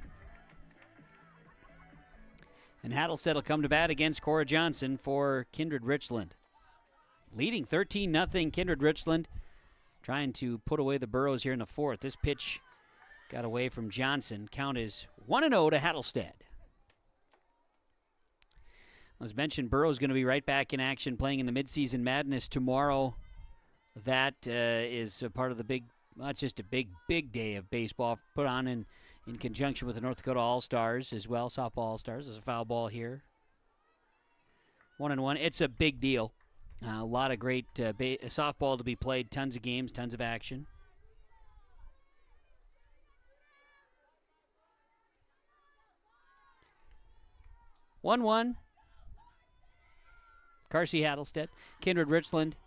And Haddlestead will come to bat against Cora Johnson for Kindred-Richland. Leading 13-0 Kindred-Richland. Trying to put away the Burros here in the 4th. This pitch got away from Johnson. Count is 1-0 to Haddlestead. As mentioned, Burrows going to be right back in action playing in the midseason madness tomorrow. That is a part of the big, well, it's just a big, big day of baseball put on in conjunction with the North Dakota All-Stars as well, softball All-Stars. There's a foul ball here. 1-1. It's a big deal. A lot of great softball to be played, tons of games, tons of action. One. Carsey Haddlestead. Kindred-Richland.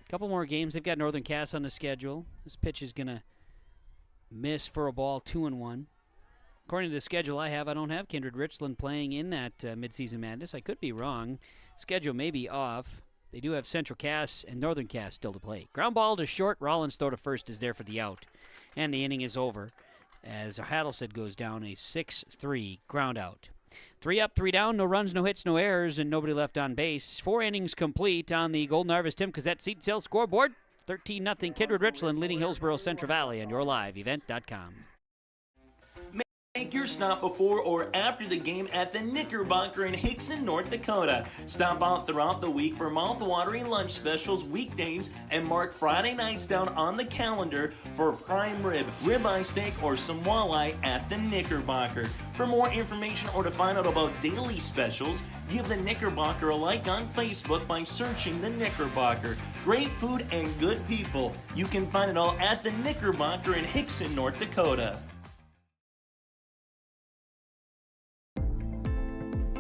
A couple more games. They've got Northern Cass on the schedule. This pitch is going to miss for a ball, 2-1. According to the schedule I have, I don't have Kindred-Richland playing in that midseason madness. I could be wrong. Schedule may be off. They do have Central Cass and Northern Cass still to play. Ground ball to short. Rollins throw to first is there for the out. And the inning is over as Haddlestead goes down a 6-3 ground out. 3 up, 3 down, no runs, no hits, no errors, and nobody left on base. 4 innings complete on the Golden Harvest Tim Cassette seat sale scoreboard. 13-0 Kindred-Richland leading Hillsboro-Central Valley on yourliveevent.com. Make your stop before or after the game at the Knickerbocker in Hickson, North Dakota. Stop out throughout the week for mouth-watering lunch specials weekdays and mark Friday nights down on the calendar for prime rib, ribeye steak, or some walleye at the Knickerbocker. For more information or to find out about daily specials, give the Knickerbocker a like on Facebook by searching the Knickerbocker. Great food and good people. You can find it all at the Knickerbocker in Hickson, North Dakota.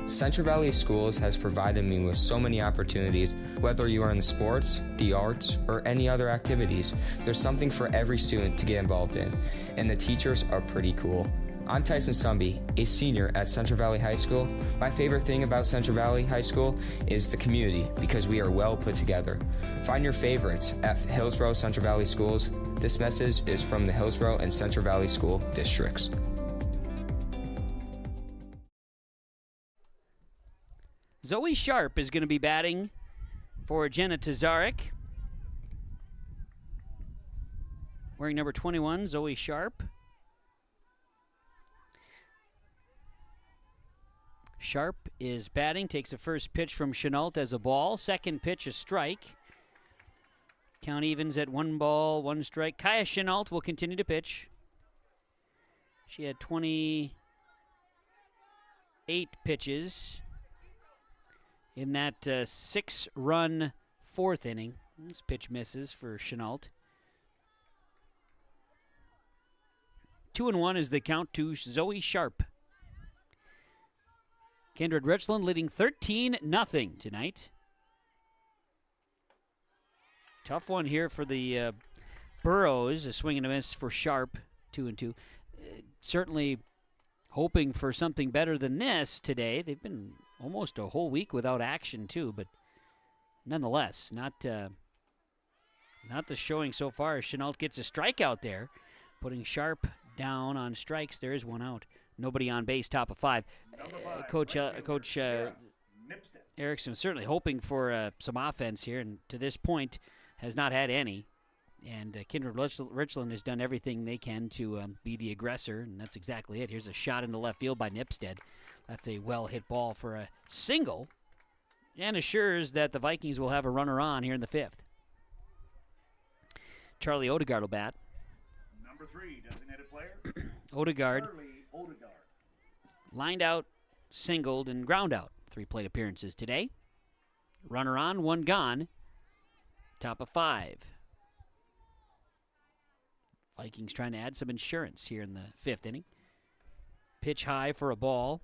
Central Valley Schools has provided me with so many opportunities. Whether you are in the sports, the arts, or any other activities, there's something for every student to get involved in, and the teachers are pretty cool. I'm Tyson Sumby, a senior at Central Valley High School. My favorite thing about Central Valley High School is the community, because we are well put together. Find your favorites at Hillsboro-Central Valley Schools. This message is from the Hillsboro and Central Valley School Districts. Zoe Sharp is going to be batting for Jenna Tazarek. Wearing number 21, Zoe Sharp. Sharp is batting, takes the first pitch from Chenault as a ball. Second pitch, a strike. Count evens at 1 ball, 1 strike. Kaya Chenault will continue to pitch. She had 28 pitches in that 6-run fourth inning. This pitch misses for Chenault. 2-1 is the count to Zoe Sharp. Kindred-Richland leading 13-0 tonight. Tough one here for the Burros. A swing and a miss for Sharp, 2-2. Certainly hoping for something better than this today. They've been almost a whole week without action too, but nonetheless, not the showing so far as Chenault gets a strikeout there, putting Sharp down on strikes. There is one out. Nobody on base, top of 5. Coach Erickson certainly hoping for some offense here, and to this point has not had any. And Kindred-Richland has done everything they can to be the aggressor, and that's exactly it. Here's a shot into left field by Nipstead. That's a well-hit ball for a single, and assures that the Vikings will have a runner on here in the 5th. Charlie Odegaard will bat. Number 3, designated player. Odegaard. Charlie Odegaard. Lined out, singled, and ground out. 3 plate appearances today. Runner on, 1 gone. Top of 5. Vikings trying to add some insurance here in the 5th inning. Pitch high for a ball.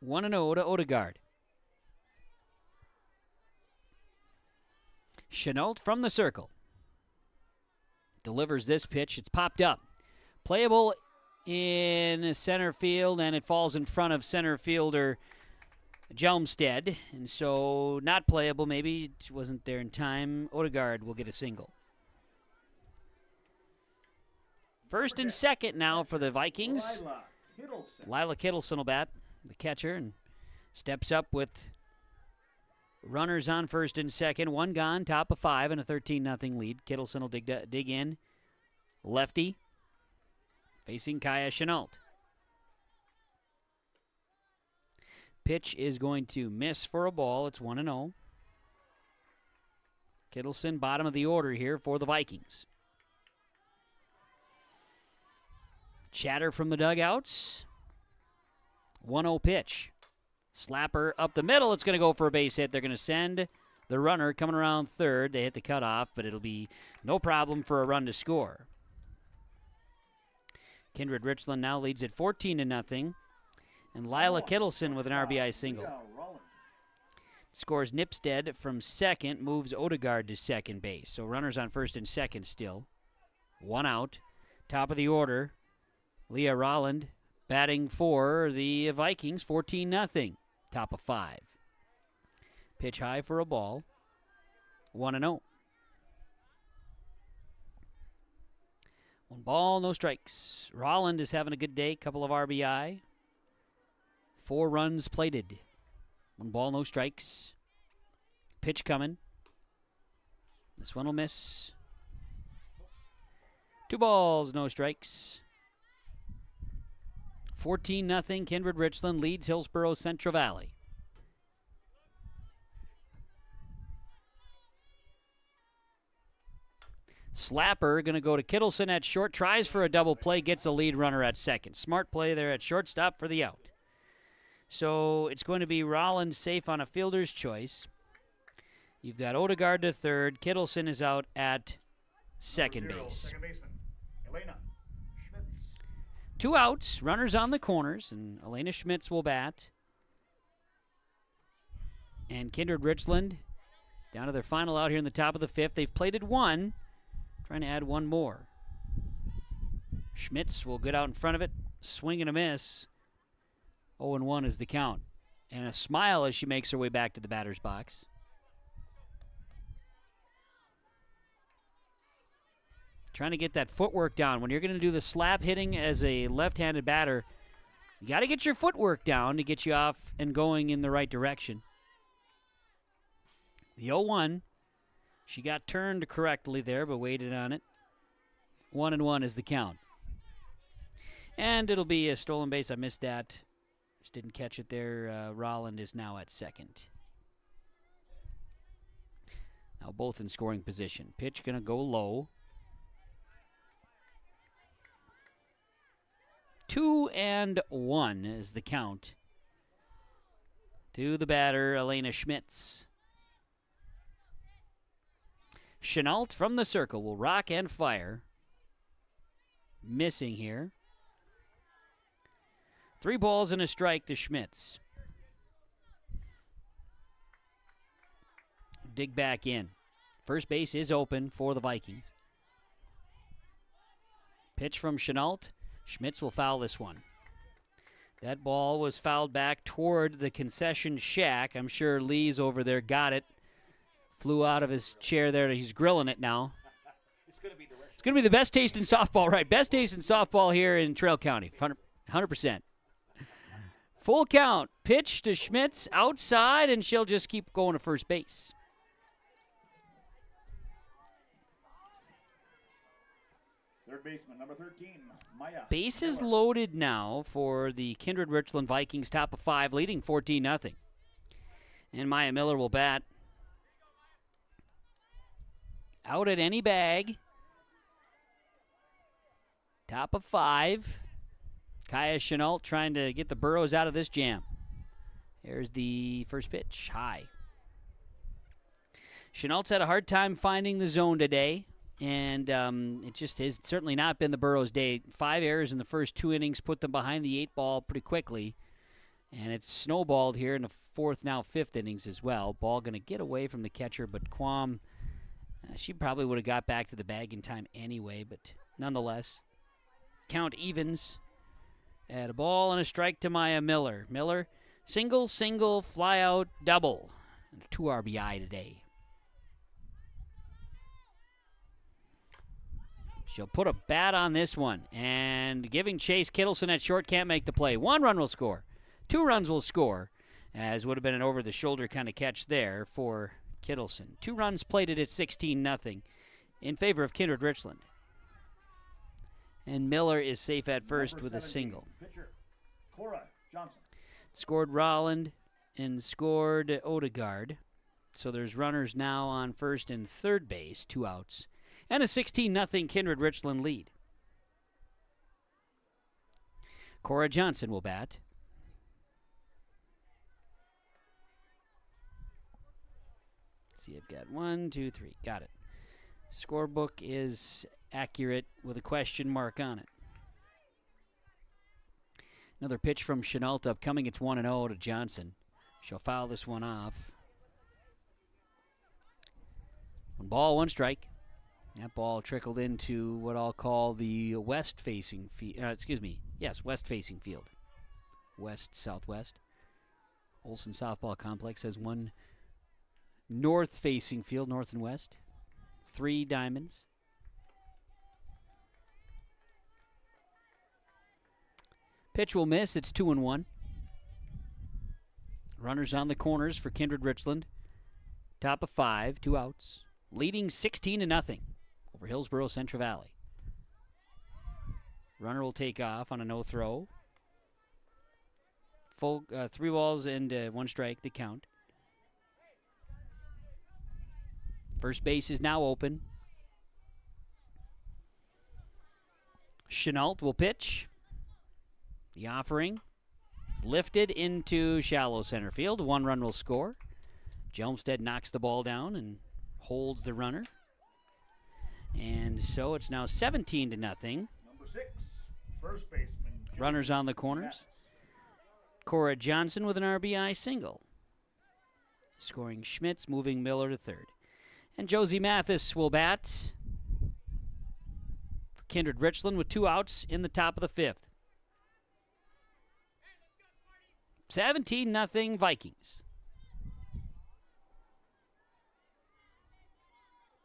1-0 to Odegaard. Chenault from the circle. Delivers this pitch. It's popped up. Playable in center field, and it falls in front of center fielder Jelmstead, and so not playable. Maybe it wasn't there in time. Odegaard will get a single. First and second now for the Vikings. Lila Kittleson will bat, the catcher, and steps up with runners on first and second. 1 gone, top of 5, and a 13-0 lead. Kittleson will dig in. Lefty facing Kaya Chenault. Pitch is going to miss for a ball. It's 1-0. Kittleson, bottom of the order here for the Vikings. Chatter from the dugouts. 1-0 pitch. Slapper up the middle. It's going to go for a base hit. They're going to send the runner coming around third. They hit the cutoff, but it'll be no problem for a run to score. Kindred-Richland now leads at 14-0. And Lila Kittleson with an RBI single. Scores Nipstead from second, moves Odegaard to second base. So runners on first and second still. 1 out. Top of the order, Leah Rolland batting for the Vikings, 14-0. Top of 5. Pitch high for a ball. 1-0. 1 ball, no strikes. Rolland is having a good day, couple of RBI. 4 runs plated. 1 ball, no strikes. Pitch coming. This one will miss. 2 balls, no strikes. 14-0. Kindred-Richland leads Hillsboro-Central Valley. Slapper going to go to Kittleson at short. Tries for a double play. Gets a lead runner at second. Smart play there at shortstop for the out. So it's going to be Rollins safe on a fielder's choice. You've got Odegaard to third. Kittleson is out at second base. Second baseman, Elena Schmitz. 2 outs, runners on the corners, and Elena Schmitz will bat. And Kindred-Richland down to their final out here in the top of the 5th. They've plated 1, trying to add 1 more. Schmitz will get out in front of it, swing and a miss. 0-1 is the count. And a smile as she makes her way back to the batter's box. Trying to get that footwork down. When you're going to do the slap hitting as a left-handed batter, you got to get your footwork down to get you off and going in the right direction. The 0-1, she got turned correctly there, but waited on it. 1-1 is the count. And it'll be a stolen base. I missed that. Just didn't catch it there. Rolland is now at second. Now both in scoring position. Pitch going to go low. 2-1 is the count To the batter, Elena Schmitz. Chenault from the circle will rock and fire. Missing here. 3 balls and a strike to Schmitz. Dig back in. First base is open for the Vikings. Pitch from Chenault. Schmitz will foul this one. That ball was fouled back toward the concession shack. I'm sure Lee's over there got it. Flew out of his chair there. He's grilling it now. It's going to be the best taste in softball, right? Best taste in softball here in Trail County. 100%. Full count. Pitch to Schmitz outside, and she'll just keep going to first base. Third baseman, number 13, Maya. Bases loaded now for the Kindred-Richland Vikings, top of 5, leading 14-0. And Maya Miller will bat. Out at any bag. Top of 5. Kaya Chenault trying to get the Burros out of this jam. Here's the first pitch. High. Chenault's had a hard time finding the zone today, and it just has certainly not been the Burros' day. 5 errors in the first 2 innings put them behind the 8 ball pretty quickly, and it's snowballed here in the 4th, now 5th innings as well. Ball going to get away from the catcher, but Quam, she probably would have got back to the bag in time anyway, but nonetheless, count evens at a ball and a strike to Maya Miller. Miller, single, fly out, double. 2 RBI today. She'll put a bat on this one, and giving chase. Kittleson at short can't make the play. 1 run will score. 2 runs will score, as would have been an over-the-shoulder kind of catch there for Kittleson. 2 runs plated at 16-0 in favor of Kindred-Richland. And Miller is safe at first with a single. Pitcher, Cora Johnson. Scored Rolland and scored Odegaard. So there's runners now on first and third base, 2 outs. And a 16-0 Kindred-Richland lead. Cora Johnson will bat. Let's see, I've got 1, 2, 3. Got it. Scorebook is accurate with a question mark on it. Another pitch from Chenault upcoming. It's 1-0 to Johnson. She'll foul this one off. 1 ball, 1 strike. That ball trickled into what I'll call the west-facing field. West-facing field. West-southwest. Olson Softball Complex has 1 north-facing field, north and west. 3 diamonds. Pitch will miss. It's 2-1. Runners on the corners for Kindred-Richland. Top of 5, 2 outs. Leading 16-0 over Hillsboro-Central Valley. Runner will take off on a no-throw. Full 3 balls and 1 strike, the count. First base is now open. Chenault will pitch. The offering is lifted into shallow center field. 1 run will score. Jelmstead knocks the ball down and holds the runner. And so it's now 17-0. Number 6, first baseman. Runners on the corners. Cora Johnson with an RBI single. Scoring Schmitz, moving Miller to third. And Josie Mathis will bat for Kindred-Richland with 2 outs in the top of the 5th. 17-0 Vikings.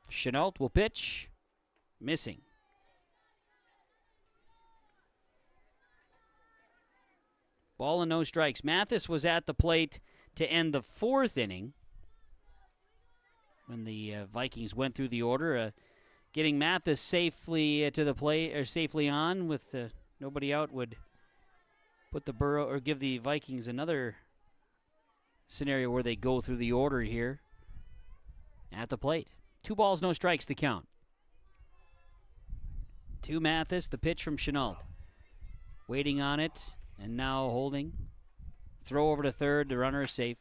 Chenault will pitch. Missing. Ball and no strikes. Mathis was at the plate to end the 4th inning when the Vikings went through the order. Getting Mathis safely to the plate, or safely on with nobody out, would put the Burro or give the Vikings another scenario where they go through the order here at the plate. 2 balls, no strikes to count. To Mathis, the pitch from Chenault. Waiting on it, and now holding. Throw over to third. The runner is safe.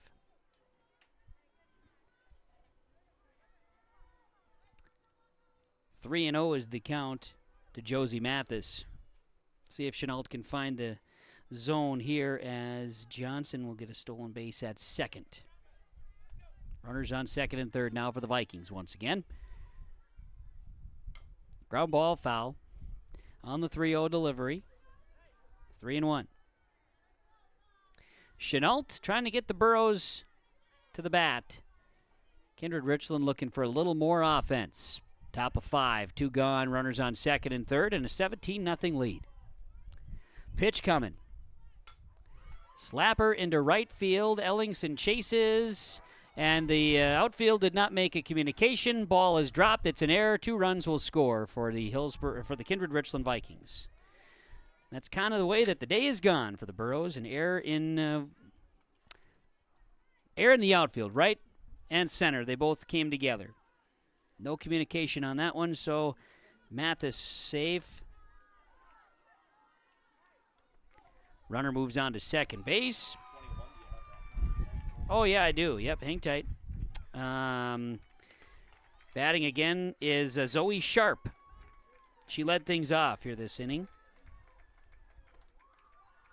Three and 0 is the count to Josie Mathis. See if Chenault can find the zone here as Johnson will get a stolen base at second. Runners on second and third now for the Vikings once again. Ground ball foul on the 3-0 delivery. 3-1. Chenault trying to get the Burros to the bat. Kindred-Richland looking for a little more offense. Top of 5, 2 gone, runners on second and third, and a 17-0 lead. Pitch coming. Slapper into right field. Ellingson chases, and the outfield did not make a communication. Ball is dropped. It's an error. 2 runs will score for the Kindred-Richland Vikings. That's kind of the way that the day is gone for the Burros. An error in the outfield, right and center. They both came together. No communication on that one, so Mathis safe. Runner moves on to second base. Oh, yeah, I do. Yep, hang tight. Batting again is Zoe Sharp. She led things off here this inning.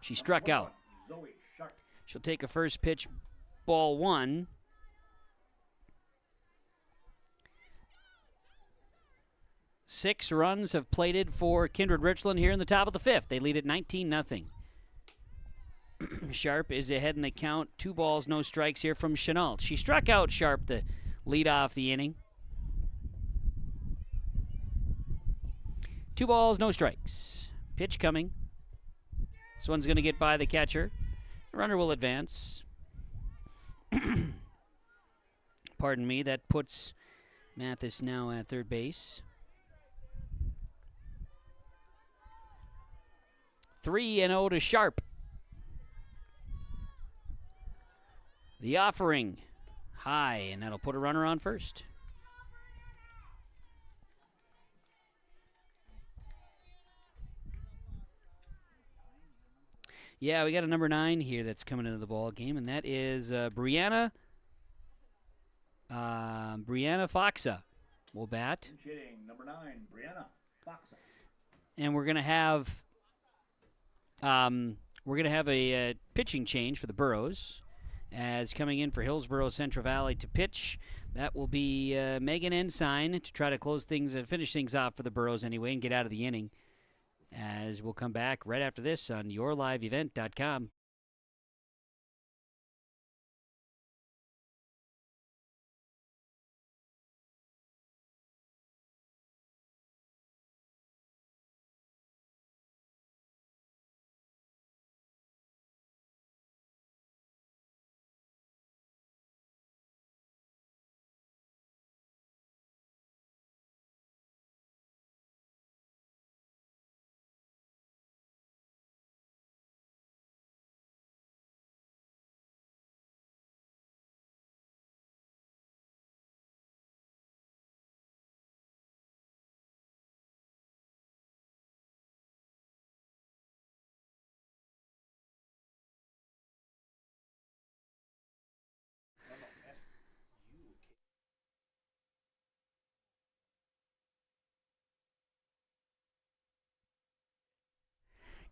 She struck out. She'll take a first pitch, ball 1. Six runs have plated for Kindred-Richland here in the top of the 5th. They lead at 19-0. Sharp is ahead in the count. 2 balls, no strikes here from Chenault. She struck out Sharp to lead off the inning. 2 balls, no strikes. Pitch coming. This one's going to get by the catcher. The runner will advance. Pardon me, that puts Mathis now at third base. 3-0 to Sharp. The offering high, and that'll put a runner on first. Yeah, we got a number 9 here that's coming into the ball game, and that is Brianna Foxa will bat. Number 9, Brianna Foxa. And we're gonna have a pitching change for the Burros, as coming in for Hillsboro-Central Valley to pitch. That will be Megan Ensign to try to close things and finish things off for the Burros anyway and get out of the inning. As we'll come back right after this on yourliveevent.com.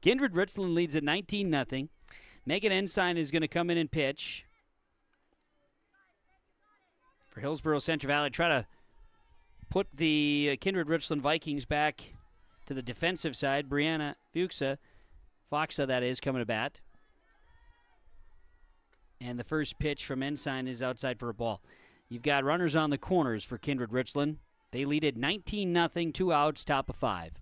Kindred-Richland leads at 19-0. Megan Ensign is going to come in and pitch for Hillsboro-Central Valley. Try to put the Kindred-Richland Vikings back to the defensive side. Brianna Foxa, that is, coming to bat. And the first pitch from Ensign is outside for a ball. You've got runners on the corners for Kindred-Richland. They lead at 19-0, 2 outs, top of 5.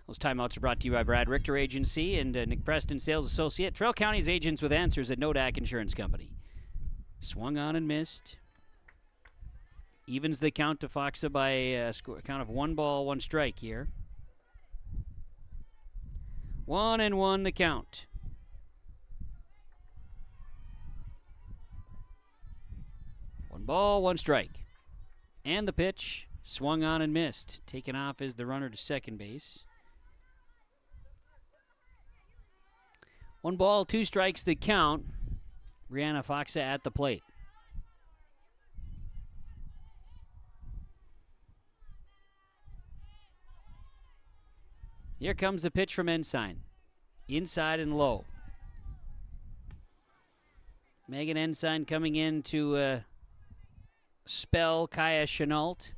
Those timeouts are brought to you by Brad Richter Agency and Nick Preston, Sales Associate. Trail County's agents with answers at Nodak Insurance Company. Swung on and missed. Evens the count to Foxa by a count of 1 ball, 1 strike here. 1-1 the count. One ball, 1 strike. And the pitch, swung on and missed. Taken off is the runner to second base. 1 ball, 2 strikes the count. Brianna Foxa at the plate. Here comes the pitch from Ensign. Inside and low. Megan Ensign coming in to spell Kaya Chenault.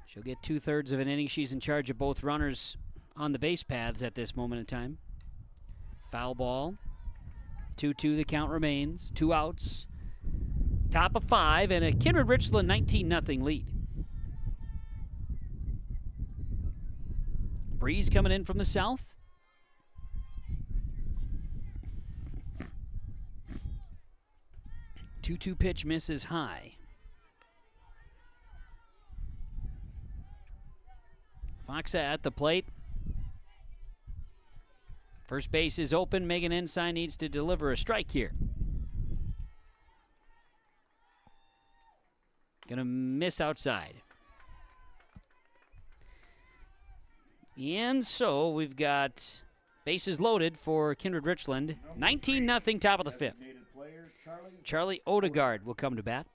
She'll get 2/3 of an inning. She's in charge of both runners on the base paths at this moment in time. Foul ball. 2-2 the count remains. 2 outs. Top of 5 and a Kindred-Richland 19-0 lead. Breeze coming in from the south. Two pitch misses high. Foxa at the plate. First base is open. Megan Ensign needs to deliver a strike here. Gonna miss outside. And so we've got bases loaded for Kindred-Richland. 19-0 top of the 5th. Charlie Odegaard will come to bat.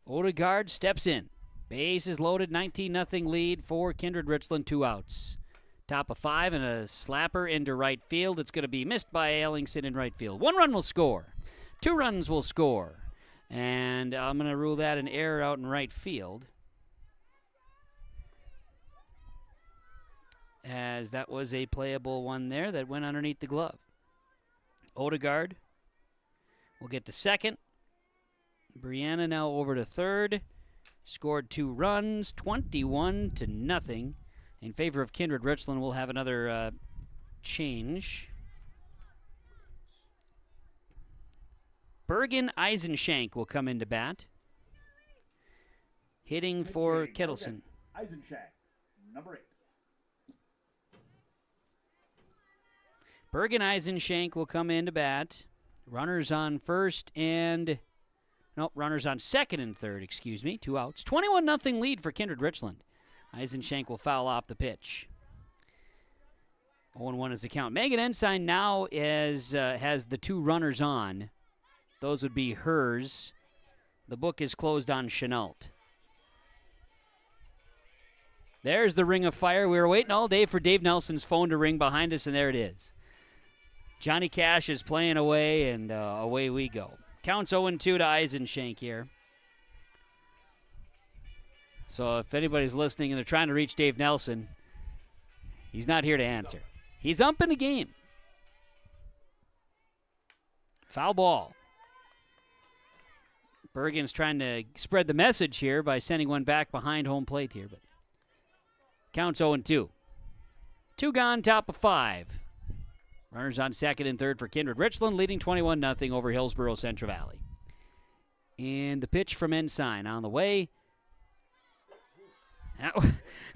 Odegaard steps in. Bases loaded, 19-0 lead for Kindred-Richland, 2 outs. Top of 5 and a slapper into right field. It's going to be missed by Ellingson in right field. 1 run will score. 2 runs will score. And I'm going to rule that an error out in right field, as that was a playable one there that went underneath the glove. Odegaard will get to second. Brianna now over to third. Scored 2 runs, 21-0 in favor of Kindred-Richland. We'll have another change. Bergen Eisenshank will come into bat. Hitting for Kettleson. Eisenshank, number 8. Bergen Eisenshank will come into bat. Runners on first and... No, runners on second and third, 2 outs. 21-0 lead for Kindred-Richland. Eisenshank will foul off the pitch. 0-1 is the count. Megan Ensign now has the 2 runners on. Those would be hers. The book is closed on Chenault. There's the ring of fire. We were waiting all day for Dave Nelson's phone to ring behind us, and there it is. Johnny Cash is playing away, and away we go. Counts 0-2 to Eisenshank here. So if anybody's listening and they're trying to reach Dave Nelson, he's not here to answer. He's umping the game. Foul ball. Bergen's trying to spread the message here by sending one back behind home plate here, but counts 0-2. 2 gone, top of 5. Runners on second and third for Kindred-Richland, leading 21-0 over Hillsboro-Central Valley. And the pitch from Ensign on the way.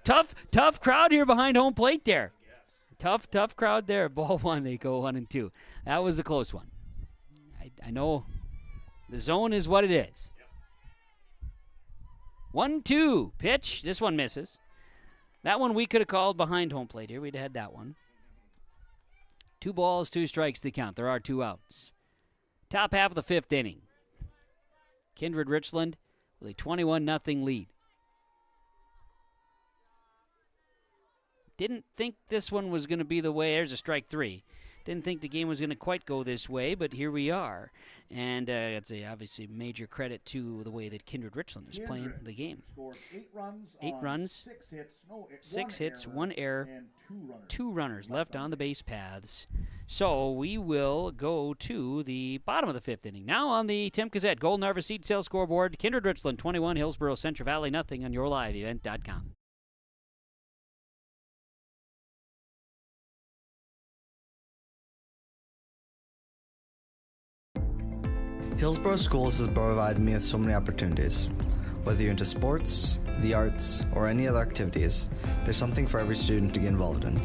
Tough crowd here behind home plate there. Tough crowd there. Ball 1, they go 1-2. That was a close one. I know the zone is what it is. 1-2 pitch. This one misses. That one we could have called behind home plate here. We'd had that one. 2 balls, 2 strikes to count. There are 2 outs. Top half of the 5th inning. Kindred-Richland with a 21-0 lead. Didn't think this one was going to be the way. There's a strike 3. Didn't think the game was going to quite go this way, but here we are. And it's obviously major credit to the way that Kindred-Richland is playing the game. Scores 8 runs, 6 hits, 1 error, 2 runners left on the base paths. So we will go to the bottom of the 5th inning. Now on the Tim Cassette Golden Harvest Seed Sales scoreboard, Kindred-Richland 21, Hillsboro-Central Valley nothing on yourliveevent.com. Hillsboro Schools has provided me with so many opportunities. Whether you're into sports, the arts, or any other activities, there's something for every student to get involved in,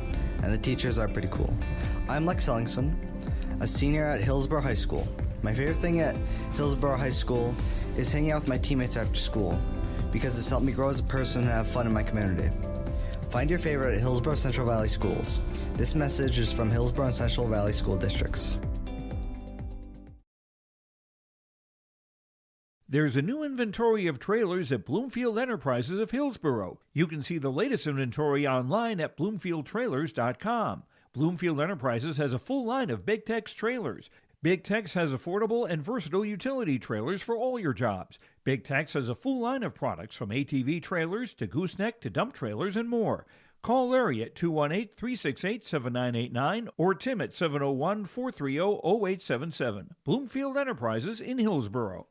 and the teachers are pretty cool. I'm Lex Ellingson, a senior at Hillsboro High School. My favorite thing at Hillsboro High School is hanging out with my teammates after school, because it's helped me grow as a person and have fun in my community. Find your favorite at Hillsboro-Central Valley Schools. This message is from Hillsboro and Central Valley School Districts. There's a new inventory of trailers at Bloomfield Enterprises of Hillsboro. You can see the latest inventory online at BloomfieldTrailers.com. Bloomfield Enterprises has a full line of Big Tex trailers. Big Tex has affordable and versatile utility trailers for all your jobs. Big Tex has a full line of products from ATV trailers to gooseneck to dump trailers and more. Call Larry at 218-368-7989 or Tim at 701-430-0877. Bloomfield Enterprises in Hillsboro.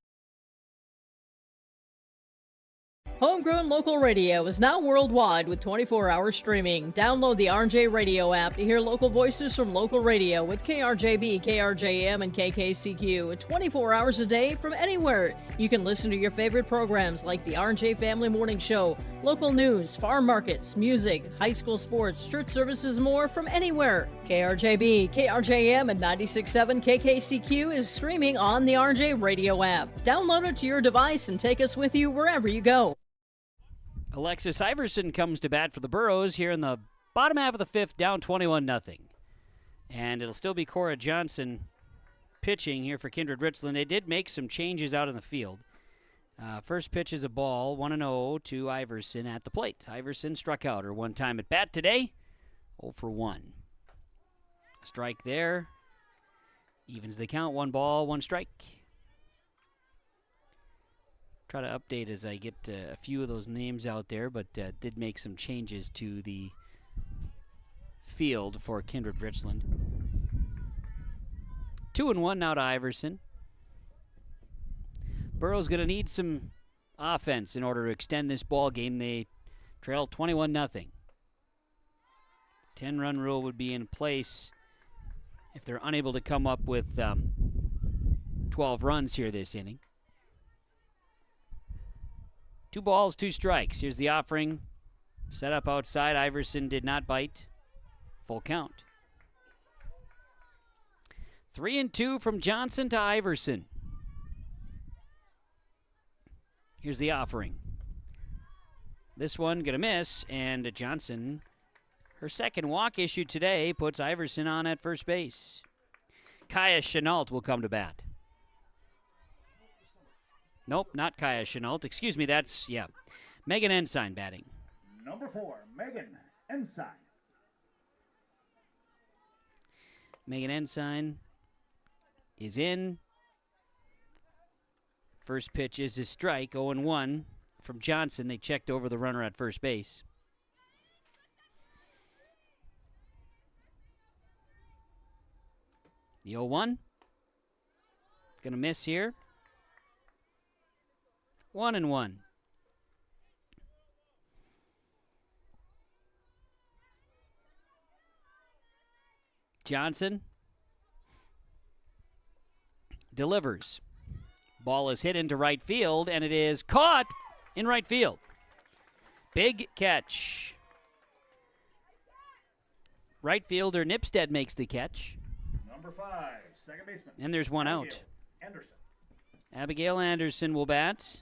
Homegrown local radio is now worldwide with 24-hour streaming. Download the RJ Radio app to hear local voices from local radio with KRJB, KRJM, and KKCQ 24 hours a day from anywhere. You can listen to your favorite programs like the RJ Family Morning Show, local news, farm markets, music, high school sports, church services, more from anywhere. KRJB, KRJM, and 96.7 KKCQ is streaming on the RJ Radio app. Download it to your device and take us with you wherever you go. Alexis Iverson comes to bat for the Burros here in the bottom half of the fifth, down 21-0. And it'll still be Cora Johnson pitching here for Kindred-Richland. They did make some changes out in the field. First pitch is a ball, 1-0 to Iverson at the plate. Iverson struck out her one time at bat today, 0 for 1. A strike there. Evens the count, 1 ball, 1 strike. Try to update as I get a few of those names out there, but did make some changes to the field for Kindred-Richland. 2-1 now to Iverson. Burrow's going to need some offense in order to extend this ball game. They trail 21-0. 10-run rule would be in place if they're unable to come up with 12 runs here this inning. 2 balls, 2 strikes. Here's the offering. Set up outside. Iverson did not bite. Full count. 3-2 from Johnson to Iverson. Here's the offering. This one going to miss, and Johnson, her second walk issued today, puts Iverson on at first base. Kaya Chenault will come to bat. Nope, not Kaya Chenault. Excuse me, that's, Megan Ensign batting. Number 4, Megan Ensign. Megan Ensign is in. First pitch is a strike, 0-1 from Johnson. They checked over the runner at first base. The 0-1. Gonna miss here. 1-1. Johnson delivers. Ball is hit into right field, and it is caught in right field. Big catch. Right fielder Nipstead makes the catch. Number 5, second baseman. And there's one out. Anderson. Abigail Anderson will bat.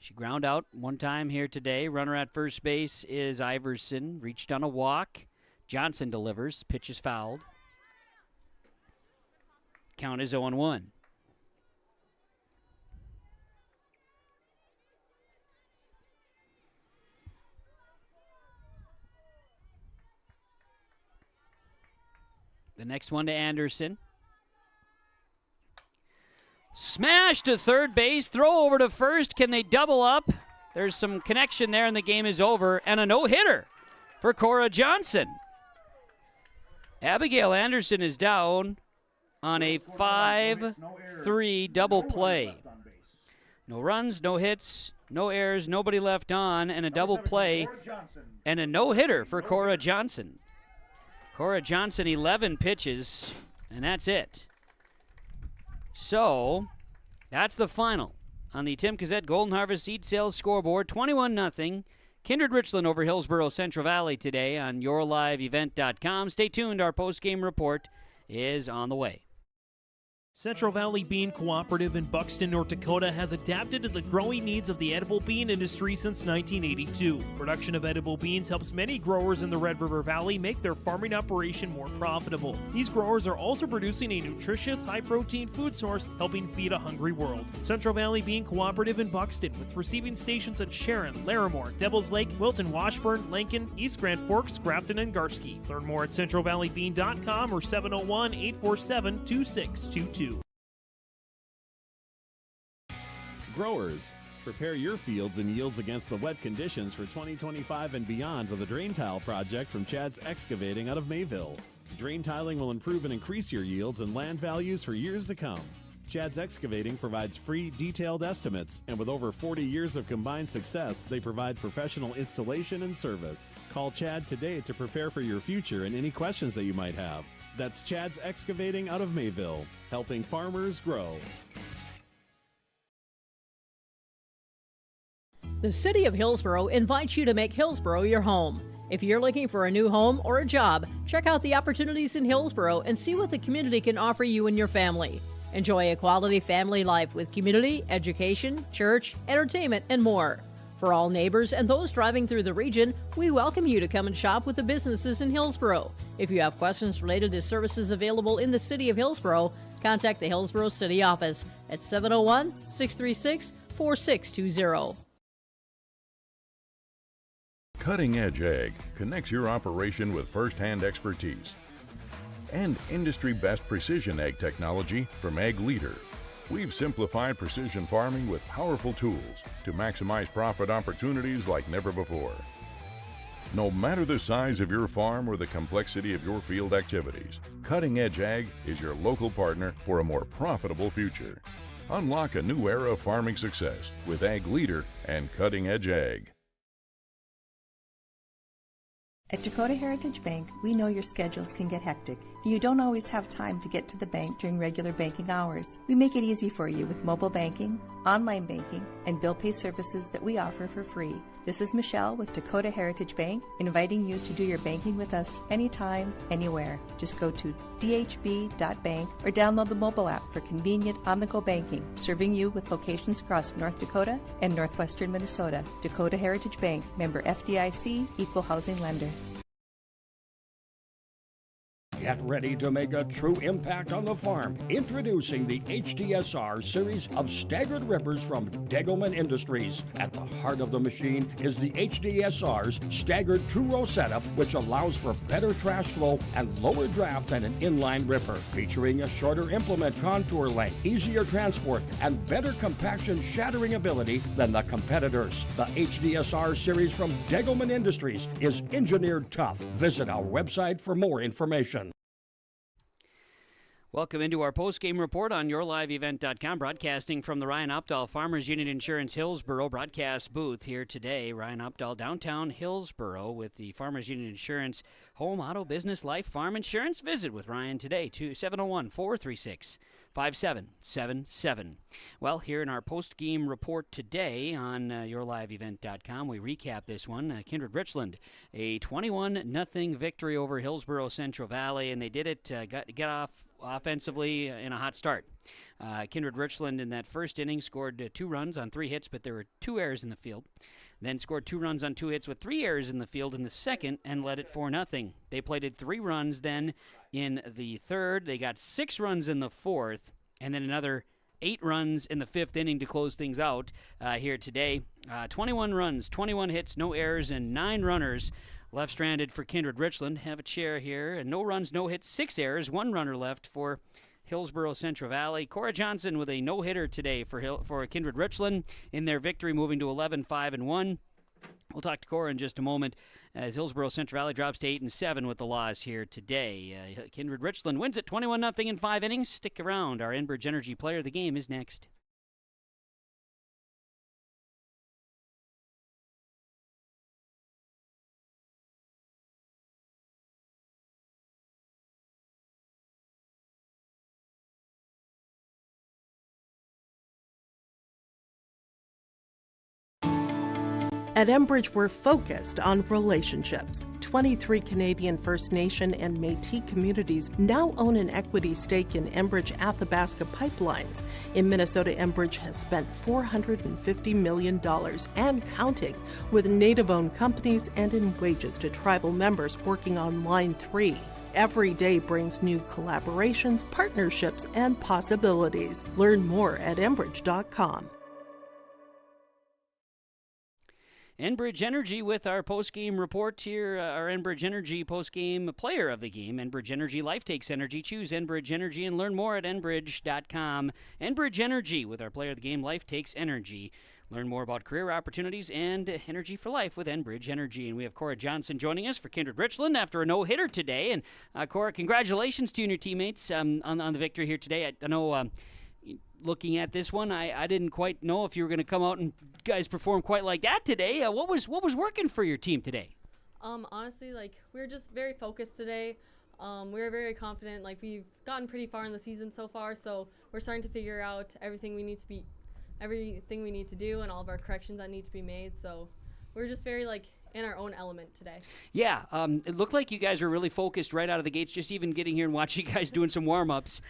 She ground out one time here today. Runner at first base is Iverson. Reached on a walk. Johnson delivers. Pitch is fouled. Count is 0-1. The next one to Anderson. Smash to third base, throw over to first. Can they double up? There's some connection there, and the game is over. And a no-hitter for Cora Johnson. Abigail Anderson is down on a 5-3 double play. No runs, no hits, no errors, nobody left on, and a double play, and a no-hitter for Cora Johnson. Cora Johnson, 11 pitches, and that's it. So, that's the final on the Tim Cassette Golden Harvest Seed Sales scoreboard. 21-0. Kindred-Richland over Hillsboro-Central Valley today on yourliveevent.com. Stay tuned. Our post-game report is on the way. Central Valley Bean Cooperative in Buxton, North Dakota has adapted to the growing needs of the edible bean industry since 1982. Production of edible beans helps many growers in the Red River Valley make their farming operation more profitable. These growers are also producing a nutritious, high-protein food source, helping feed a hungry world. Central Valley Bean Cooperative in Buxton, with receiving stations in Sharon, Larimore, Devils Lake, Wilton, Washburn, Lincoln, East Grand Forks, Grafton, and Garski. Learn more at centralvalleybean.com or 701-847-2622. Growers, prepare your fields and yields against the wet conditions for 2025 and beyond with a drain tile project from Chad's Excavating out of Mayville. Drain tiling will improve and increase your yields and land values for years to come. Chad's Excavating provides free, detailed estimates, and with over 40 years of combined success, they provide professional installation and service. Call Chad today to prepare for your future and any questions that you might have. That's Chad's Excavating out of Mayville, helping farmers grow. The City of Hillsboro invites you to make Hillsboro your home. If you're looking for a new home or a job, check out the opportunities in Hillsboro and see what the community can offer you and your family. Enjoy a quality family life with community, education, church, entertainment, and more. For all neighbors and those driving through the region, we welcome you to come and shop with the businesses in Hillsboro. If you have questions related to services available in the City of Hillsboro, contact the Hillsboro City Office at 701-636-4620. Cutting Edge Ag connects your operation with first-hand expertise and industry best precision ag technology from Ag Leader. We've simplified precision farming with powerful tools to maximize profit opportunities like never before. No matter the size of your farm or the complexity of your field activities, Cutting Edge Ag is your local partner for a more profitable future. Unlock a new era of farming success with Ag Leader and Cutting Edge Ag. At Dakota Heritage Bank, we know your schedules can get hectic. You don't always have time to get to the bank during regular banking hours. We make it easy for you with mobile banking, online banking, and bill pay services that we offer for free. This is Michelle with Dakota Heritage Bank, inviting you to do your banking with us anytime, anywhere. Just go to dhb.bank or download the mobile app for convenient on-the-go banking, serving you with locations across North Dakota and northwestern Minnesota. Dakota Heritage Bank, member FDIC, equal housing lender. Get ready to make a true impact on the farm. Introducing the HDSR series of staggered rippers from Degelman Industries. At the heart of the machine is the HDSR's staggered two-row setup, which allows for better trash flow and lower draft than an inline ripper. Featuring a shorter implement contour length, easier transport, and better compaction shattering ability than the competitors. The HDSR series from Degelman Industries is engineered tough. Visit our website for more information. Welcome into our post-game report on YourLiveEvent.com, broadcasting from the Ryan Opdahl Farmers Union Insurance Hillsboro broadcast booth here today. Ryan Opdahl, downtown Hillsboro, with the Farmers Union Insurance Home, Auto, Business, Life, Farm Insurance. Visit with Ryan today, 701-436-5777. Well, here in our post-game report today on YourLiveEvent.com, we recap this one. Kindred-Richland, a 21-0 victory over Hillsboro-Central Valley, and they did it, get off offensively in a hot start. Kindred-Richland in that first inning scored 2 runs on 3 hits, but there were 2 errors in the field. Then scored 2 runs on 2 hits with 3 errors in the field in the second and led it 4-0. They plated 3 runs then in the third. They got 6 runs in the fourth, and then another 8 runs in the 5th inning to close things out here today. 21 runs, 21 hits, no errors, and 9 runners left stranded for Kindred-Richland. Have a chair here. And no runs, no hits, 6 errors, 1 runner left for Hillsboro-Central Valley. Cora Johnson with a no-hitter today for Kindred-Richland in their victory, moving to 11-5-1. We'll talk to Cora in just a moment as Hillsboro-Central Valley drops to 8-7 with the loss here today. Kindred-Richland wins it 21-0 in 5 innings. Stick around. Our Enbridge Energy Player of the Game is next. At Enbridge, we're focused on relationships. 23 Canadian First Nation and Métis communities now own an equity stake in Enbridge-Athabasca pipelines. In Minnesota, Enbridge has spent $450 million and counting, with Native-owned companies and in wages to tribal members working on Line 3. Every day brings new collaborations, partnerships, and possibilities. Learn more at Enbridge.com. Enbridge Energy with our post-game report here. Our Enbridge Energy post-game player of the game. Enbridge Energy, life takes energy. Choose Enbridge Energy and learn more at Enbridge.com. Enbridge Energy with our player of the game, life takes energy. Learn more about career opportunities and energy for life with Enbridge Energy. And we have Cora Johnson joining us for Kindred-Richland after a no-hitter today. And Cora, congratulations to you and your teammates on the victory here today. I know looking at this one, I didn't quite know if you were going to come out and guys perform quite like that today. What was working for your team today? Honestly, we were just very focused today. We were very confident. We've gotten pretty far in the season so far, so we're starting to figure out everything we need to do and all of our corrections that need to be made. So we're just very in our own element today. Yeah, it looked like you guys were really focused right out of the gates, just even getting here and watching you guys doing some warm-ups.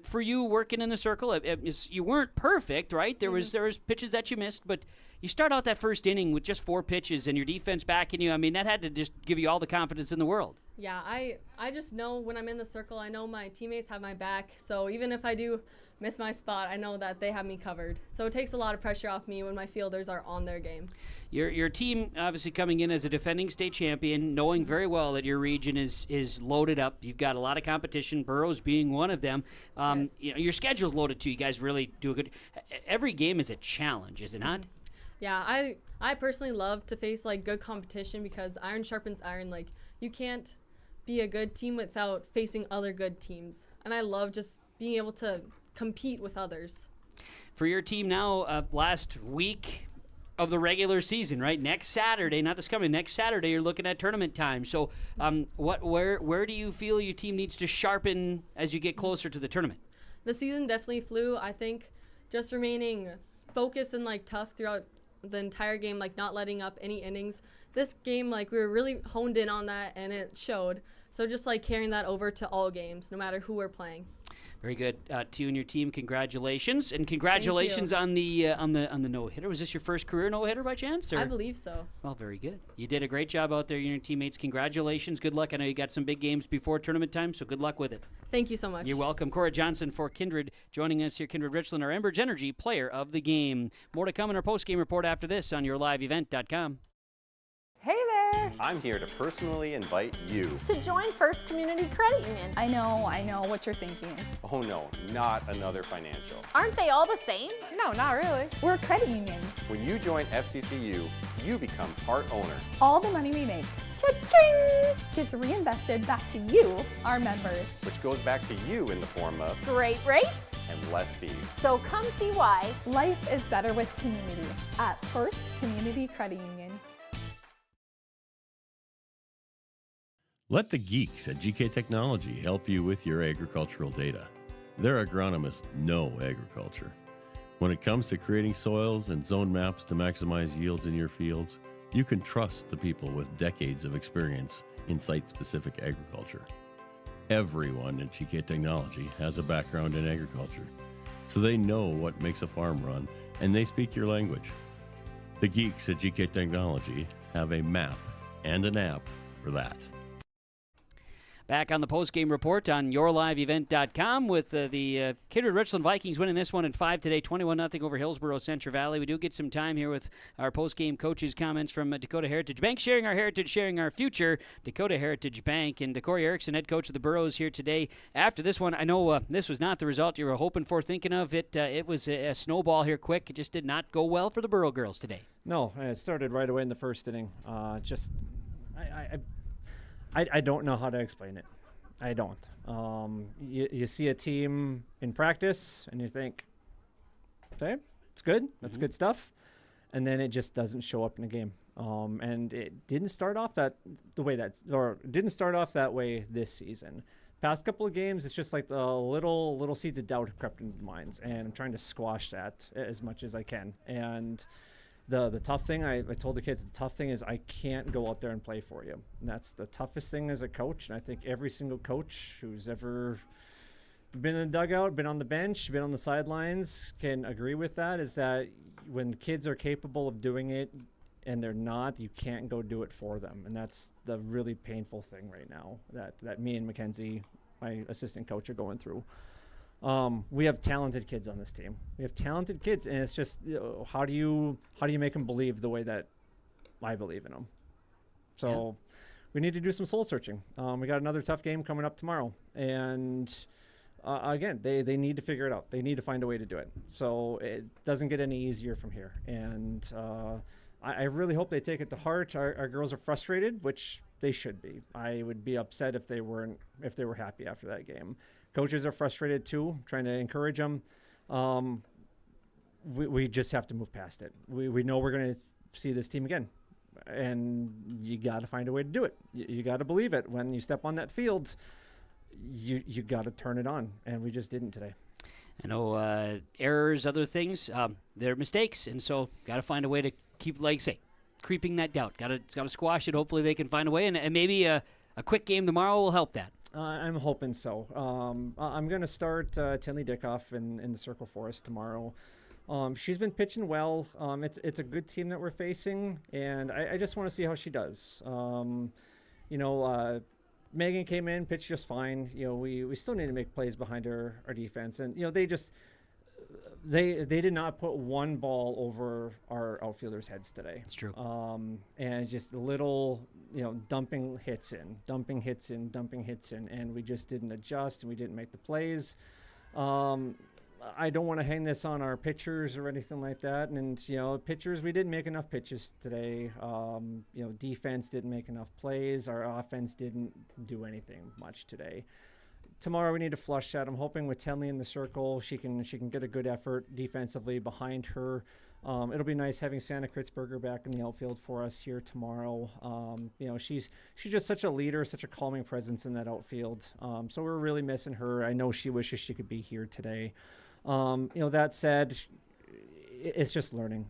For you working in the circle, you weren't perfect, right? There was pitches that you missed, but you start out that first inning with just 4 pitches and your defense backing you. I mean, that had to just give you all the confidence in the world. Yeah, I just know when I'm in the circle, I know my teammates have my back. So even if I do miss my spot, I know that they have me covered. So it takes a lot of pressure off me when my fielders are on their game. Your team obviously coming in as a defending state champion, knowing very well that your region is loaded up. You've got a lot of competition, Burroughs being one of them. Yes. Your schedule's loaded too. You guys really do a good. Every game is a challenge, is it not? Yeah, I personally love to face good competition because iron sharpens iron. You can't be a good team without facing other good teams. And I love just being able to compete with others. For your team now, last week of the regular season, right? Next Saturday, not this coming, next Saturday, you're looking at tournament time. So where do you feel your team needs to sharpen as you get closer to the tournament? The season definitely flew. I think just remaining focused and tough throughout the entire game, not letting up any innings. This game, we were really honed in on that, and it showed. So just carrying that over to all games, no matter who we're playing. Very good. To you and your team, congratulations, and congratulations on the no-hitter. Was this your first career no-hitter by chance? Or? I believe so. Well, very good. You did a great job out there, you and your teammates. Congratulations. Good luck. I know you got some big games before tournament time, so good luck with it. Thank you so much. You're welcome. Cora Johnson for Kindred, joining us here. Kindred-Richland, our Enbridge Energy player of the game. More to come in our post-game report after this on yourliveevent.com. Hey there! I'm here to personally invite you to join First Community Credit Union. I know what you're thinking. Oh no, not another financial. Aren't they all the same? No, not really. We're a credit union. When you join FCCU, you become part owner. All the money we make, cha-ching, gets reinvested back to you, our members. Which goes back to you in the form of great rates and less fees. So come see why life is better with community at First Community Credit Union. Let the geeks at GK Technology help you with your agricultural data. Their agronomists know agriculture. When it comes to creating soils and zone maps to maximize yields in your fields, you can trust the people with decades of experience in site-specific agriculture. Everyone at GK Technology has a background in agriculture, so they know what makes a farm run, and they speak your language. The geeks at GK Technology have a map and an app for that. Back on the post-game report on yourliveevent.com with the Kindred-Richland Vikings winning this one in 5 today, 21-0 over Hillsboro-Central Valley. We do get some time here with our post-game coaches' comments from Dakota Heritage Bank, sharing our heritage, sharing our future. Dakota Heritage Bank, and Corey Erickson, head coach of the Burros, here today. After this one, I know this was not the result you were hoping for, thinking of it. It was a snowball here quick. It just did not go well for the Burro girls today. No, it started right away in the first inning. I don't know how to explain it. I don't. You see a team in practice and you think, okay, it's good. That's good stuff. And then it just doesn't show up in the game. And it didn't start off that way this season. Past couple of games, it's just like the little seeds of doubt have crept into the minds, and I'm trying to squash that as much as I can. And The tough thing, I told the kids, the tough thing is I can't go out there and play for you. And that's the toughest thing as a coach. And I think every single coach who's ever been in the dugout, been on the bench, been on the sidelines can agree with that, is that when kids are capable of doing it and they're not, you can't go do it for them. And that's the really painful thing right now that me and Mackenzie, my assistant coach, are going through. We have talented kids on this team. We have talented kids, and it's just, how do you make them believe the way that I believe in them? So we need to do some soul searching. We got another tough game coming up tomorrow, and again, they need to figure it out. They need to find a way to do it. So it doesn't get any easier from here. And I really hope they take it to heart. Our girls are frustrated, which they should be. I would be upset if they were happy after that game. Coaches are frustrated too, trying to encourage them. We just have to move past it. We know we're going to see this team again, and you got to find a way to do it. You got to believe it. When you step on that field, you got to turn it on, and we just didn't today. I know errors, other things, they're mistakes, and so got to find a way to keep, like say, creeping that doubt. Got to squash it. Hopefully they can find a way, and maybe a quick game tomorrow will help that. I'm hoping so. I'm going to start Tinley Dickoff in the circle for us tomorrow. She's been pitching well. It's a good team that we're facing, and I just want to see how she does. Megan came in, pitched just fine. We still need to make plays behind our defense, and they did not put one ball over our outfielders' heads today. It's true. And just little, dumping hits in, and we just didn't adjust, and we didn't make the plays. I don't want to hang this on our pitchers or anything like that. And, pitchers, we didn't make enough pitches today. Defense didn't make enough plays. Our offense didn't do anything much today. Tomorrow we need to flush that. I'm hoping with Tenley in the circle, she can get a good effort defensively behind her. It'll be nice having Santa Kritzberger back in the outfield for us here tomorrow. She's just such a leader, such a calming presence in that outfield. So we're really missing her. I know she wishes she could be here today. That said, it's just learning.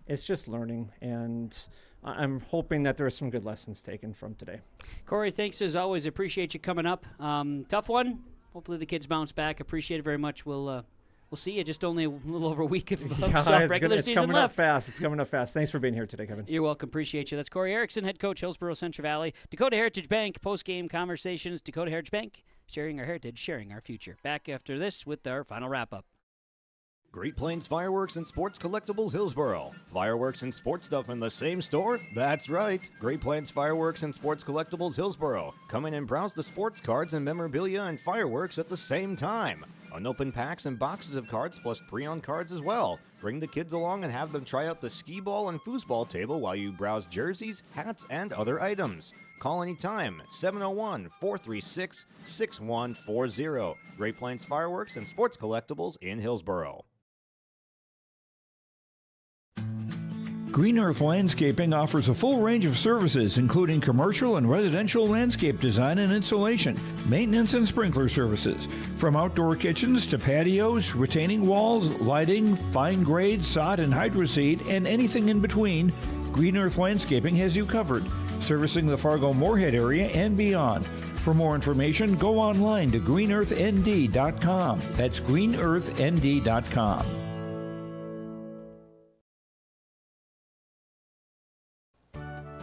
And I'm hoping that there are some good lessons taken from today. Corey, thanks as always. Appreciate you coming up. Tough one. Hopefully the kids bounce back. Appreciate it very much. We'll see you. Just only a little over a week of regular season left. It's coming up fast. Thanks for being here today, Kevin. You're welcome. Appreciate you. That's Corey Erickson, head coach, Hillsboro-Central Valley. Dakota Heritage Bank, post-game conversations. Dakota Heritage Bank, sharing our heritage, sharing our future. Back after this with our final wrap-up. Great Plains Fireworks and Sports Collectibles Hillsboro. Fireworks and sports stuff in the same store? That's right. Great Plains Fireworks and Sports Collectibles Hillsboro. Come in and browse the sports cards and memorabilia and fireworks at the same time. Unopened packs and boxes of cards plus pre-owned cards as well. Bring the kids along and have them try out the skee ball and foosball table while you browse jerseys, hats, and other items. Call anytime, 701-436-6140. Great Plains Fireworks and Sports Collectibles in Hillsboro. Green Earth Landscaping offers a full range of services, including commercial and residential landscape design and installation, maintenance and sprinkler services. From outdoor kitchens to patios, retaining walls, lighting, fine grade, sod and hydroseed, and anything in between, Green Earth Landscaping has you covered, servicing the Fargo-Moorhead area and beyond. For more information, go online to greenearthnd.com. That's greenearthnd.com.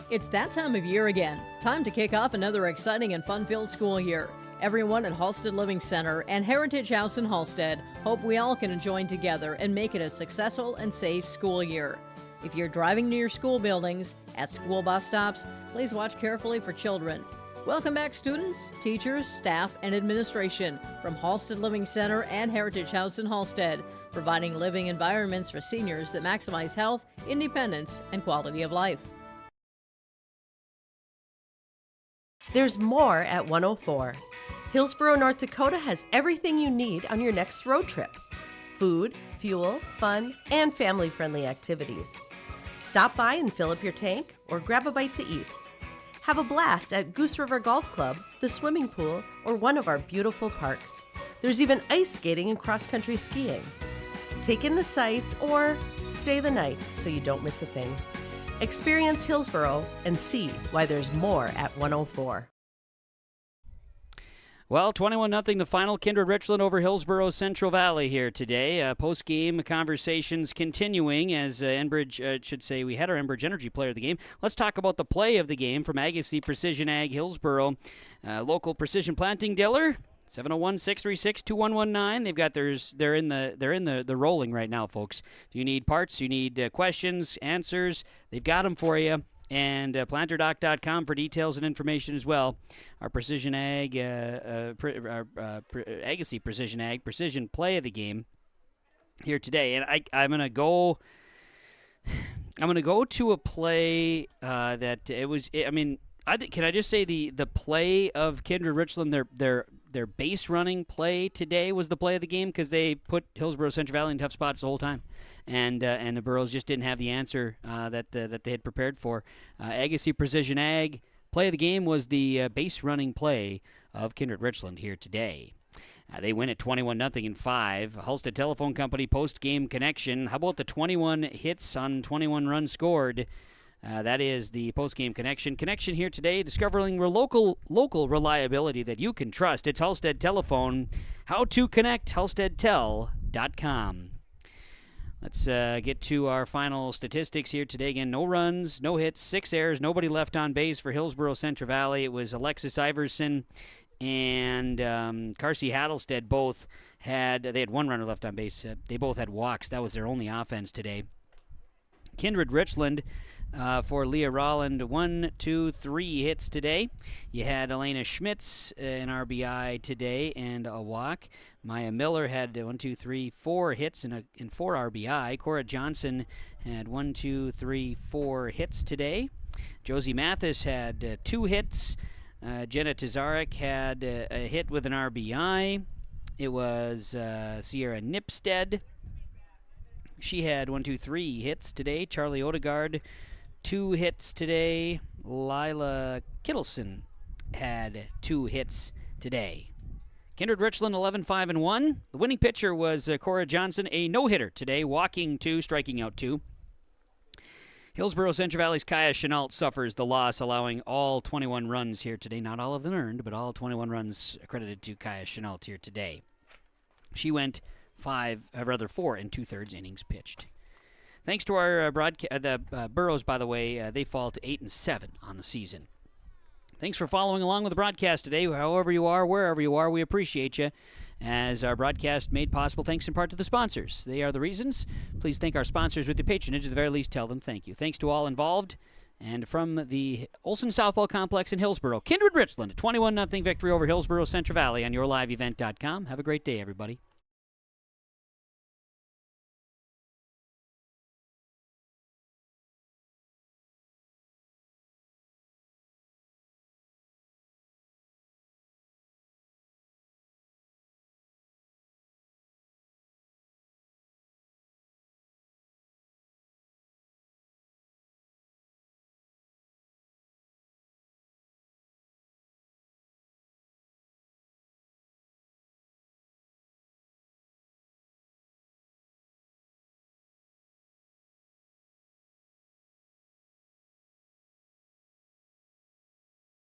It's that time of year again. Time to kick off another exciting and fun-filled school year. Everyone at Halstead Living Center and Heritage House in Halstead hope we all can join together and make it a successful and safe school year. If you're driving near school buildings, at school bus stops, please watch carefully for children. Welcome back, students, teachers, staff, and administration from Halstead Living Center and Heritage House in Halstead, providing living environments for seniors that maximize health, independence, and quality of life. There's more at 104. Hillsboro, North Dakota has everything you need on your next road trip. Food, fuel, fun, and family-friendly activities. Stop by and fill up your tank or grab a bite to eat. Have a blast at Goose River Golf Club, the swimming pool, or one of our beautiful parks. There's even ice skating and cross-country skiing. Take in the sights or stay the night so you don't miss a thing. Experience Hillsboro and see why there's more at 104. Well, 21-0 the final. Kindred-Richland over Hillsboro-Central Valley here today. Post-game conversations continuing as Enbridge should say we had our Enbridge Energy player of the game. Let's talk about the play of the game from Agassiz Precision Ag Hillsboro. Local precision planting dealer. 701-636-2119. They've got they're in the rolling right now, folks. If you need parts, you need questions, answers, they've got them for you. And planterdoc.com for details and information as well. Our Precision Ag, Agassiz Precision Ag, precision play of the game here today. And I'm gonna go to a play that it was. Can I just say the play of Kindred-Richland, their base running play today was the play of the game because they put Hillsboro-Central Valley in tough spots the whole time, and the Burros just didn't have the answer that they had prepared for. Agassiz Precision Ag play of the game was the base running play of Kindred-Richland here today. They win at 21-0 in 5. Halstead Telephone Company post-game connection. How about the 21 hits on 21 runs scored? That is the post-game connection. Connection here today, discovering local reliability that you can trust. It's Halstead Telephone. How to connect, halsteadtel.com. Let's get to our final statistics here today. Again, no runs, no hits, 6 errors, nobody left on base for Hillsboro-Central Valley. It was Alexis Iverson and Carsey Hattlestead both had 1 runner left on base. They both had walks. That was their only offense today. Kindred-Richland for Leah Rolland, 1, 2, 3 hits today. You had Elena Schmitz, an RBI today and a walk. Maya Miller had 1, 2, 3, 4 hits and 4 RBI. Cora Johnson had 1, 2, 3, 4 hits today. Josie Mathis had 2 hits. Jenna Tazarek had a hit with an RBI. It was Sierra Nipstead. She had 1, 2, 3 hits today. Charlie Odegaard, 2 hits today. Lila Kittleson had 2 hits today. Kindred-Richland 11-5-1. The winning pitcher was Cora Johnson, a no-hitter today, walking 2, striking out 2. Hillsboro-Central Valley's Kaya Chenault suffers the loss, allowing all 21 runs here today. Not all of them earned, but all 21 runs accredited to Kaya Chenault here today. She went 4 2/3 innings pitched. Thanks to our the Burros, by the way, they fall to 8-7 on the season. Thanks for following along with the broadcast today. However you are, wherever you are, we appreciate you. As our broadcast made possible, thanks in part to the sponsors. They are the reasons. Please thank our sponsors with your patronage. At the very least, tell them thank you. Thanks to all involved. And from the Olson Softball Complex in Hillsboro, Kindred-Richland, a 21-0 victory over Hillsboro-Central Valley on yourliveevent.com. Have a great day, everybody.